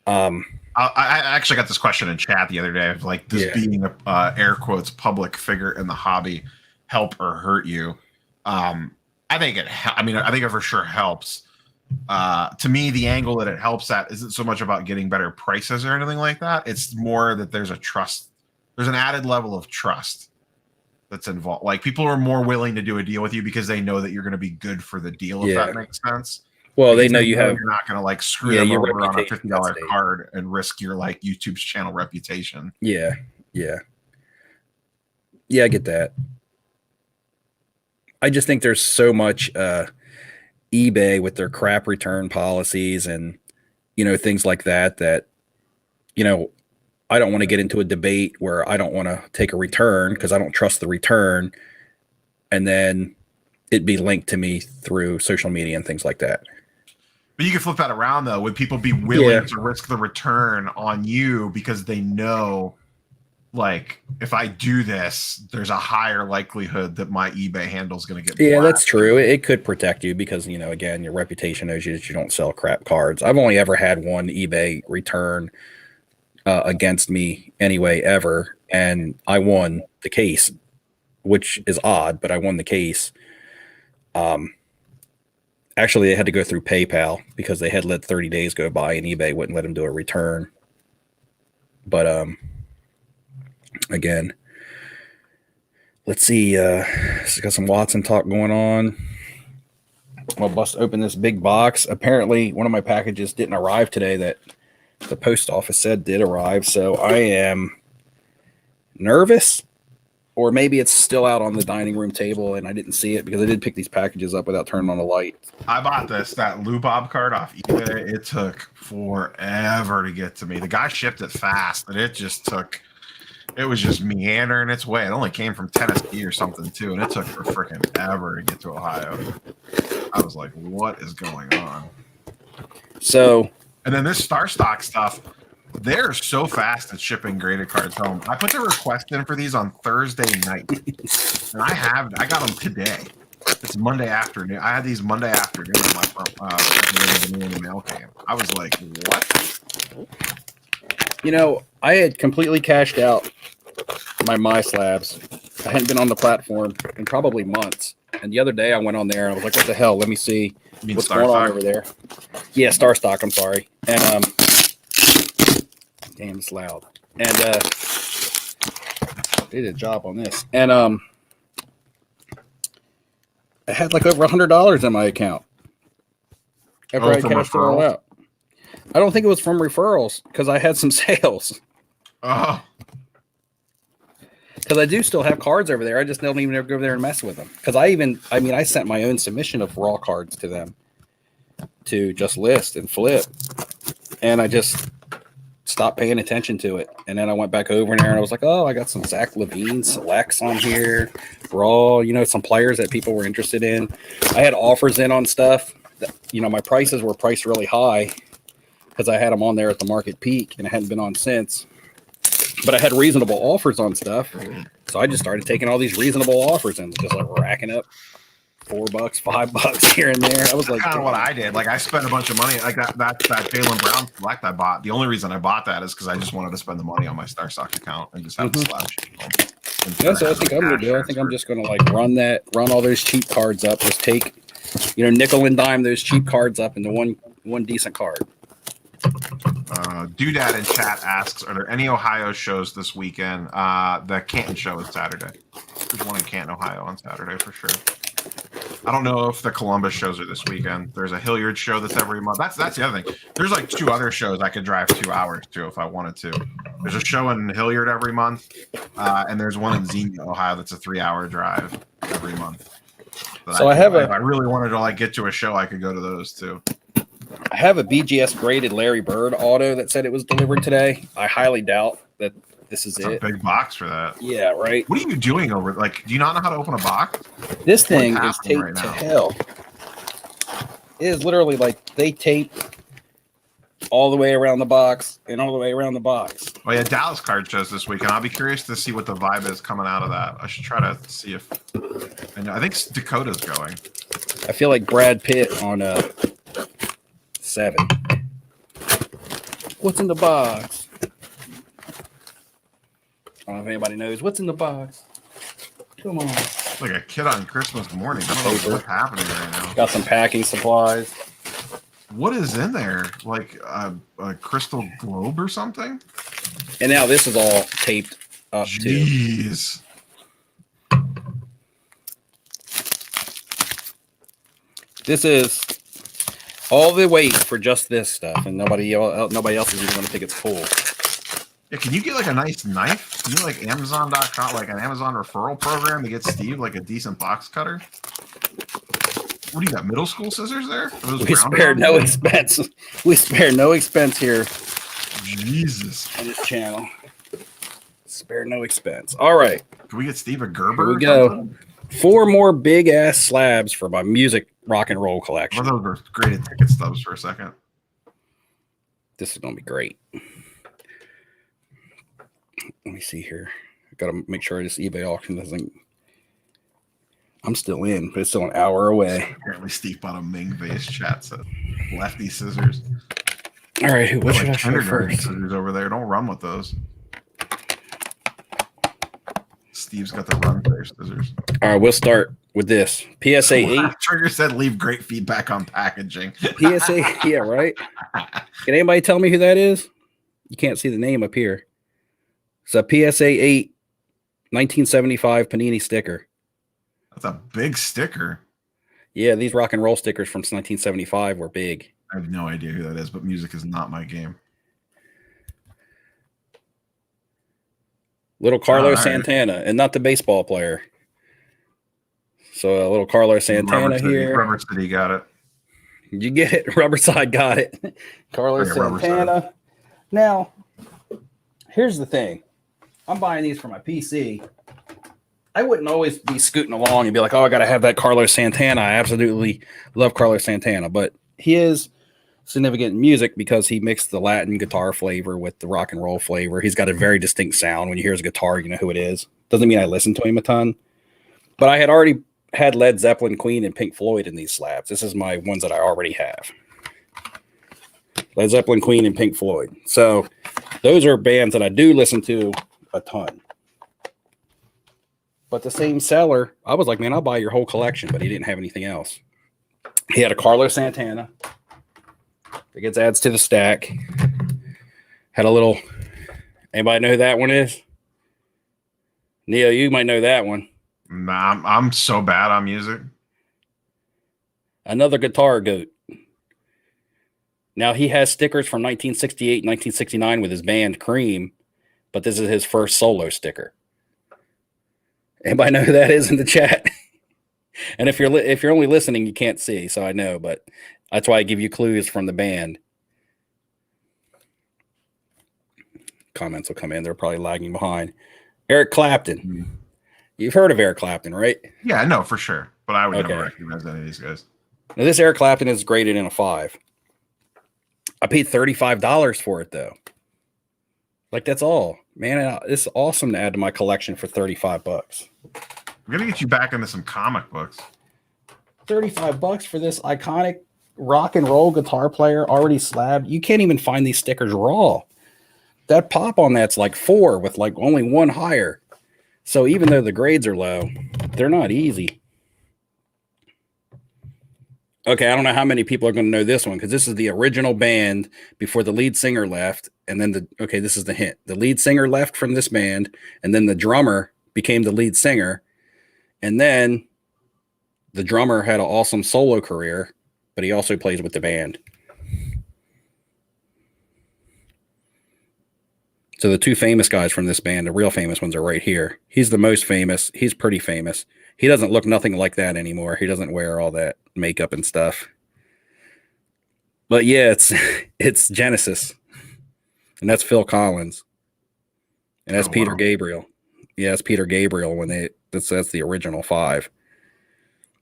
I actually got this question in chat the other day of like, does being a air quotes public figure in the hobby help or hurt you? I think it for sure helps. To me, the angle that it helps at isn't so much about getting better prices or anything like that. It's more that there's an added level of trust that's involved. Like, people are more willing to do a deal with you because they know that you're going to be good for the deal, if that makes sense. Well, they know you're not going to like screw them over on a $50 card and risk your like YouTube's channel reputation. Yeah, I get that. I just think there's so much eBay with their crap return policies and, you know, things like that, you know, I don't want to get into a debate where I don't want to take a return because I don't trust the return, and then it'd be linked to me through social media and things like that. But you can flip that around, though. Would people be willing to risk the return on you because they know, like, if I do this, there's a higher likelihood that my eBay handle is going to get blacked? That's true. It could protect you because, you know, again, your reputation knows you that you don't sell crap cards. I've only ever had one eBay return against me anyway, ever. And I won the case, which is odd, but I won the case. Actually, they had to go through PayPal because they had let 30 days go by and eBay wouldn't let them do a return. But again, let's see. Got some Watson talk going on. I'll bust open this big box. Apparently, one of my packages didn't arrive today that the post office said did arrive. So I am nervous, or maybe it's still out on the dining room table and I didn't see it because I did pick these packages up without turning on the light. I bought that Lou Bob card off eBay. It took forever to get to me. The guy shipped it fast, but it was just meandering its way. It only came from Tennessee or something too, and it took for freaking ever to get to Ohio. I was like, what is going on? So, and then this Star Stock stuff, they're so fast at shipping graded cards home. I put the request in for these on Thursday night, and I got them today. It's Monday afternoon. I had these Monday afternoon when the mail came. I was like, what? You know, I had completely cashed out my slabs. I hadn't been on the platform in probably months. And the other day I went on there and I was like, what the hell? Let me see what's going on over there. Yeah, Star Stock, I'm sorry. And damn, it's loud. And did a job on this. And I had like over $100 in my account after I cashed it all out. I don't think it was from referrals because I had some sales. Oh, Because I do still have cards over there. I just don't even ever go over there and mess with them. Because I sent my own submission of raw cards to them to just list and flip. And I just stopped paying attention to it. And then I went back over there and I was like, oh, I got some Zach Levine selects on here. Raw, some players that people were interested in. I had offers in on stuff. That, my prices were priced really high because I had them on there at the market peak and it hadn't been on since. But I had reasonable offers on stuff. So I just started taking all these reasonable offers and just like racking up $4, $5 here and there. I was like, kind of what I did. Like I spent a bunch of money. Like that Jaylen Brown select I bought. The only reason I bought that is because I just wanted to spend the money on my StarStock account and just have the slash. That's what I think I'm gonna do. I think I'm just gonna like run all those cheap cards up. Just take, nickel and dime those cheap cards up into one decent card. Doodad in chat asks, are there any Ohio shows this weekend? The Canton show is Saturday. There's one in Canton, Ohio on Saturday for sure. I don't know if the Columbus shows are this weekend. There's a Hilliard show that's every month. That's the other thing. There's like 2 other shows I could drive 2 hours to if I wanted to. There's a show in Hilliard every month, and there's one in Xenia, Ohio that's a 3-hour drive every month. So if I really wanted to like get to a show, I could go to those too. I have a BGS graded Larry Bird auto that said it was delivered today. I highly doubt that this is It's a big box for that. Yeah, right. What are you doing over? Like, do you not know how to open a box? This thing is taped to hell. It is literally like they tape all the way around the box and all the way around the box. Oh yeah, Dallas card shows this weekend. I'll be curious to see what the vibe is coming out of that. I should try to see if. And I think Dakota's going. I feel like Brad Pitt on 7. What's in the box? I don't know if anybody knows what's in the box. Come on. It's like a kid on Christmas morning. I don't know what's happening right now. Got some packing supplies. What is in there? Like a crystal globe or something? And now this is all taped up too. Jeez. This is all the wait for just this stuff, and nobody else is even going to think it's full. Yeah, can you get like a nice knife? Can you like Amazon.com, like an Amazon referral program to get Steve like a decent box cutter? What do you got? Middle school scissors there? We spared no expense. We spare no expense here. Jesus. On this channel. Spare no expense. All right. Can we get Steve a Gerber? Here we go. 4 more big ass slabs for my music rock and roll collection. Those were graded ticket stubs for a second. This is going to be great. Let me see here. I got to make sure this eBay auction doesn't. I'm still in, but it's still an hour away. Apparently, Steve bought a Ming vase. Chat said lefty scissors. All right, what should I show first? Scissors over there. Don't run with those. Steve's got the run player scissors. All right, we'll start with this PSA 8. Trigger said, "Leave great feedback on packaging." PSA, yeah, right. Can anybody tell me who that is? You can't see the name up here. It's a PSA 8 1975 Panini sticker. That's a big sticker. Yeah, these rock and roll stickers from 1975 were big. I have no idea who that is, but music is not my game. Little Carlos Santana, and not the baseball player. So a little Carlos Santana here. Rubber City got it. You get it. Rubberside got it. Carlos Santana. Now, here's the thing. I'm buying these for my PC. I wouldn't always be scooting along and be like, oh, I got to have that Carlos Santana. I absolutely love Carlos Santana. But he is significant in music because he mixed the Latin guitar flavor with the rock and roll flavor. He's got a very distinct sound. When you hear his guitar, you know who it is. Doesn't mean I listen to him a ton. But I had already had Led Zeppelin, Queen, and Pink Floyd in these slabs. This is my ones that I already have. Led Zeppelin, Queen, and Pink Floyd. So those are bands that I do listen to a ton. But the same seller, I was like, man, I'll buy your whole collection, but he didn't have anything else. He had a Carlos Santana. That gets adds to the stack. Had a little, anybody know who that one is? Neo, you might know that one. Nah, I'm so bad on music. Another guitar goat. Now he has stickers from 1968, 1969 with his band Cream but this is his first solo sticker. Anybody know who that is in the chat? And if you're only listening, you can't see, so I know, but that's why I give you clues from the band. Comments will come in. They're probably lagging behind. Eric Clapton. You've heard of Eric Clapton, right? Yeah, I know for sure, but I would never recognize any of these guys. Now, this Eric Clapton is graded in a 5. I paid $35 for it, though. Like, that's all. Man, it's awesome to add to my collection for $35. I'm going to get you back into some comic books. $35 for this iconic rock and roll guitar player already slabbed. You can't even find these stickers raw. That pop on that's like 4 with like only 1 higher. So even though the grades are low, they're not easy. Okay, I don't know how many people are going to know this one because this is the original band before the lead singer left. And then this is the hint. The lead singer left from this band, and then the drummer became the lead singer. And then the drummer had an awesome solo career, but he also plays with the band. So the 2 famous guys from this band, the real famous ones, are right here. He's the most famous. He's pretty famous. He doesn't look nothing like that anymore. He doesn't wear all that makeup and stuff. But yeah, it's Genesis. And that's Phil Collins. And that's Peter Gabriel. Yeah, it's Peter Gabriel that's the original 5.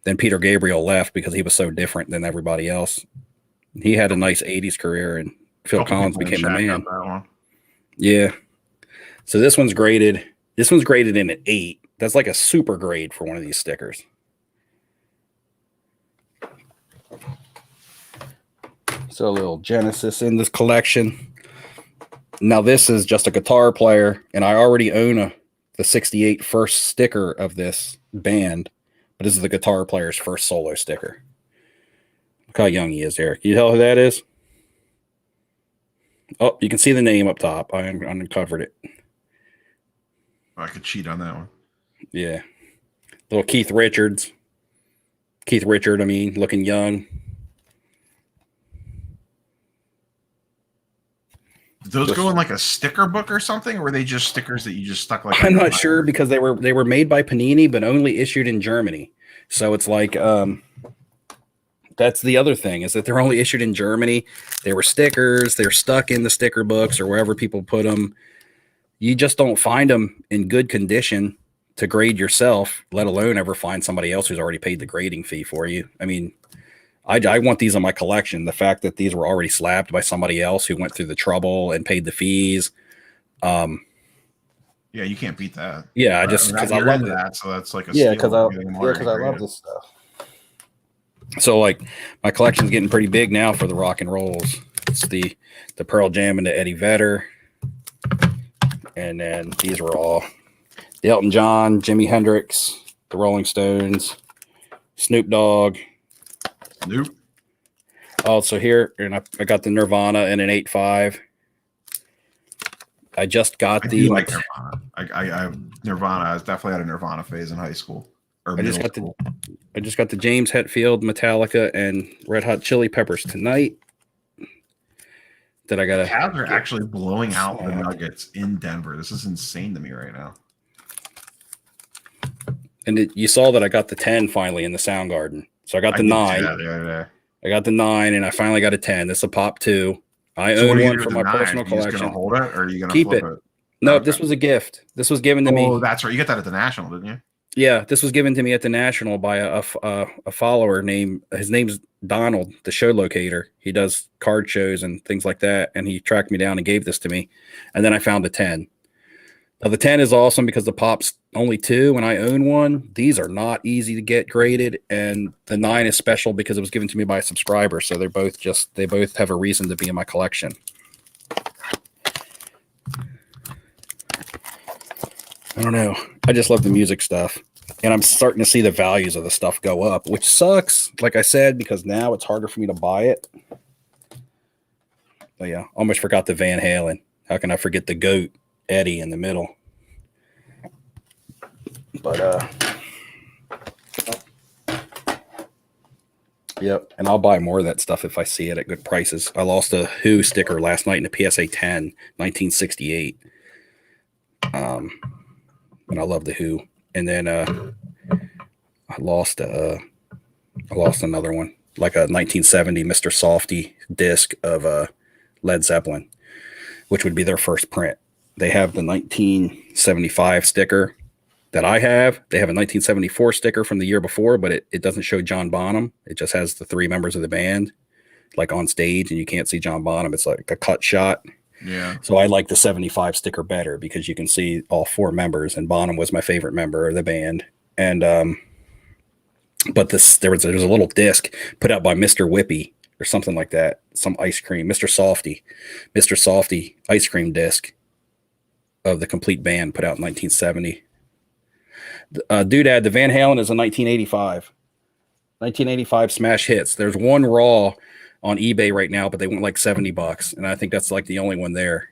Then Peter Gabriel left because he was so different than everybody else. He had a nice 80s career, and Phil Collins became the man. Yeah. So this one's graded. This one's graded in an 8. That's like a super grade for one of these stickers. So a little Genesis in this collection. Now this is just a guitar player, and I already own the 68 first sticker of this band, but this is the guitar player's first solo sticker. Look how young he is, Eric. You tell who that is? Oh, you can see the name up top. I uncovered it. I could cheat on that one. Yeah. Little Keith Richard, looking young. Did those go in like a sticker book or something, or were they just stickers that you just stuck like? I'm not sure because they were made by Panini, but only issued in Germany. So it's like that's the other thing, is that they're only issued in Germany. They were stickers. They're stuck in the sticker books or wherever people put them. You just don't find them in good condition to grade yourself, let alone ever find somebody else who's already paid the grading fee for you. I mean, I want these in my collection. The fact that these were already slapped by somebody else who went through the trouble and paid the fees. Yeah, you can't beat that. Yeah, I just because I love that. So that's like a because I love this stuff. So like my collection's getting pretty big now for the rock and rolls. It's the Pearl Jam and the Eddie Vedder, and then these were all the Elton John, Jimi Hendrix, the Rolling Stones, Snoop Dogg. Nope. Also here, and I got the Nirvana in an 8.5. I just got Nirvana. I Nirvana. I was definitely had a Nirvana phase in high school. I just got the James Hetfield, Metallica, and Red Hot Chili Peppers tonight. That I got. The Cavs are actually blowing out the Nuggets in Denver. This is insane to me right now. And you saw that I got the 10 finally in the Soundgarden. So I got the 9. I got the 9, and I finally got a 10. This is a Pop 2. I own one for my personal collection. Gonna hold it, or are you gonna keep it? No, this was a gift. This was given to me. Oh, that's right. You got that at the National, didn't you? Yeah, this was given to me at the National by a follower named. His name's Donald, the show locator. He does card shows and things like that, and he tracked me down and gave this to me. And then I found the 10. Now, the 10 is awesome because the Pop's only 2 and I own one. These are not easy to get graded, and the 9 is special because it was given to me by a subscriber. So they both have a reason to be in my collection. I don't know. I just love the music stuff, and I'm starting to see the values of the stuff go up, which sucks, like I said, because now it's harder for me to buy it. But yeah, almost forgot the Van Halen. How can I forget the GOAT? Eddie in the middle. But yep, and I'll buy more of that stuff if I see it at good prices. I lost a Who sticker last night in a PSA 10, 1968. And I love the Who. And then I lost another one, like a 1970 Mr. Softy disc of Led Zeppelin, which would be their first print. They have the 1975 sticker that I have. They have a 1974 sticker from the year before, but it doesn't show John Bonham. It just has the 3 members of the band like on stage, and you can't see John Bonham. It's like a cut shot. Yeah. So I like the 75 sticker better because you can see all 4 members, and Bonham was my favorite member of the band. And but there was a little disc put out by Mr. Whippy or something like that, some ice cream, Mr. Softy ice cream disc of the complete band put out in 1970. Doodad, the Van Halen is a 1985 smash hits. There's one raw on eBay right now, but they went like $70, and I think that's like the only one there.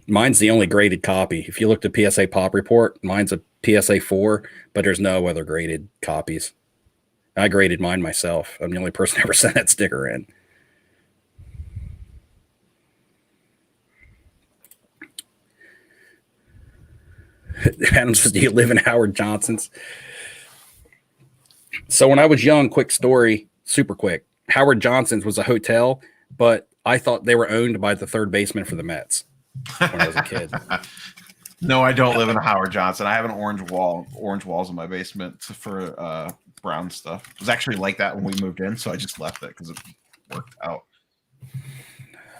Mine's the only graded copy. If you look at PSA Pop Report, mine's a PSA 4, but there's no other graded copies. I graded mine myself. I'm the only person ever sent that sticker in. Adam says, do you live in Howard Johnson's? So when I was young, quick story, super quick. Howard Johnson's was a hotel, but I thought they were owned by the third baseman for the Mets when I was a kid. No, I don't live in a Howard Johnson. I have an orange walls in my basement for brown stuff. It was actually like that when we moved in, so I just left it because it worked out.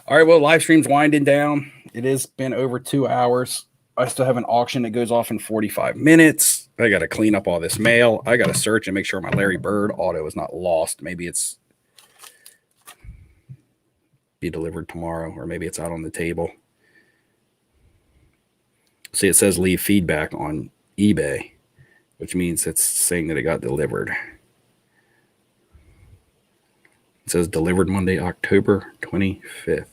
All right, well, live stream's winding down. It has been over 2 hours. I still have an auction that goes off in 45 minutes. I got to clean up all this mail. I got to search and make sure my Larry Bird auto is not lost. Maybe it's be delivered tomorrow, or maybe it's out on the table. See, it says leave feedback on eBay, which means it's saying that it got delivered. It says delivered Monday, October 25th.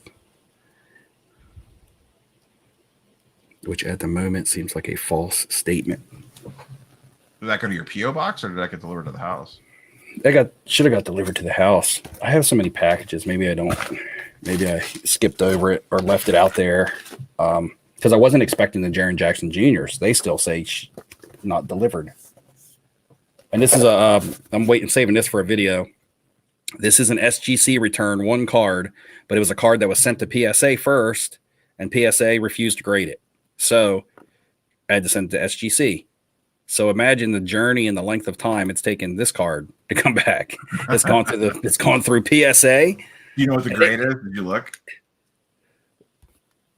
Which at the moment seems like a false statement. Did that go to your P.O. box, or did that get delivered to the house? Should have got delivered to the house. I have so many packages. Maybe I don't. Maybe I skipped over it or left it out there. Because I wasn't expecting the Jaren Jackson Juniors. They still say not delivered. And this is I'm saving this for a video. This is an SGC return, 1 card, but it was a card that was sent to PSA first, and PSA refused to grade it. So I had to send it to SGC. So imagine the journey and the length of time it's taken this card to come back. It's gone through PSA. You know what the grade is? Did you look?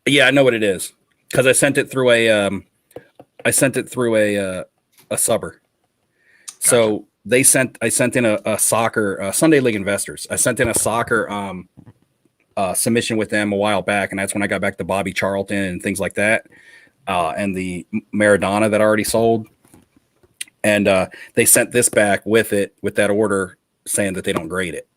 Yeah, I know what it is because I sent it through a subber. Gotcha. So I sent in a soccer Sunday League Investors. I sent in a soccer submission with them a while back, and that's when I got back to Bobby Charlton and things like that, and the Maradona that I already sold. And they sent this back with that order saying that they don't grade it.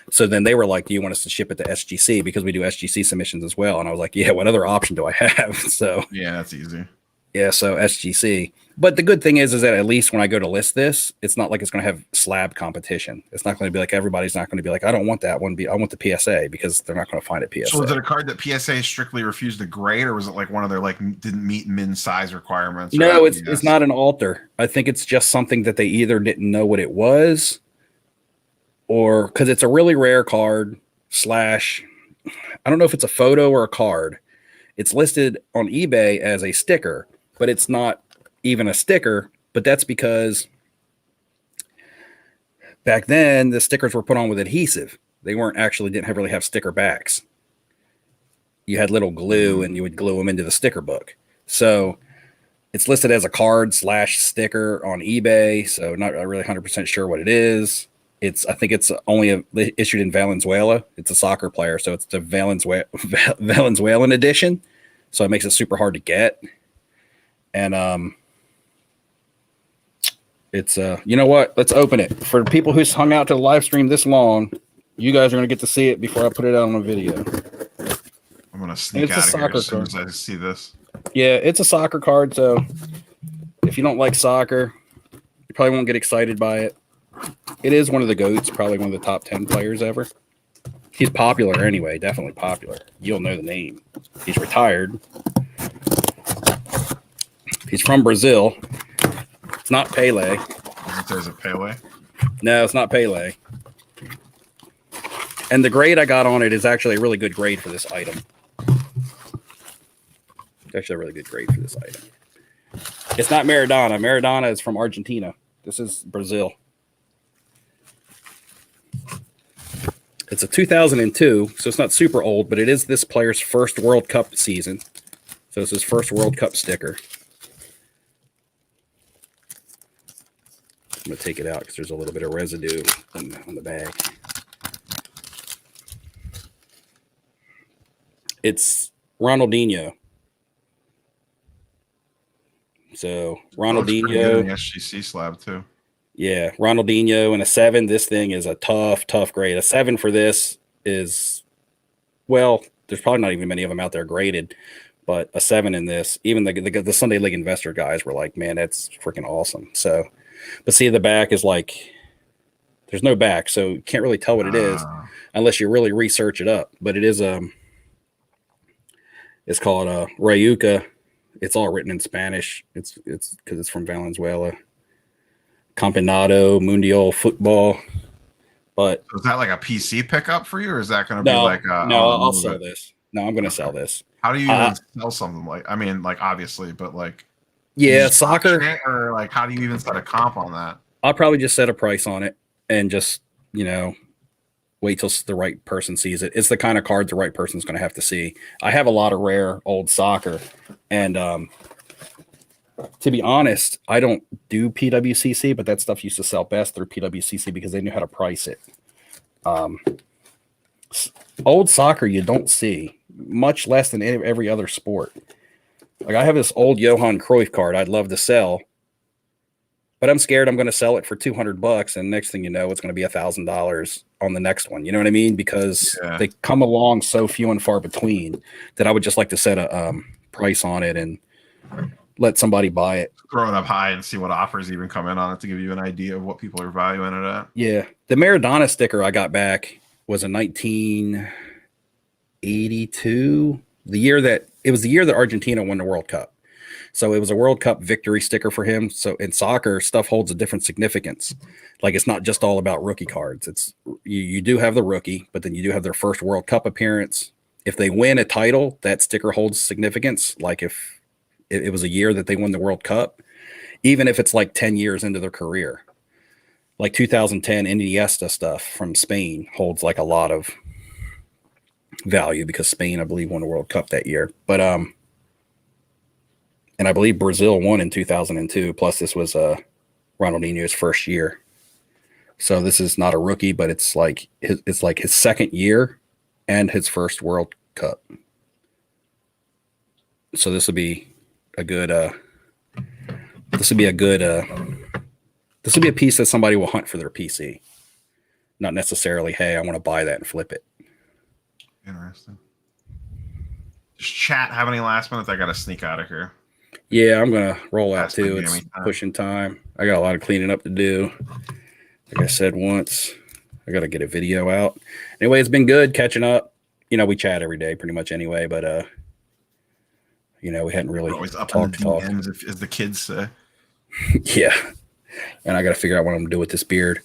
So then they were like, do you want us to ship it to SGC? Because we do SGC submissions as well. And I was like, yeah, what other option do I have? So yeah, that's easy. Yeah, so SGC. But the good thing is that at least when I go to list this, it's not like it's going to have slab competition. It's not going to be like everybody's not going to be like, I don't want that one. I want the PSA, because they're not going to find it PSA. So was it a card that PSA strictly refused to grade, or was it like one of their didn't meet min size requirements? No, it's not an alter. I think it's just something that they either didn't know what it was, or because it's a really rare card / I don't know if it's a photo or a card. It's listed on eBay as a sticker, but it's not even a sticker. But that's because back then the stickers were put on with adhesive. They didn't really have sticker backs. You had little glue and you would glue them into the sticker book. So it's listed as a card / sticker on eBay. So not really 100% sure what it is. I think it's only issued in Valenzuela. It's a soccer player, so it's the Valenzuelan edition. So it makes it super hard to get. And it's you know what? Let's open it. For people who's hung out to the live stream this long, you guys are gonna get to see it before I put it out on a video. I'm gonna sneak out of here as soon as I see this. Yeah, it's a soccer card. So if you don't like soccer, you probably won't get excited by it. It is one of the GOATs, probably one of the top 10 players ever. He's popular anyway, definitely popular. You'll know the name. He's retired. He's from Brazil. It's not Pele. There's a Pele. No, it's not Pele. And the grade I got on it is actually a really good grade for this item. It's actually a really good grade for this item. It's not Maradona. Maradona is from Argentina. This is Brazil. It's a 2002, so it's not super old, but it is this player's first World Cup season. So it's his first World Cup sticker. I'm going to take it out because there's a little bit of residue on the bag. It's Ronaldinho. So Ronaldinho. The SGC slab too. Yeah, Ronaldinho and a 7. This thing is a tough grade. A 7 for this is, well, there's probably not even many of them out there graded, but a 7 in this, even the Sunday League investor guys were like, man, that's freaking awesome. So, but see, the back is like, there's no back, so you can't really tell what it is unless you really research it up. But it is it's called Rayuca. It's all written in Spanish. It's because it's from Valenzuela. Campeonato Mundial football. But is that like a PC pickup for you, or is that going to be like a, no? I'll sell this. No, I'm going to sell this. How do you even sell something like? I mean, like obviously, but like, yeah, soccer, or like, how do you even set a comp on that? I'll probably just set a price on it and just wait till the right person sees it. It's the kind of card the right person's going to have to see. I have a lot of rare old soccer, and to be honest, I don't do PWCC, but that stuff used to sell best through PWCC because they knew how to price it. Old soccer you don't see, much less than every other sport. Like I have this old Johan Cruyff card I'd love to sell, but I'm scared I'm going to sell it for $200, and next thing you know, it's going to be $1,000 on the next one. You know what I mean? Because they come along so few and far between that I would just like to set a price on it and let somebody buy it. Throw it up high and see what offers even come in on it to give you an idea of what people are valuing it at. Yeah. The Maradona sticker I got back was a 1982. It was the year that Argentina won the World Cup. So it was a World Cup victory sticker for him. So in soccer, stuff holds a different significance. Like it's not just all about rookie cards. It's you do have the rookie, but then you do have their first World Cup appearance. If they win a title, that sticker holds significance. Like if it was a year that they won the World Cup, even if it's like 10 years into their career. Like 2010 Iniesta stuff from Spain holds like a lot of value because Spain, I believe, won the World Cup that year. But and I believe Brazil won in 2002. Plus, this was Ronaldinho's first year. So this is not a rookie, but it's like his second year and his first World Cup. So this would be a good. This would be a piece that somebody will hunt for their PC. Not necessarily, hey, I want to buy that and flip it. Interesting. Does chat have any last minutes? I got to sneak out of here. Yeah, I'm going to roll out too. It's pushing time. I got a lot of cleaning up to do. Like I said once, I got to get a video out. Anyway, it's been good catching up. We chat every day pretty much anyway, but we hadn't really talked. As the kids say. Yeah. And I got to figure out what I'm going to do with this beard.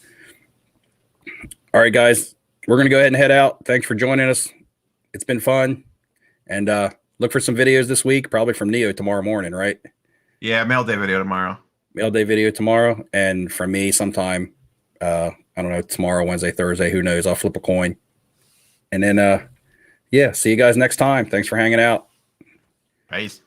All right, guys, we're going to go ahead and head out. Thanks for joining us. It's been fun. And look for some videos this week, probably from Neo tomorrow morning, right? Yeah, mail day video tomorrow. Mail day video tomorrow. And from me sometime, I don't know, tomorrow, Wednesday, Thursday, who knows? I'll flip a coin. And then, see you guys next time. Thanks for hanging out. Peace.